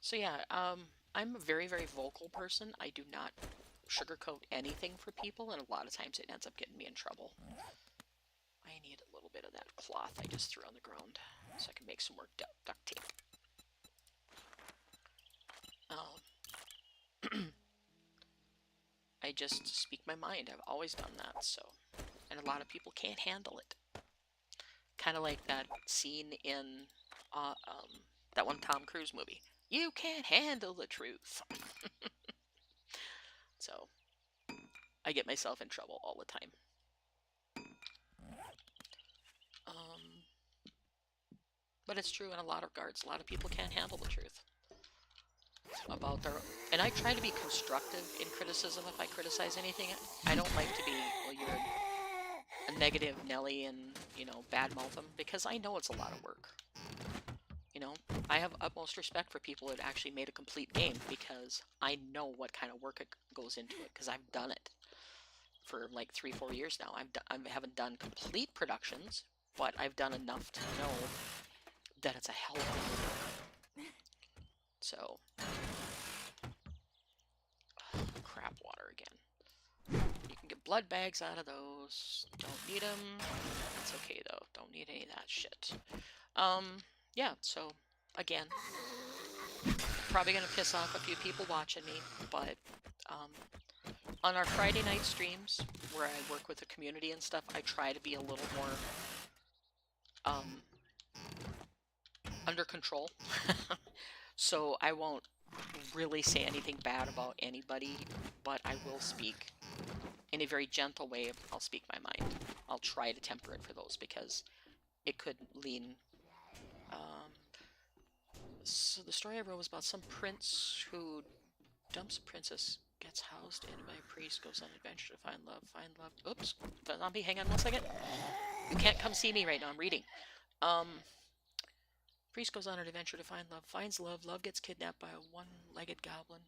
So yeah, I'm a very, very vocal person. I do not sugarcoat anything for people, and a lot of times it ends up getting me in trouble. I need a little bit of that cloth I just threw on the ground so I can make some more duct tape. I just speak my mind. I've always done that, so. And a lot of people can't handle it. Kind of like that scene in that one Tom Cruise movie. You can't handle the truth. So, I get myself in trouble all the time. But it's true in a lot of regards. A lot of people can't handle the truth about their. And I try to be constructive in criticism if I criticize anything. I don't like to be, well, you're a negative Nelly and, you know, badmouth them, because I know it's a lot of work. You know, I have utmost respect for people that actually made a complete game because I know what kind of work it goes into it because I've done it for like 3-4 years now. I haven't done complete productions, but I've done enough to know that it's a hell of a lot of work. So, crap water again. You can get blood bags out of those. Don't need them. That's okay though. Don't need any of that shit. Yeah, so, again, probably going to piss off a few people watching me, but on our Friday night streams, where I work with the community and stuff, I try to be a little more under control. So I won't really say anything bad about anybody, but I will speak in a very gentle way. I'll speak my mind. I'll try to temper it for those because it could lean. So the story I wrote was about some prince who dumps a princess, gets housed in by a priest, goes on an adventure to find love. Oops, zombie, hang on one second. You can't come see me right now, I'm reading. Priest goes on an adventure to find love, finds love, love gets kidnapped by a one-legged goblin.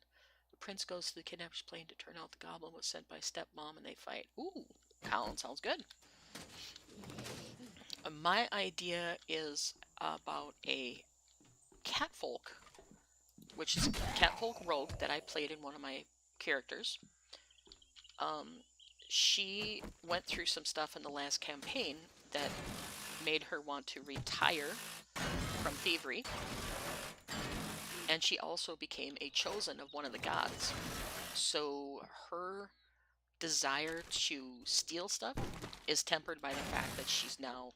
The prince goes to the kidnapper's plane to turn out the goblin was sent by stepmom and they fight. Ooh, sounds good. My idea is about a catfolk, which is a catfolk rogue that I played in one of my characters. She went through some stuff in the last campaign that made her want to retire from thievery, and she also became a chosen of one of the gods. So her desire to steal stuff is tempered by the fact that she's now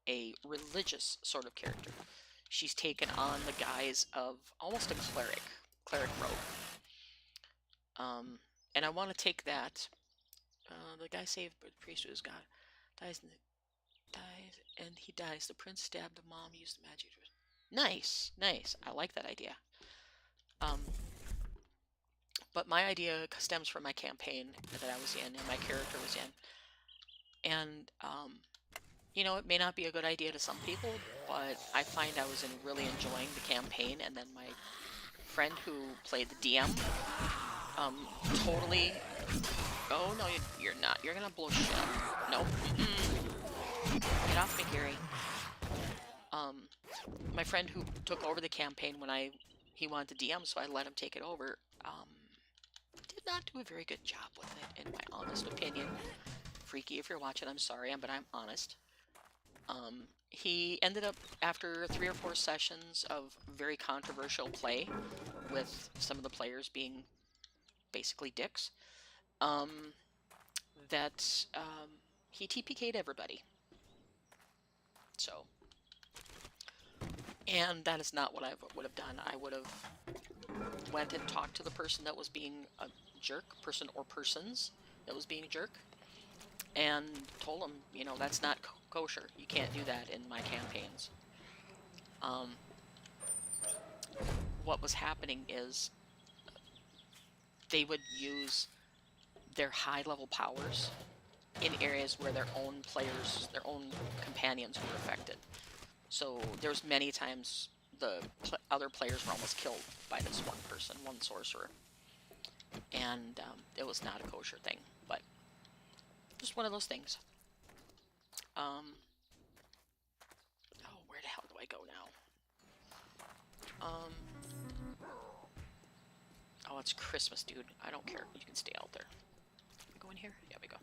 a religious sort of character. She's taken on the guise of almost a cleric rogue. And I want to take that. The guy saved by the priest who is God dies, and he dies. The prince stabbed the mom, used the magic. Nice. I like that idea. But my idea stems from my campaign that I was in and my character was in. And, you know, it may not be a good idea to some people, but I find I was really enjoying the campaign, and then my friend who played the DM, totally... Oh, no, you're not. You're gonna blow shit up. Nope. Get off me, Gary. My friend who took over the campaign when he wanted to DM, so I let him take it over, did not do a very good job with it, in my honest opinion. Freaky, if you're watching, I'm sorry, but I'm honest. He ended up, after 3 or 4 sessions of very controversial play, with some of the players being basically dicks, he TPK'd everybody. So, and that is not what I would have done. I would have went and talked to the person that was being a jerk, person or persons that was being a jerk, and told them, you know, that's not kosher. You can't do that in my campaigns. What was happening is they would use their high-level powers in areas where their own players, their own companions were affected. So there's many times the other players were almost killed by this one person, one sorcerer. And it was not a kosher thing, but just one of those things. Oh, where the hell do I go now? Oh, it's Christmas, dude. I don't care. You can stay out there. Go in here? Yeah, we go.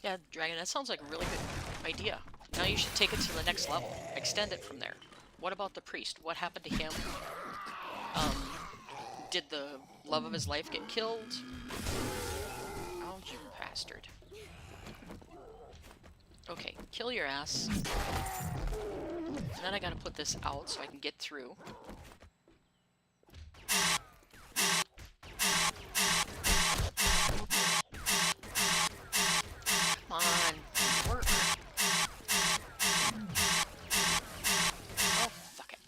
Yeah, Dragon, that sounds like a really good idea. Now you should take it to the next level. Extend it from there. What about the priest? What happened to him? Did the love of his life get killed? Oh, you bastard. Okay, kill your ass. And then I gotta put this out so I can get through. Come on, work. Oh, fuck it.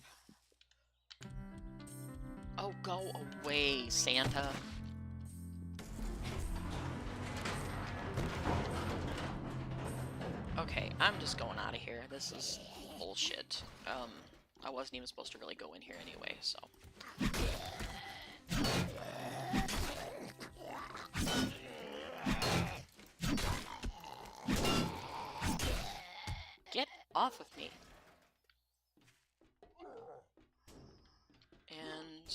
Oh, go away, Santa. Okay, I'm just going out of here. This is bullshit. I wasn't even supposed to really go in here anyway, so. Get off of me. And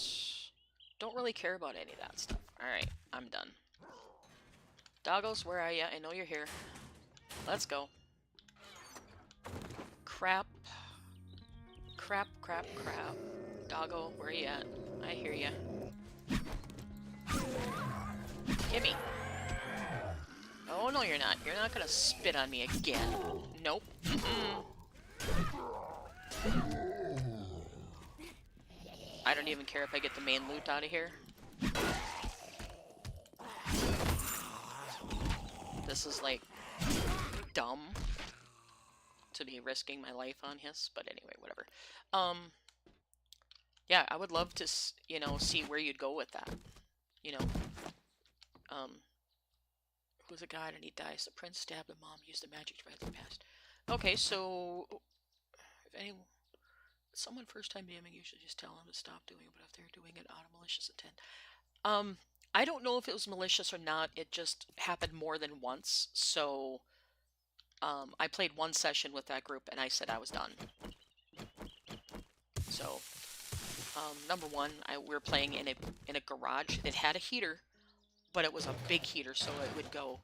don't really care about any of that stuff. Alright, I'm done. Doggos, where are ya? I know you're here. Let's go. Crap. Crap, crap, crap. Doggo, where you at? I hear ya. Gimme. Oh, no, you're not. You're not gonna spit on me again. Nope. I don't even care if I get the main loot out of here. This is, like, dumb to be risking my life on his, but anyway, whatever. Yeah, I would love to, you know, see where you'd go with that. You know, who's a god and he dies. The prince stabbed the mom, used the magic to write the past. Okay, so if someone first time DMing, you should just tell them to stop doing it, but if they're doing it out of malicious intent. I don't know if it was malicious or not. It just happened more than once, so I played one session with that group and I said I was done. So, number one, we were playing in a garage. It had a heater, but it was a big heater, so it would go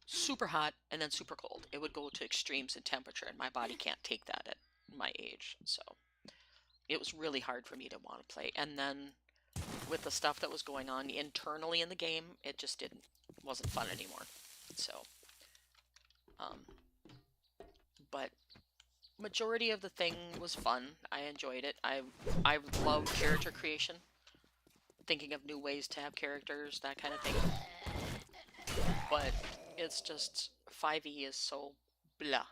super hot and then super cold. It would go to extremes in temperature, and my body can't take that at my age. So, it was really hard for me to want to play. And then, with the stuff that was going on internally in the game, it just wasn't fun anymore. So, but majority of the thing was fun. I enjoyed it. I love character creation, thinking of new ways to have characters, that kind of thing. But it's just 5e is so blah.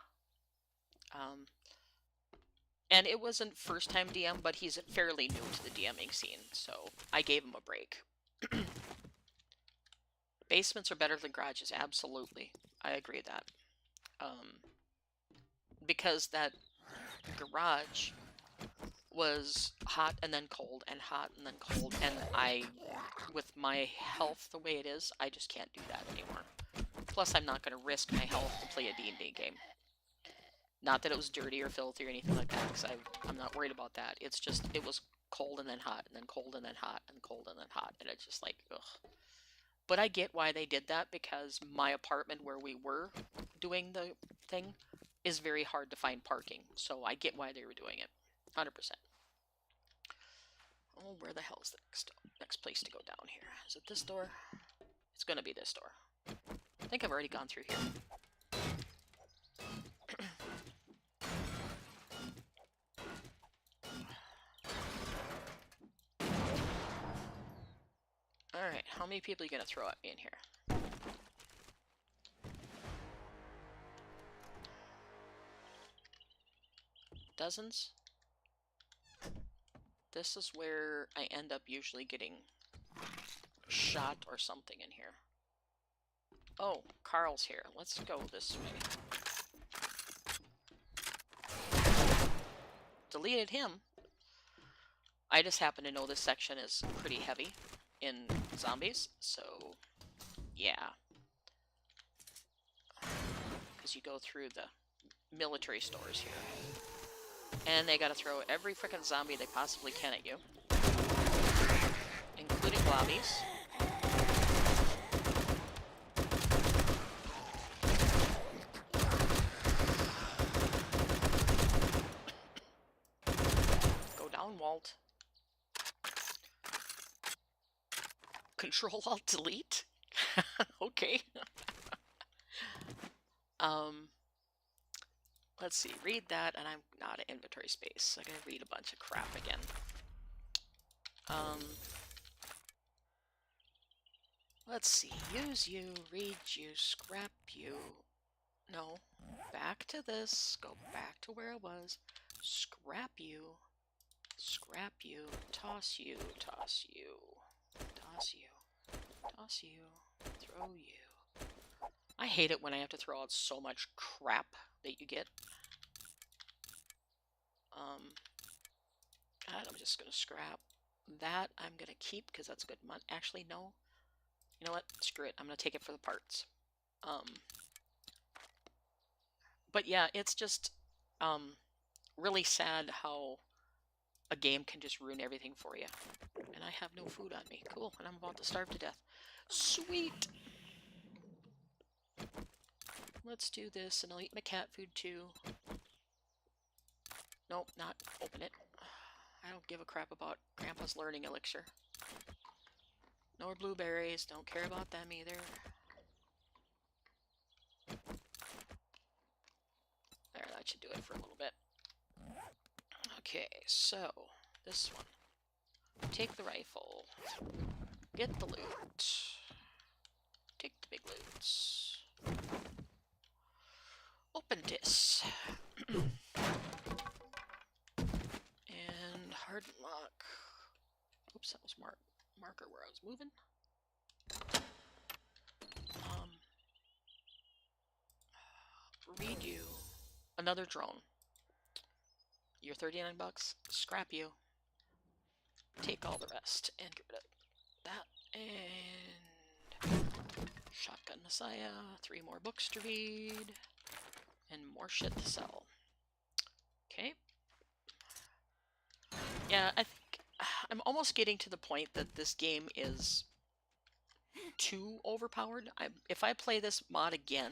And it wasn't first time DM, but he's fairly new to the DMing scene, so I gave him a break. Basements are better than garages, absolutely. I agree with that. Because that garage was hot and then cold and hot and then cold, and with my health the way it is, I just can't do that anymore. Plus, I'm not going to risk my health to play a D&D game. Not that it was dirty or filthy or anything like that, because I'm not worried about that. It's just, it was cold and then hot, and then cold and then hot, and cold and then hot, and it's just like, ugh. But I get why they did that, because my apartment where we were doing the thing is very hard to find parking, so I get why they were doing it. 100%. Oh, where the hell is the next place to go down here? Is it this door? It's gonna be this door. I think I've already gone through here. Alright, how many people are you gonna throw at me in here? Dozens? This is where I end up usually getting shot or something in here. Oh, Carl's here. Let's go this way. Deleted him. I just happen to know this section is pretty heavy in zombies, so yeah. Because you go through the military stores here. And they gotta throw every frickin' zombie they possibly can at you. Including lobbies. Go down, Walt. Control-Alt-Delete? Okay. Let's see, read that, and I'm not at inventory space. I gotta read a bunch of crap again. Let's see, use you, read you, scrap you. No, back to this, go back to where it was. Scrap you, toss you, toss you, toss you, toss you, throw you. I hate it when I have to throw out so much crap that you get. God, I'm just gonna scrap that. I'm gonna keep because that's good money. Actually, no. You know what? Screw it. I'm gonna take it for the parts. But yeah, it's just really sad how a game can just ruin everything for you. And I have no food on me. Cool. And I'm about to starve to death. Sweet. Let's do this, and I'll eat my cat food too. Nope, not open it. I don't give a crap about Grandpa's learning elixir. No blueberries, don't care about them either. There, that should do it for a little bit. Okay, so, this one. Take the rifle. Get the loot. Take the big loots. Open this. And hard lock. Oops, that was marker where I was moving. Read you. Another drone. You're 39 bucks. Scrap you. Take all the rest and get rid of that. And Shotgun Messiah. 3 more books to read. And more shit to sell. Okay. Yeah, I think I'm almost getting to the point that this game is too overpowered. If I play this mod again,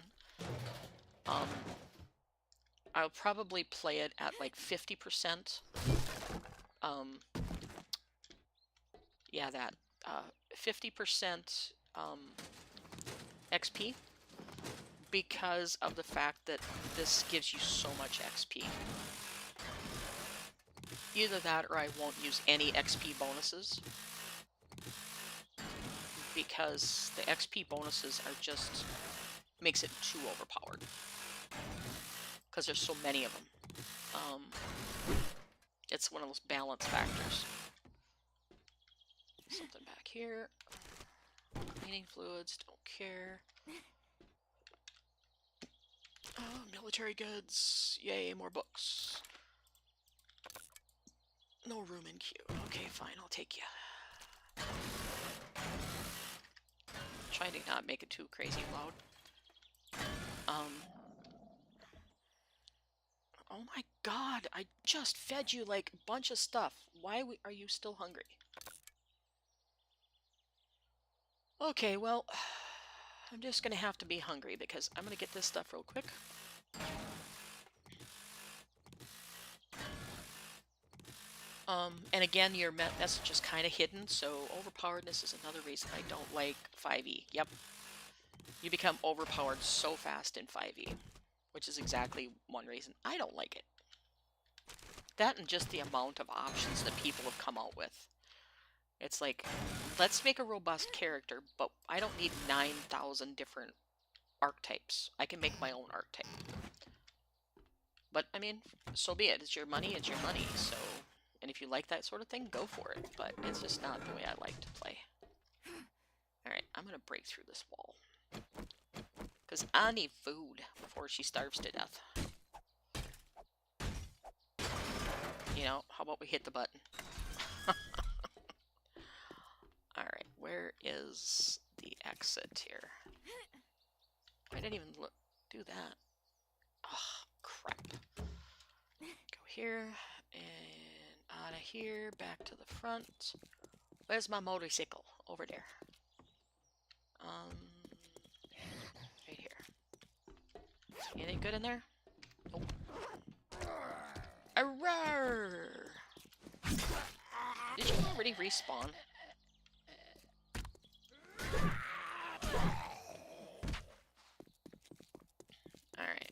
I'll probably play it at like 50%. Yeah, that 50% XP, because of the fact that this gives you so much XP. Either that or I won't use any XP bonuses, because the XP bonuses are just makes it too overpowered because there's so many of them. It's one of those balance factors. Something back here. Cleaning fluids, don't care. Oh, military goods. Yay, more books. No room in queue. Okay, fine, I'll take you. Trying to not make it too crazy loud. Oh my god, I just fed you like a bunch of stuff. Why are you still hungry? Okay, well, I'm just gonna have to be hungry because I'm gonna get this stuff real quick. And again, your message is kind of hidden, so overpoweredness is another reason I don't like 5e. Yep. You become overpowered so fast in 5e, which is exactly one reason I don't like it. That and just the amount of options that people have come out with. It's like, let's make a robust character, but I don't need 9,000 different archetypes. I can make my own archetype. But, I mean, so be it. It's your money, so... And if you like that sort of thing, go for it. But it's just not the way I like to play. Alright, I'm gonna break through this wall. Because I need food before she starves to death. You know, how about we hit the button? Alright, where is the exit here? I didn't even do that. Oh, crap. Go here, and out of here, back to the front. Where's my motorcycle? Over there. Right here. Anything good in there? Nope. Arrgh! Did you already respawn? Alright.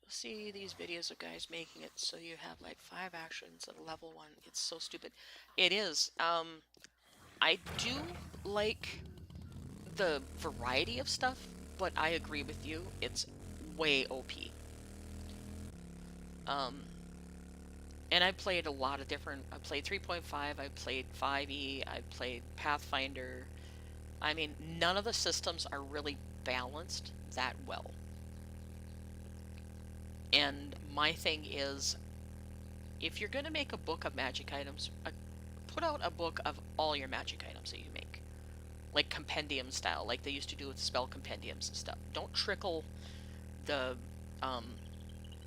You'll see these videos of guys making it so you have like 5 actions at level 1. It's so stupid. It is. I do like the variety of stuff, but I agree with you. It's way OP. And I played a lot of different... I played 3.5, I played 5e, I played Pathfinder. I mean, none of the systems are really balanced that well. And my thing is, if you're going to make a book of magic items, put out a book of all your magic items that you make. Like compendium style, like they used to do with spell compendiums and stuff. Don't trickle the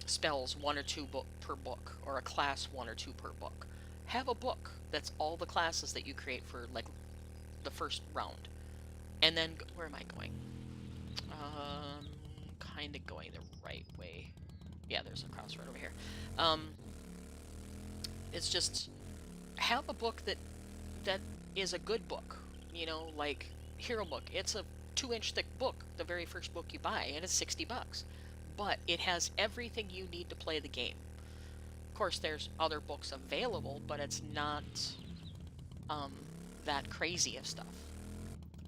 spells 1 or 2 per book, or a class 1 or 2 per book. Have a book that's all the classes that you create for like the first round. And then, where am I going? Kind of going the right way. Yeah, there's a crossroad over here. It's just, have a book that is a good book. You know, like Hero Book. It's a 2-inch thick book, the very first book you buy, and it's $60. But it has everything you need to play the game. Of course, there's other books available, but it's not that crazy of stuff.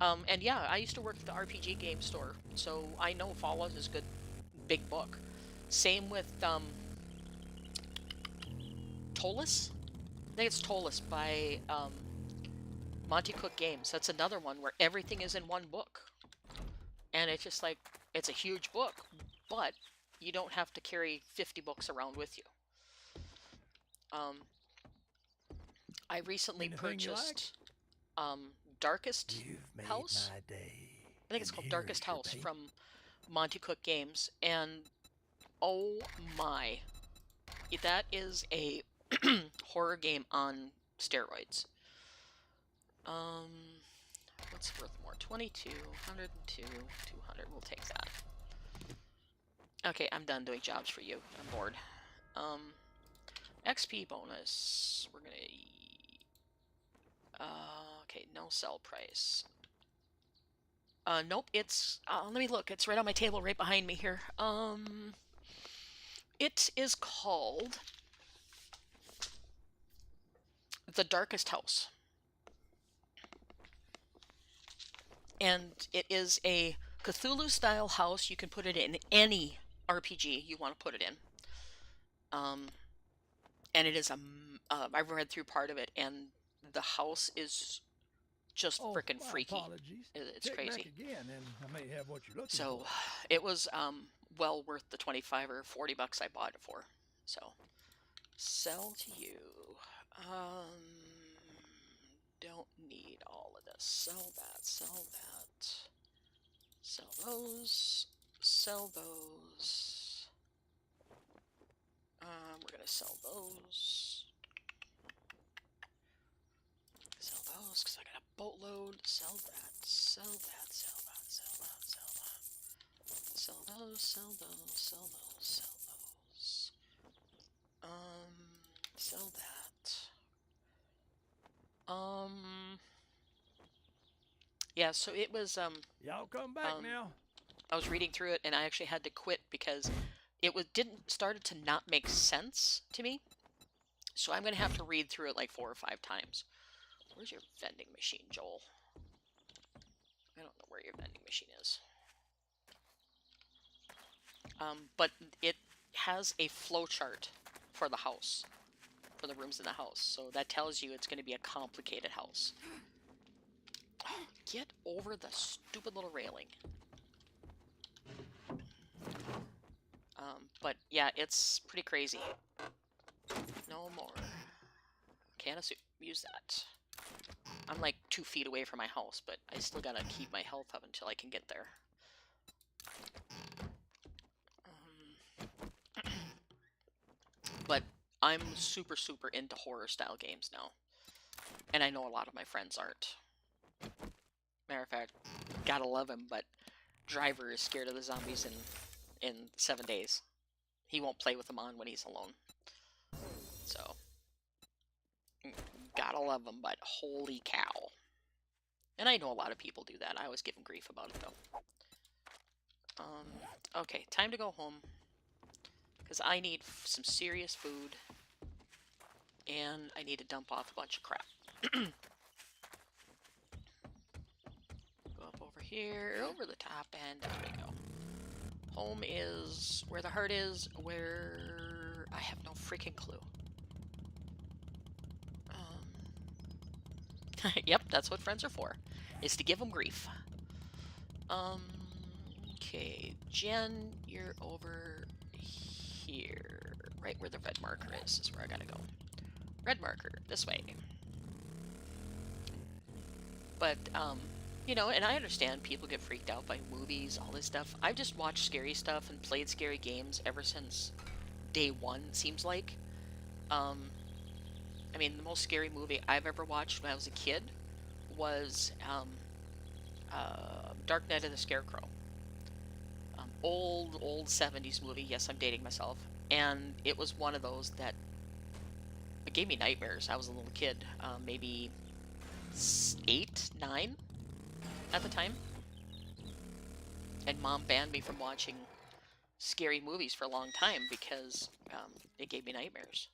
And yeah, I used to work at the RPG game store, so I know Fallout is a good big book. Same with Ptolus? I think it's Ptolus by Monty Cook Games. That's another one where everything is in one book. And it's just like, it's a huge book, but you don't have to carry 50 books around with you. I recently purchased Darkest House. I think it's called Darkest House from Monty Cook Games, and oh my, that is a horror game on steroids. What's worth more? 22, 102, 200. We'll take that. Okay, I'm done doing jobs for you. I'm bored. XP bonus. We're gonna... okay, no sell price. Nope, it's... let me look. It's right on my table, right behind me here. It is called... The Darkest House. And it is a Cthulhu-style house. You can put it in any RPG you want to put it in. and it is I've read through part of it, and the house is just Oh, freaking my freaky. apologies. It's Check back crazy. again, and I may have what you're looking So for. it was well worth the 25 or 40 bucks I bought it for. So sell to you. Um, don't need all of this. Sell that. Sell that. Sell those. Sell those. We're gonna sell those. Sell those because I got a boatload. Sell that. Sell that. Sell that. Sell that. Sell that. Sell those. Sell those. Sell those. Sell those. Sell that. Yeah. So it was Y'all come back now. I was reading through it and I actually had to quit because it didn't started to not make sense to me. So I'm gonna have to read through it like 4 or 5 times. Where's your vending machine, Joel? I don't know where your vending machine is. But it has a flow chart for the house, for the rooms in the house. So that tells you it's going to be a complicated house. Get over the stupid little railing. But yeah, it's pretty crazy. No more. Can of soup. Use that. I'm like 2 feet away from my house, but I still gotta keep my health up until I can get there. But I'm super, super into horror style games now. And I know a lot of my friends aren't. Matter of fact, gotta love him, but Driver is scared of the zombies in 7 days. He won't play with them on when he's alone. So, gotta love him, but holy cow. And I know a lot of people do that. I always give him grief about it, though. Okay, time to go home. Because I need some serious food. And I need to dump off a bunch of crap. Go up over here, over the top, and down we go. Home is where the heart is, where I have no freaking clue. Yep, that's what friends are for, is to give them grief. Okay, Jen, you're over here, right where the red marker is where I gotta go. Red marker, this way. But, you know, and I understand people get freaked out by movies, all this stuff. I've just watched scary stuff and played scary games ever since day one, it seems like. I mean, the most scary movie I've ever watched when I was a kid was Dark Night of the Scarecrow. Old 70s movie. Yes, I'm dating myself. And it was one of those that it gave me nightmares. I was a little kid, maybe 8, 9 at the time. And Mom banned me from watching scary movies for a long time because it gave me nightmares.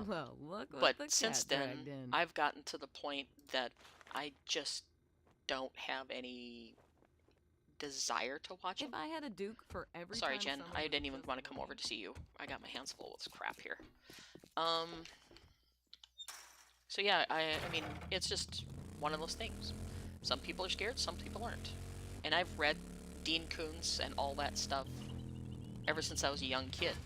Well, look what But the since cat then, dragged in. I've gotten to the point that I just don't have any desire to watch them. If I had a Duke for every Sorry, time Jen, someone I was didn't even just want to come over looking- to see you. I got my hands full with crap here. So yeah, I mean, it's just one of those things. Some people are scared, some people aren't. And I've read Dean Koontz and all that stuff ever since I was a young kid.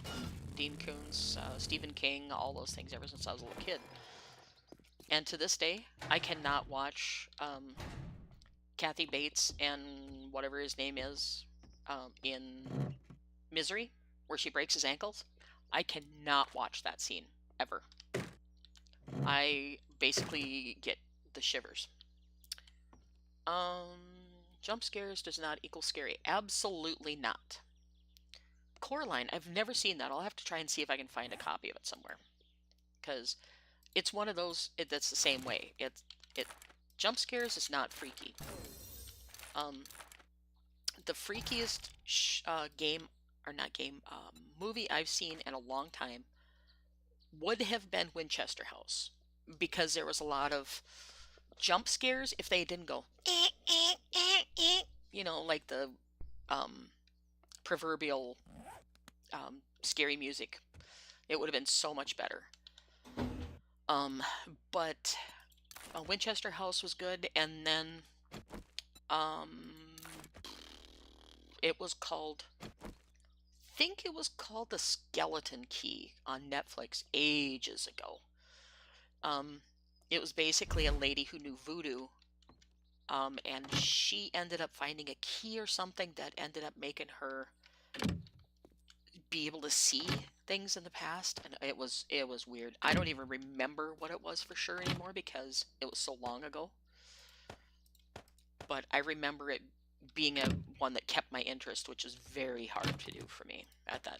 Dean Koontz, Stephen King, all those things ever since I was a little kid. And to this day, I cannot watch Kathy Bates and whatever his name is in Misery, where she breaks his ankles. I cannot watch that scene, ever. I basically get the shivers. Jump scares does not equal scary. Absolutely not. Coraline, I've never seen that. I'll have to try and see if I can find a copy of it somewhere. Because it's one of those that's the same way. It jump scares is not freaky. The freakiest movie I've seen in a long time would have been Winchester House, because there was a lot of jump scares if they didn't go, you know, like the proverbial scary music. It would have been so much better. But Winchester House was good, and then it was called, I think it was called The Skeleton Key on Netflix ages ago. It was basically a lady who knew voodoo, and she ended up finding a key or something that ended up making her be able to see things in the past, and it was weird. I don't even remember what it was for sure anymore because it was so long ago. But I remember it being one that kept my interest, which is very hard to do for me at that.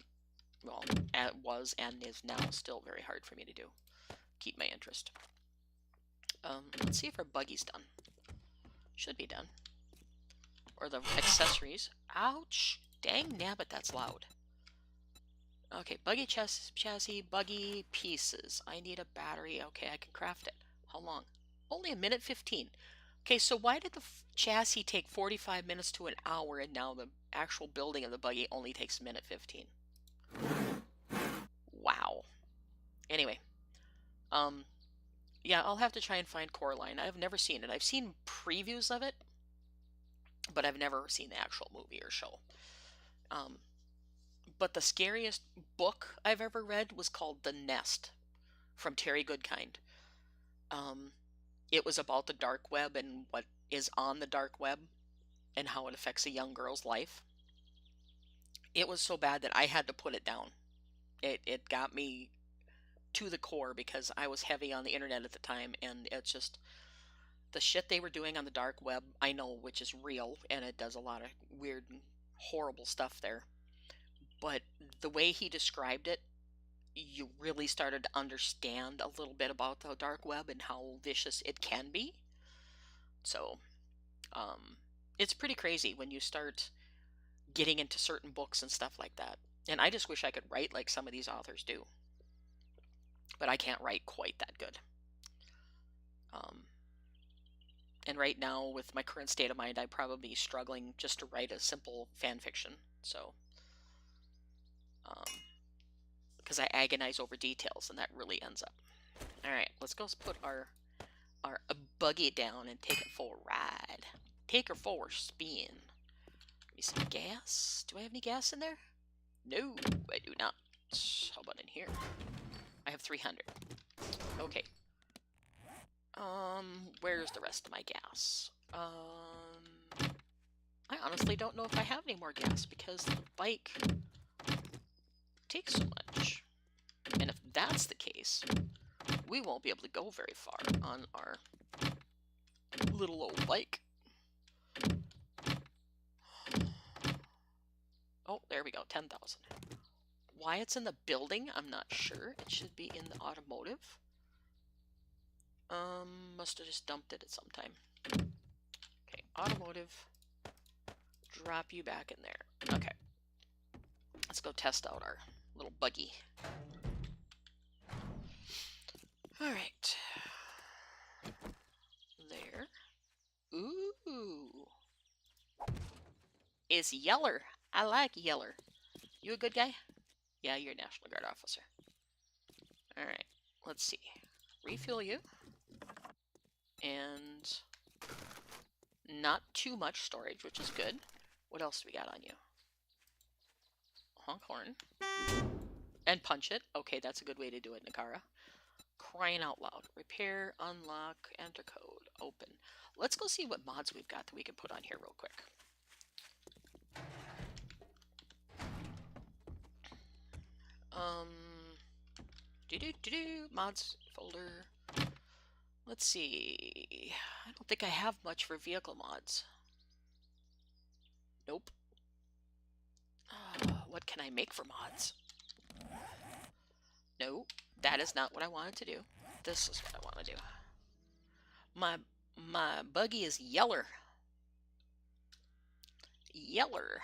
Well, it was and is now still very hard for me to do. Keep my interest. Let's see if our buggy's done. Should be done. Or the accessories. Ouch! Dang nabbit, that's loud. Okay, buggy chassis, buggy pieces. I need a battery. Okay, I can craft it. How long? Only 1:15. Okay, so why did the chassis take 45 minutes to an hour, and now the actual building of the buggy only takes 1:15? Wow. Anyway, yeah, I'll have to try and find Coraline. I've never seen it. I've seen previews of it, but I've never seen the actual movie or show. But the scariest book I've ever read was called The Nest from Terry Goodkind. It was about the dark web and what is on the dark web and how it affects a young girl's life. It was so bad that I had to put it down. It got me to the core because I was heavy on the internet at the time, and it's just the shit they were doing on the dark web, I know, which is real, and it does a lot of weird and horrible stuff there. But the way he described it, you really started to understand a little bit about the dark web and how vicious it can be. So, it's pretty crazy when you start getting into certain books and stuff like that. And I just wish I could write like some of these authors do. But I can't write quite that good. And right now, with my current state of mind, I'm probably struggling just to write a simple fan fiction. So, because I agonize over details, and that really ends up. All right, let's go put our buggy down and take it for a ride. Take her for a spin. Give me some gas. Do I have any gas in there? No, I do not. How about in here? I have 300. Okay. Where's the rest of my gas? I honestly don't know if I have any more gas because the bike takes so much. And if that's the case, we won't be able to go very far on our little old bike. Oh, there we go, 10,000. Why it's in the building, I'm not sure. It should be in the automotive. Must have just dumped it at some time. Okay, automotive. Drop you back in there. Okay. Let's go test out our little buggy. Alright. There. Ooh. It's Yeller. I like Yeller. You a good guy? Yeah, you're a National Guard officer. Alright, let's see. Refuel you. And not too much storage, which is good. What else do we got on you? Honk horn. And punch it. Okay, that's a good way to do it, Nakara. Crying out loud. Repair, unlock, enter code, open. Let's go see what mods we've got that we can put on here real quick. Mods folder. Let's see. I don't think I have much for vehicle mods. Nope. What can I make for mods? No, that is not what I wanted to do. This is what I want to do. My buggy is Yeller. Yeller.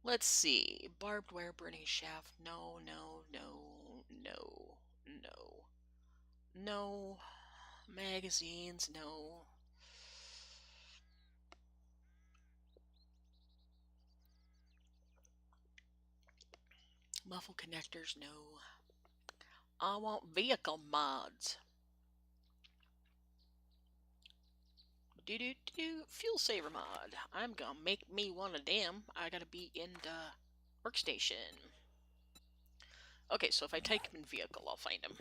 Let's see. Barbed wire burning shaft. No, no, no, no, no. No. Magazines, no. Muffle connectors, no. I want vehicle mods. Fuel saver mod. I'm gonna make me one of them. I gotta be in the workstation. Okay, so if I type in vehicle, I'll find him.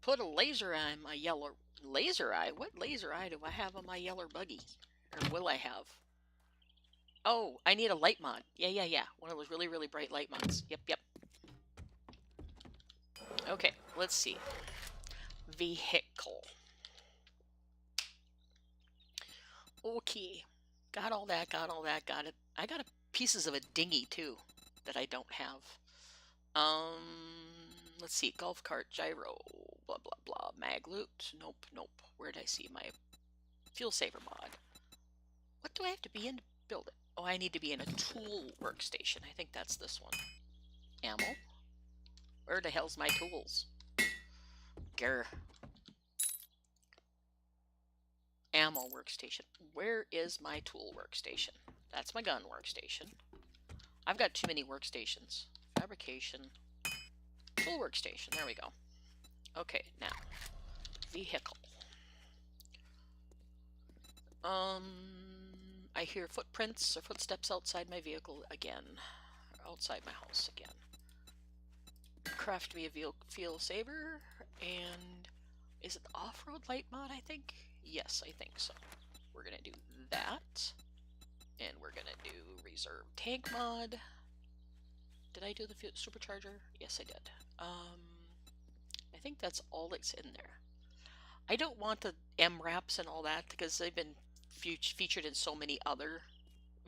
Put a laser eye on my yellow... Laser eye? What laser eye do I have on my yellow buggy? Or will I have? Oh, I need a light mod. Yeah. One of those really, really bright light mods. Yep. Okay, let's see. Vehicle. Okay. Got all that, got it. I got pieces of a dinghy, too, that I don't have. Let's see. Golf cart, gyro, blah, blah, blah. Mag loot. Nope. Where did I see my fuel saver mod? What do I have to be in to build it? Oh, I need to be in a tool workstation. I think that's this one. Ammo. Where the hell's my tools? Grr. Ammo workstation. Where is my tool workstation? That's my gun workstation. I've got too many workstations. Fabrication. Tool workstation. There we go. Okay, now. Vehicle. I hear footprints or footsteps outside my vehicle again. Outside my house again. Craft me a fuel saver. And is it the off-road light mod, I think? Yes, I think so. We're going to do that. And we're going to do reserve tank mod. Did I do the supercharger? Yes, I did. I think that's all that's in there. I don't want the MRAPs and all that because they've been featured in so many other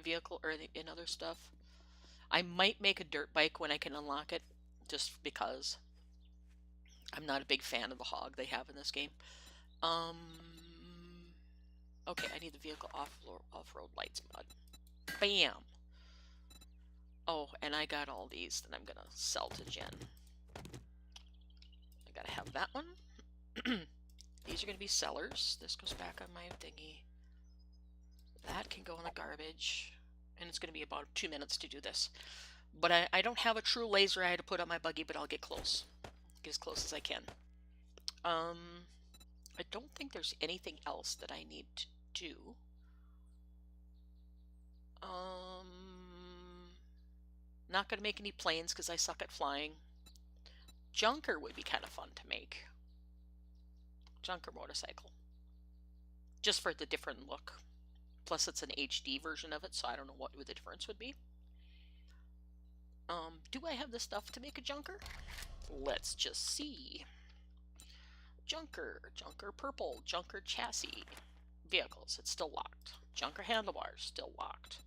vehicle or in other stuff. I might make a dirt bike when I can unlock it, just because I'm not a big fan of the hog they have in this game. Okay, I need the vehicle off-road lights mod. Bam! Oh, and I got all these that I'm gonna sell to Jen. I gotta have that one. These are gonna be sellers. This goes back on my thingy. That can go in the garbage. And it's gonna be about 2 minutes to do this. But I don't have a true laser eye to put on my buggy, but I'll get close. Get as close as I can. I don't think there's anything else that I need to do. Not going to make any planes because I suck at flying. Junker would be kind of fun to make. Junker motorcycle. Just for the different look. Plus it's an HD version of it, so I don't know what the difference would be. Do I have the stuff to make a junker? Let's just see. Junker purple, junker chassis. Vehicles, it's still locked. Junker handlebars, still locked.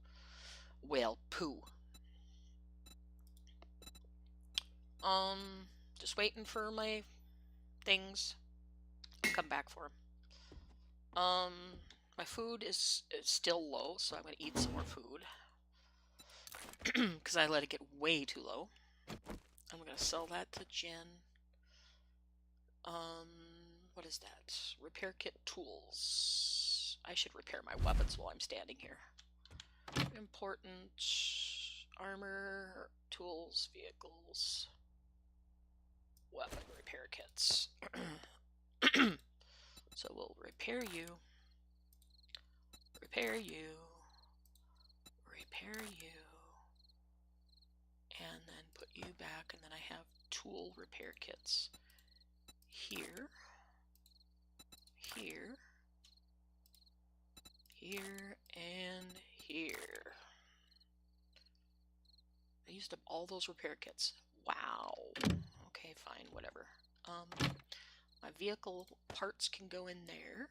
Well, poo. Just waiting for my things. I'll come back for them. My food is still low, so I'm going to eat some more food. Because I let it get way too low. I'm going to sell that to Jen. What is that? Repair kit tools. I should repair my weapons while I'm standing here. Important. Armor, tools, vehicles. Weapon repair kits. So we'll repair you. Repair you. Repair you. And then put you back, and then I have tool repair kits. Here. Here. Here and here. I used up all those repair kits. Wow. Okay, fine, whatever. My vehicle parts can go in there.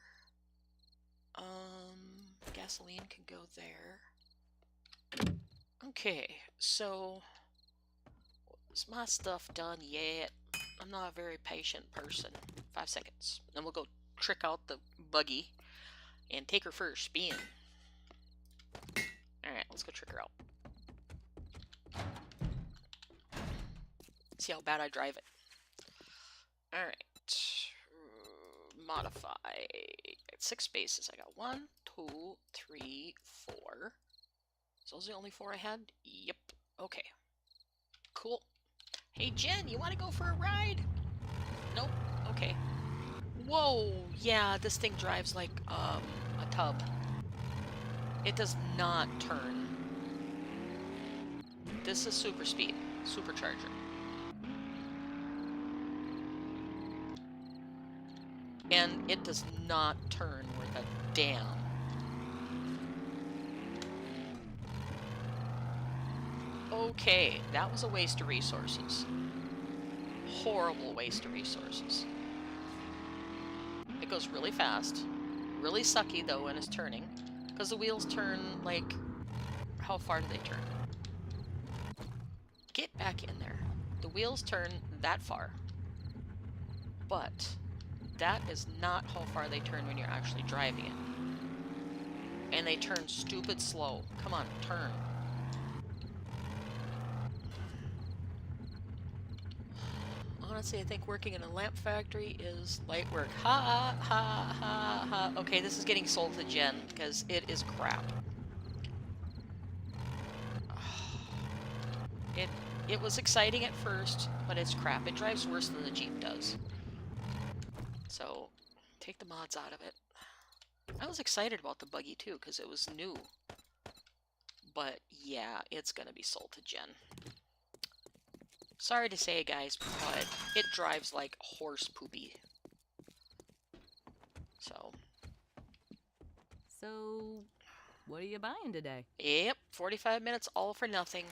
Gasoline can go there. Okay, so is my stuff done yet? I'm not a very patient person. 5 seconds. Then we'll go trick out the buggy and take her for a spin. Alright, let's go trick her out. See how bad I drive it. Alright. Modify. Got 6 spaces. I got 1, 2, 3, 4. So those are the only 4 I had? Yep. Okay. Cool. Hey, Jen, you want to go for a ride? Nope. Okay. Whoa, yeah, this thing drives like a tub. It does not turn. This is super speed, supercharger. And it does not turn worth a damn. Okay, that was a waste of resources. Horrible waste of resources. It goes really fast. Really sucky, though, when it's turning. Because the wheels turn, like... How far do they turn? Get back in there. The wheels turn that far. But that is not how far they turn when you're actually driving it. And they turn stupid slow. Come on, turn. Honestly, I think working in a lamp factory is light work. Ha ha ha ha. Okay, this is getting sold to Jen because it is crap. It was exciting at first, but it's crap. It drives worse than the Jeep does. So, take the mods out of it. I was excited about the buggy too because it was new. But yeah, it's gonna be sold to Jen. Sorry to say, guys, but it drives like horse poopy. So, what are you buying today? yep, 45 minutes all for nothing.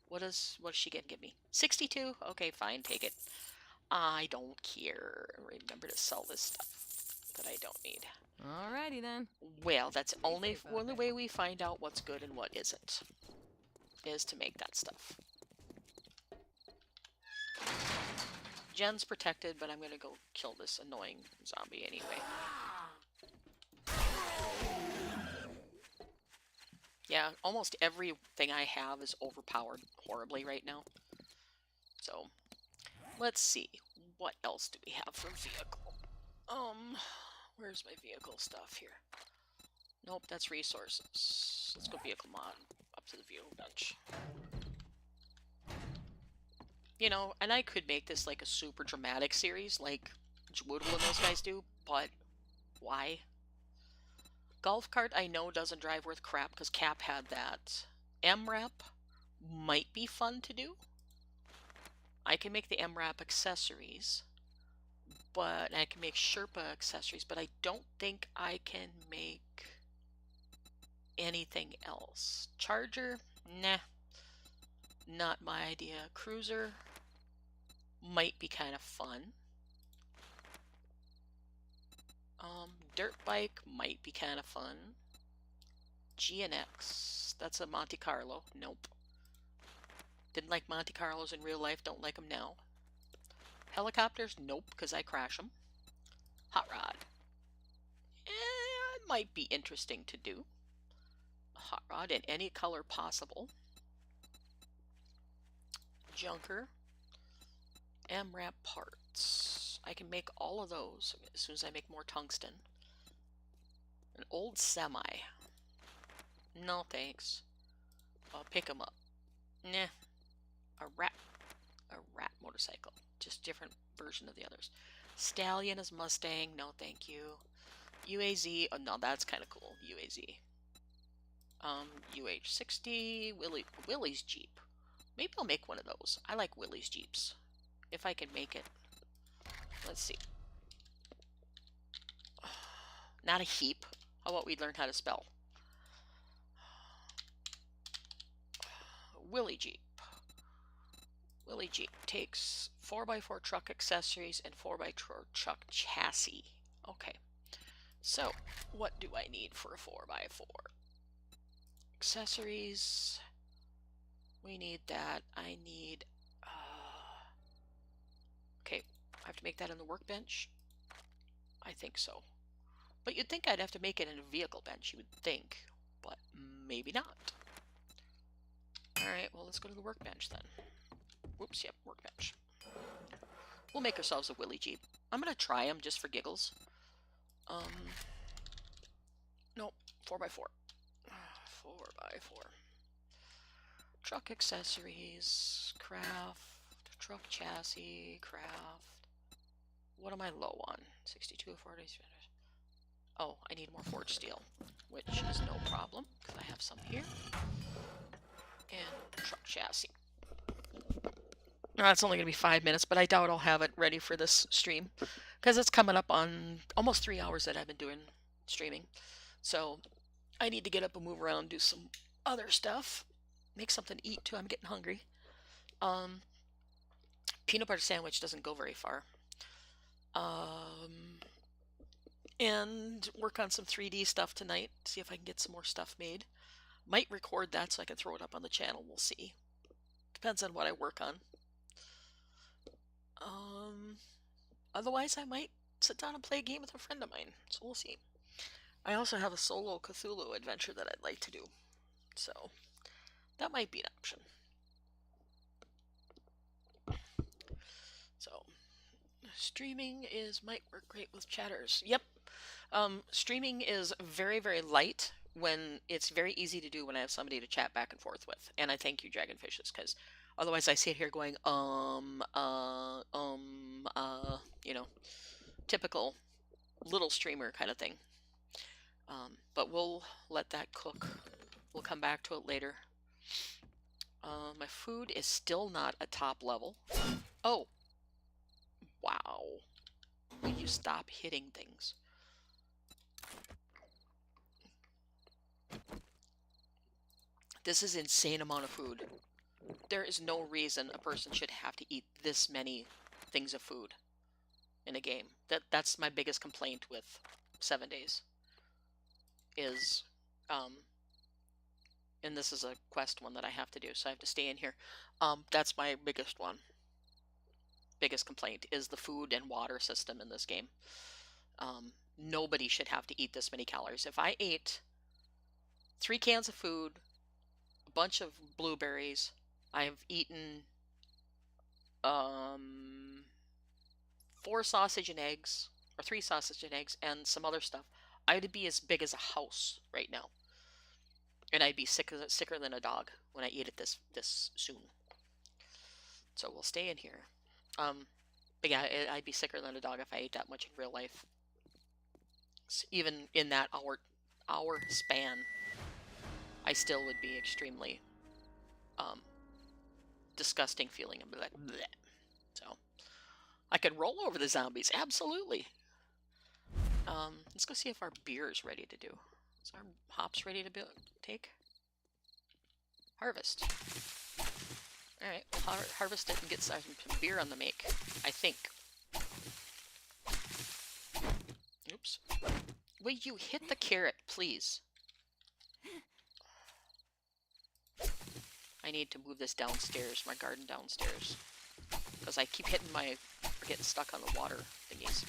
What is she gonna give me? 62? Okay, fine, take it. I don't care. Remember to sell this stuff that I don't need. Alrighty then. Well, that's only way we find out what's good and what isn't. Is to make that stuff. Jen's protected, but I'm gonna go kill this annoying zombie anyway. Yeah, almost everything I have is overpowered horribly right now. So, let's see. What else do we have for vehicle? Where's my vehicle stuff here? Nope, that's resources. Let's go vehicle mod. Up to the vehicle bench. You know, and I could make this like a super dramatic series like Woodwell and those guys do, but why? Golf cart I know doesn't drive worth crap because Cap had that. MRAP might be fun to do. I can make the MRAP accessories, but I can make Sherpa accessories, but I don't think I can make anything else. Charger? Nah. Not my idea. Cruiser might be kind of fun. Dirt bike might be kind of fun. GNX. That's a Monte Carlo. Nope. Didn't like Monte Carlos in real life. Don't like them now. Helicopters? Nope, because I crash them. Hot rod. It might be interesting to do. Hot rod in any color possible. Junker. MRAP parts. I can make all of those as soon as I make more tungsten. An old semi. No thanks. I'll pick them up. Nah. A rat motorcycle. Just different version of the others. Stallion is Mustang. No thank you. UAZ. Oh no, that's kind of cool. UAZ. UH-60. Willie's Jeep. Maybe I'll make one of those. I like Willie's Jeeps. If I can make it. Let's see. Not a heap. How about we learn how to spell? Willie Jeep. Willie Jeep takes 4x4 truck accessories and 4x4 truck chassis. Okay. So, what do I need for a 4x4? Accessories. We need that. I need... okay, I have to make that in the workbench? I think so. But you'd think I'd have to make it in a vehicle bench, you would think. But maybe not. Alright, well let's go to the workbench then. Whoops, yep, workbench. We'll make ourselves a Willie Jeep. I'm gonna try them just for giggles. Nope, 4x4. 4x4. truck accessories, craft, truck chassis, craft. What am I low on? 62, 40. Oh, I need more forged steel, which is no problem because I have some here. And truck chassis. Now, it's only going to be 5 minutes, but I doubt I'll have it ready for this stream because it's coming up on almost 3 hours that I've been doing streaming. So I need to get up and move around, do some other stuff, make something to eat too. I'm getting hungry. Peanut butter sandwich doesn't go very far. And work on some 3D stuff tonight, see if I can get some more stuff made. Might record that so I can throw it up on the channel, we'll see. Depends on what I work on. Otherwise I might sit down and play a game with a friend of mine, so we'll see. I also have a solo Cthulhu adventure that I'd like to do, so that might be an option. So, streaming might work great with chatters. Yep. Streaming is very, very light when it's very easy to do when I have somebody to chat back and forth with. And I thank you, Dragonfishes, because otherwise I sit here going, you know, typical little streamer kind of thing. But we'll let that cook. We'll come back to it later. My food is still not at top level. Oh. Wow. Will you stop hitting things? This is insane amount of food. There is no reason a person should have to eat this many things of food in a game. That's my biggest complaint with 7 days. Is, and this is a quest one that I have to do, so I have to stay in here. That's my biggest one. Biggest complaint is the food and water system in this game. Nobody should have to eat this many calories. If I ate 3 cans of food, a bunch of blueberries, I've eaten 4 sausage and eggs, or 3 sausage and eggs, and some other stuff, I'd be as big as a house right now. And I'd be sicker than a dog when I eat it this soon. So we'll stay in here. But yeah, I'd be sicker than a dog if I ate that much in real life. So even in that hour span, I still would be extremely disgusting feeling. And be like, bleh. So I could roll over the zombies, absolutely. Let's go see if our beer is ready to do. Is our hops ready to take? Harvest. Alright, we'll harvest it and get some beer on the make, I think. Oops. Will you hit the carrot, please? I need to move this downstairs, my garden downstairs. Because I keep hitting or getting stuck on the water thingies.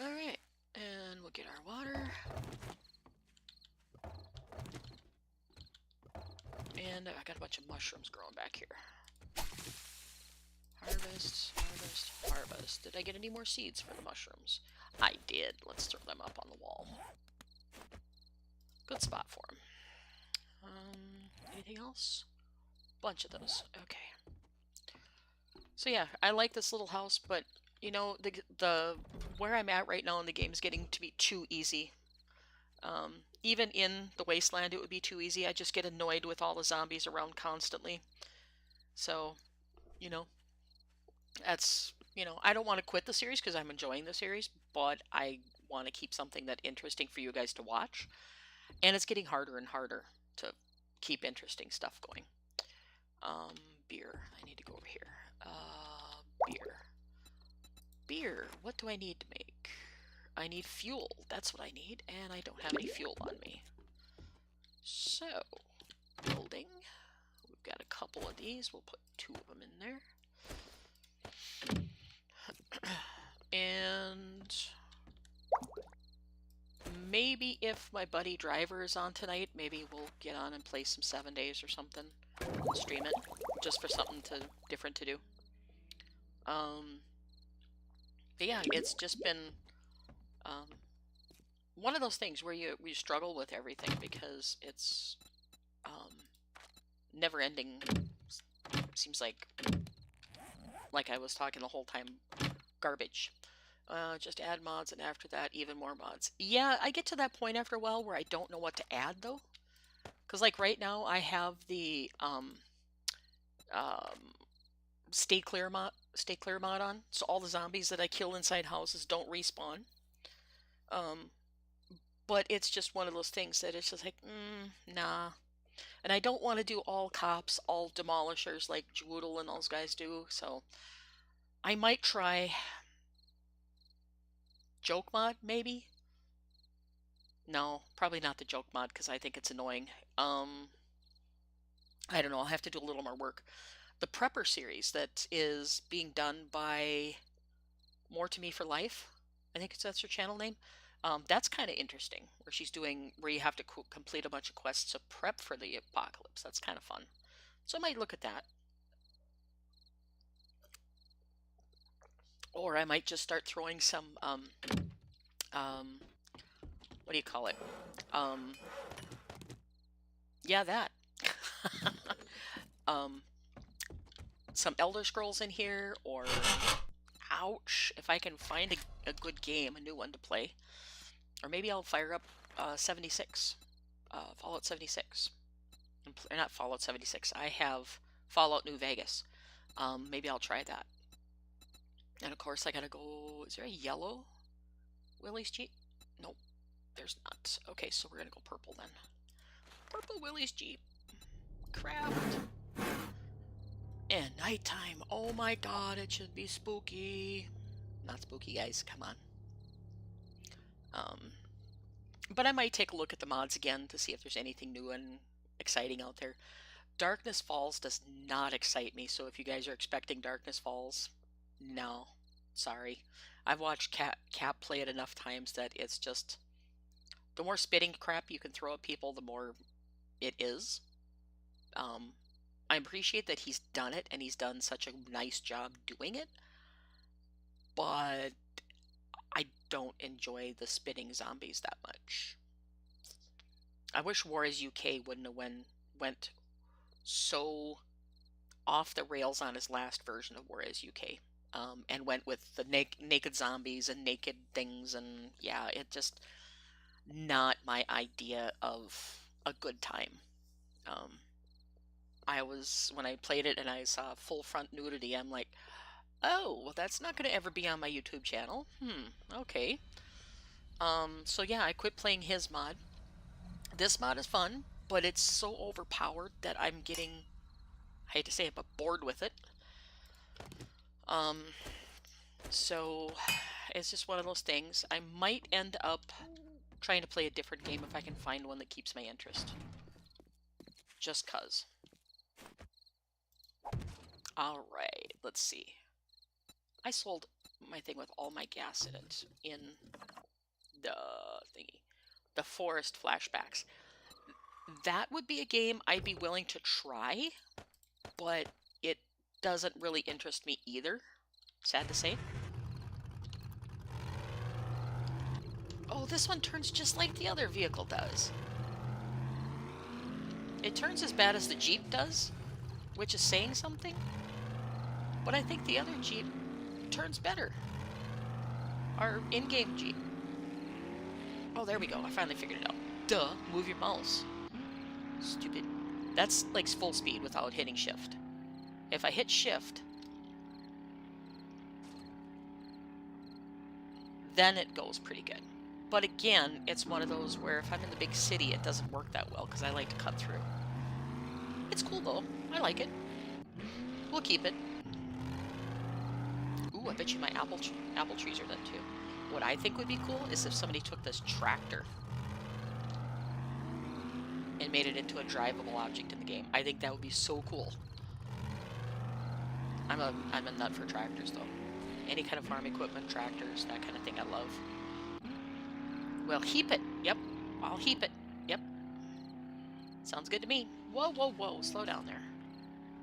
Alright, and we'll get our water. And I got a bunch of mushrooms growing back here. Harvest, harvest, harvest. Did I get any more seeds for the mushrooms? I did. Let's throw them up on the wall. Good spot for them. Anything else? Bunch of those. Okay. So yeah, I like this little house, but you know, the where I'm at right now in the game is getting to be too easy. Even in the wasteland, it would be too easy. I just get annoyed with all the zombies around constantly. So, you know, that's, you know, I don't want to quit the series because I'm enjoying the series, but I want to keep something that interesting for you guys to watch. And it's getting harder and harder to keep interesting stuff going. Beer. I need to go over here. Beer. Beer. What do I need to make? I need fuel. That's what I need, and I don't have any fuel on me. So, building. We've got a couple of these. We'll put 2 of them in there. And maybe if my buddy Driver is on tonight, maybe we'll get on and play some 7 days or something. Stream it, just for something different to do. But yeah, it's just been one of those things where you struggle with everything because it's never-ending. Seems like I was talking the whole time. Garbage. Just add mods, and after that, even more mods. Yeah, I get to that point after a while where I don't know what to add, though. Because, like, right now, I have the stay clear mod on, so all the zombies that I kill inside houses don't respawn. But it's just one of those things that it's just like, nah. And I don't want to do all cops, all demolishers like Jwoodle and those guys do, so I might try joke mod, maybe? No, probably not the joke mod, because I think it's annoying. I don't know, I'll have to do a little more work. The Prepper series that is being done by More to Me for Life, I think that's her channel name. That's kind of interesting, where you have to complete a bunch of quests to prep for the apocalypse. That's kind of fun. So I might look at that. Or I might just start throwing some, what do you call it? Yeah, that. Some Elder Scrolls in here, or, ouch, if I can find a good game, a new one to play. Or maybe I'll fire up 76, Fallout 76. Or not Fallout 76, I have Fallout New Vegas. Maybe I'll try that. And of course I gotta go, is there a yellow Willys Jeep? Nope, there's not. Okay, so we're gonna go purple then. Purple Willys Jeep. Craft. And nighttime. Oh my god, it should be spooky. Not spooky, guys, come on. But I might take a look at the mods again to see if there's anything new and exciting out there. Darkness Falls does not excite me, so if you guys are expecting Darkness Falls, no, sorry. I've watched Cap play it enough times that it's just, the more spitting crap you can throw at people, the more it is. I appreciate that he's done it, and he's done such a nice job doing it, but I don't enjoy the spitting zombies that much. I wish Warez UK wouldn't have went so off the rails on his last version of Warez UK, and went with the naked zombies and naked things, and yeah, it just not my idea of a good time. When I played it and I saw full front nudity, I'm like, oh, well, that's not going to ever be on my YouTube channel. Okay. So yeah, I quit playing his mod. This mod is fun, but it's so overpowered that I'm getting, I hate to say it, but bored with it. So it's just one of those things. I might end up trying to play a different game if I can find one that keeps my interest. Just cuz. Alright, let's see. I sold my thing with all my gas in it in the thingy. The Forest Flashbacks. That would be a game I'd be willing to try, but it doesn't really interest me either. Sad to say. Oh, this one turns just like the other vehicle does. It turns as bad as the Jeep does, which is saying something. But I think the other Jeep turns better. Our in-game Jeep. Oh, there we go. I finally figured it out. Duh. Move your mouse. Stupid. That's like full speed without hitting shift. If I hit shift, then it goes pretty good. But again, it's one of those where if I'm in the big city, it doesn't work that well because I like to cut through. It's cool though. I like it. We'll keep it. Ooh, I bet you my apple trees are done too. What I think would be cool is if somebody took this tractor and made it into a drivable object in the game. I think that would be so cool. I'm a nut for tractors though. Any kind of farm equipment, tractors, that kind of thing I love. Well, heap it. Yep, I'll heap it. Yep. Sounds good to me. Whoa, whoa, whoa, slow down there.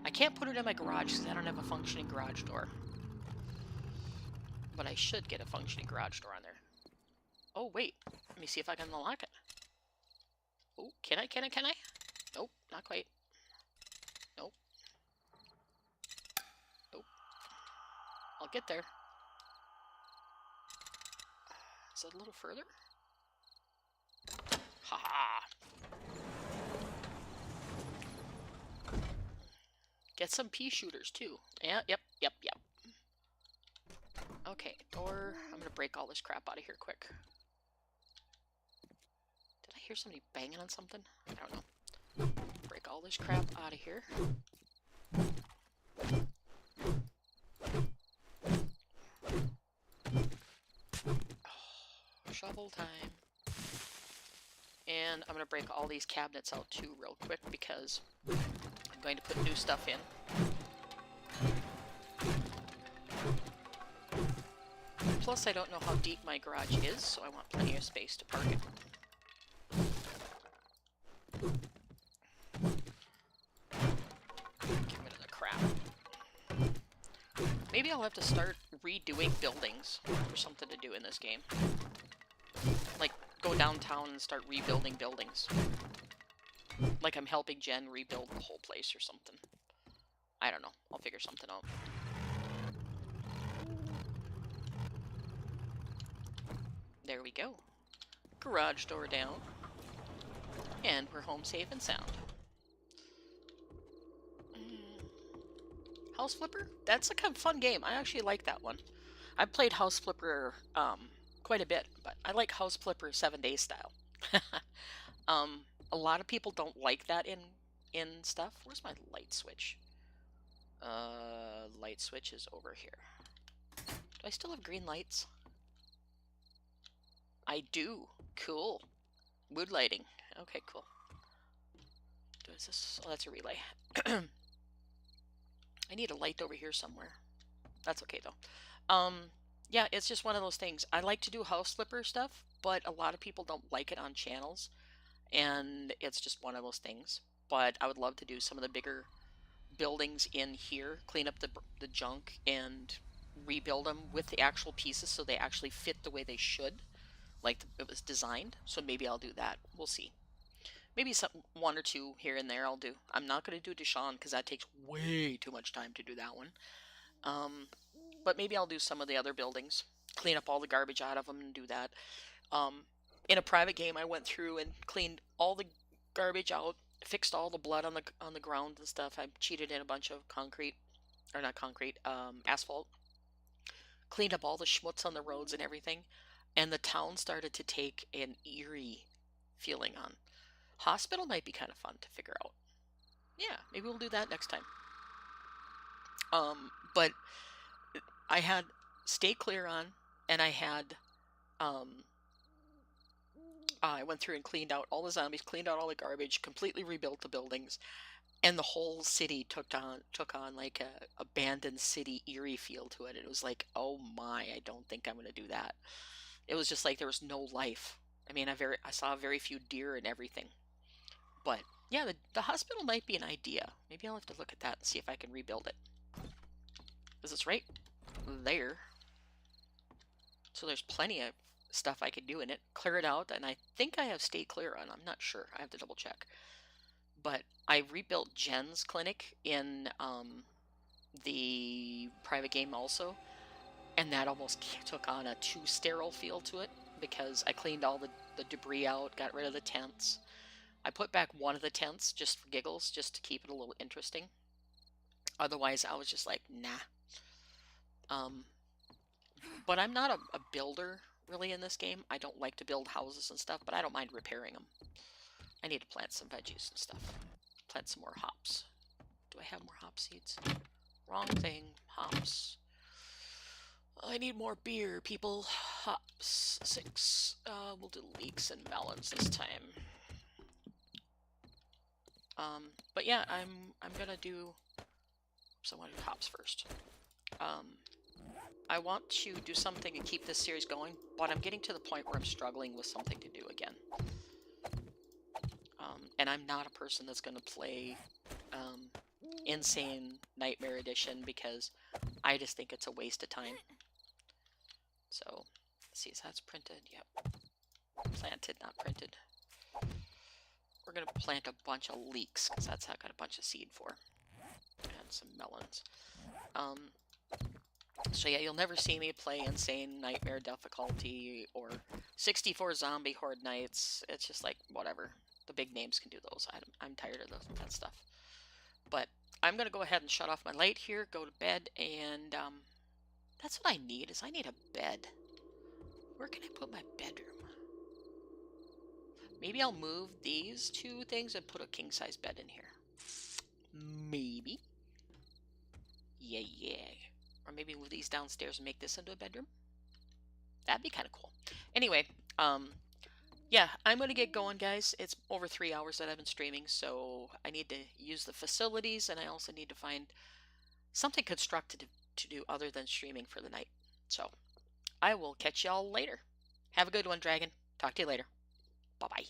I can't put it in my garage because I don't have a functioning garage door. But I should get a functioning garage door on there. Oh, wait. Let me see if I can unlock it. Oh, can I? Nope, not quite. Nope. Nope. I'll get there. Is it a little further? Haha. Get some pea shooters too. Yeah, yep. Okay, door. I'm gonna break all this crap out of here quick. Did I hear somebody banging on something? I don't know. Break all this crap out of here. Oh, shovel time. And I'm gonna break all these cabinets out too real quick because I'm going to put new stuff in. Plus, I don't know how deep my garage is, so I want plenty of space to park it. Get rid of the crap. Maybe I'll have to start redoing buildings or something to do in this game. Like, go downtown and start rebuilding buildings. Like I'm helping Jen rebuild the whole place or something. I don't know. I'll figure something out. There we go. Garage door down. And we're home safe and sound. House Flipper? That's a kind of fun game. I actually like that one. I've played House Flipper quite a bit, but I like House Flipper 7 Days style. A lot of people don't like that in stuff. Where's my light switch? Light switch is over here. Do I still have green lights? I do. Cool. Mood lighting. Okay, cool. Is this? Oh, that's a relay. I need a light over here somewhere. That's okay though. Yeah, it's just one of those things. I like to do House Flipper stuff, but a lot of people don't like it on channels, and it's just one of those things. But I would love to do some of the bigger buildings in here, clean up the junk, and rebuild them with the actual pieces so they actually fit the way they should, like it was designed. So maybe I'll do that. We'll see. Maybe one or two here and there I'll do. I'm not going to do Deshaun because that takes way too much time to do that one. But maybe I'll do some of the other buildings, clean up all the garbage out of them and do that. In a private game, I went through and cleaned all the garbage out, fixed all the blood on the ground and stuff. I cheated in a bunch of asphalt. Cleaned up all the schmutz on the roads and everything, and the town started to take an eerie feeling on. Hospital might be kind of fun to figure out. Yeah, maybe we'll do that next time. But I had Stay Clear on, and I had, I went through and cleaned out all the zombies, cleaned out all the garbage, completely rebuilt the buildings, and the whole city took on like a abandoned city eerie feel to it. It was like, oh my, I don't think I'm going to do that. It was just like there was no life. I mean, I saw very few deer and everything. But yeah, the hospital might be an idea. Maybe I'll have to look at that and see if I can rebuild it. Because it's right there. So there's plenty of stuff I could do in it. Clear it out, and I think I have Stay Clear on. I'm not sure. I have to double check. But I rebuilt Jen's clinic in the private game also. And that almost took on a too sterile feel to it. Because I cleaned all the debris out, got rid of the tents. I put back one of the tents just for giggles, just to keep it a little interesting. Otherwise, I was just like, nah. But I'm not a builder, really, in this game. I don't like to build houses and stuff, but I don't mind repairing them. I need to plant some veggies and stuff. Plant some more hops. Do I have more hop seeds? Wrong thing. Hops. I need more beer, people. Hops. 6. We'll do leeks and melons this time. But yeah, I'm gonna do. So I want to do hops first. I want to do something to keep this series going, but I'm getting to the point where I'm struggling with something to do again. And I'm not a person that's gonna play Insane Nightmare Edition because I just think it's a waste of time. So, let's see, so that's printed. Yep. Planted, not printed. We're going to plant a bunch of leeks, because that's how I got a bunch of seed for. And some melons. So yeah, you'll never see me play Insane Nightmare difficulty or 64 Zombie Horde Nights. It's just like, whatever. The big names can do those. I'm tired of that stuff. But I'm going to go ahead and shut off my light here, go to bed, and that's what I need, is I need a bed. Where can I put my bedroom? Maybe I'll move these two things and put a king-size bed in here. Maybe. Yeah. Or maybe move these downstairs and make this into a bedroom. That'd be kind of cool. Anyway, yeah, I'm going to get going, guys. It's over 3 hours that I've been streaming, so I need to use the facilities, and I also need to find something constructive to do other than streaming for the night. So, I will catch y'all later. Have a good one, Dragon. Talk to you later. Bye-bye.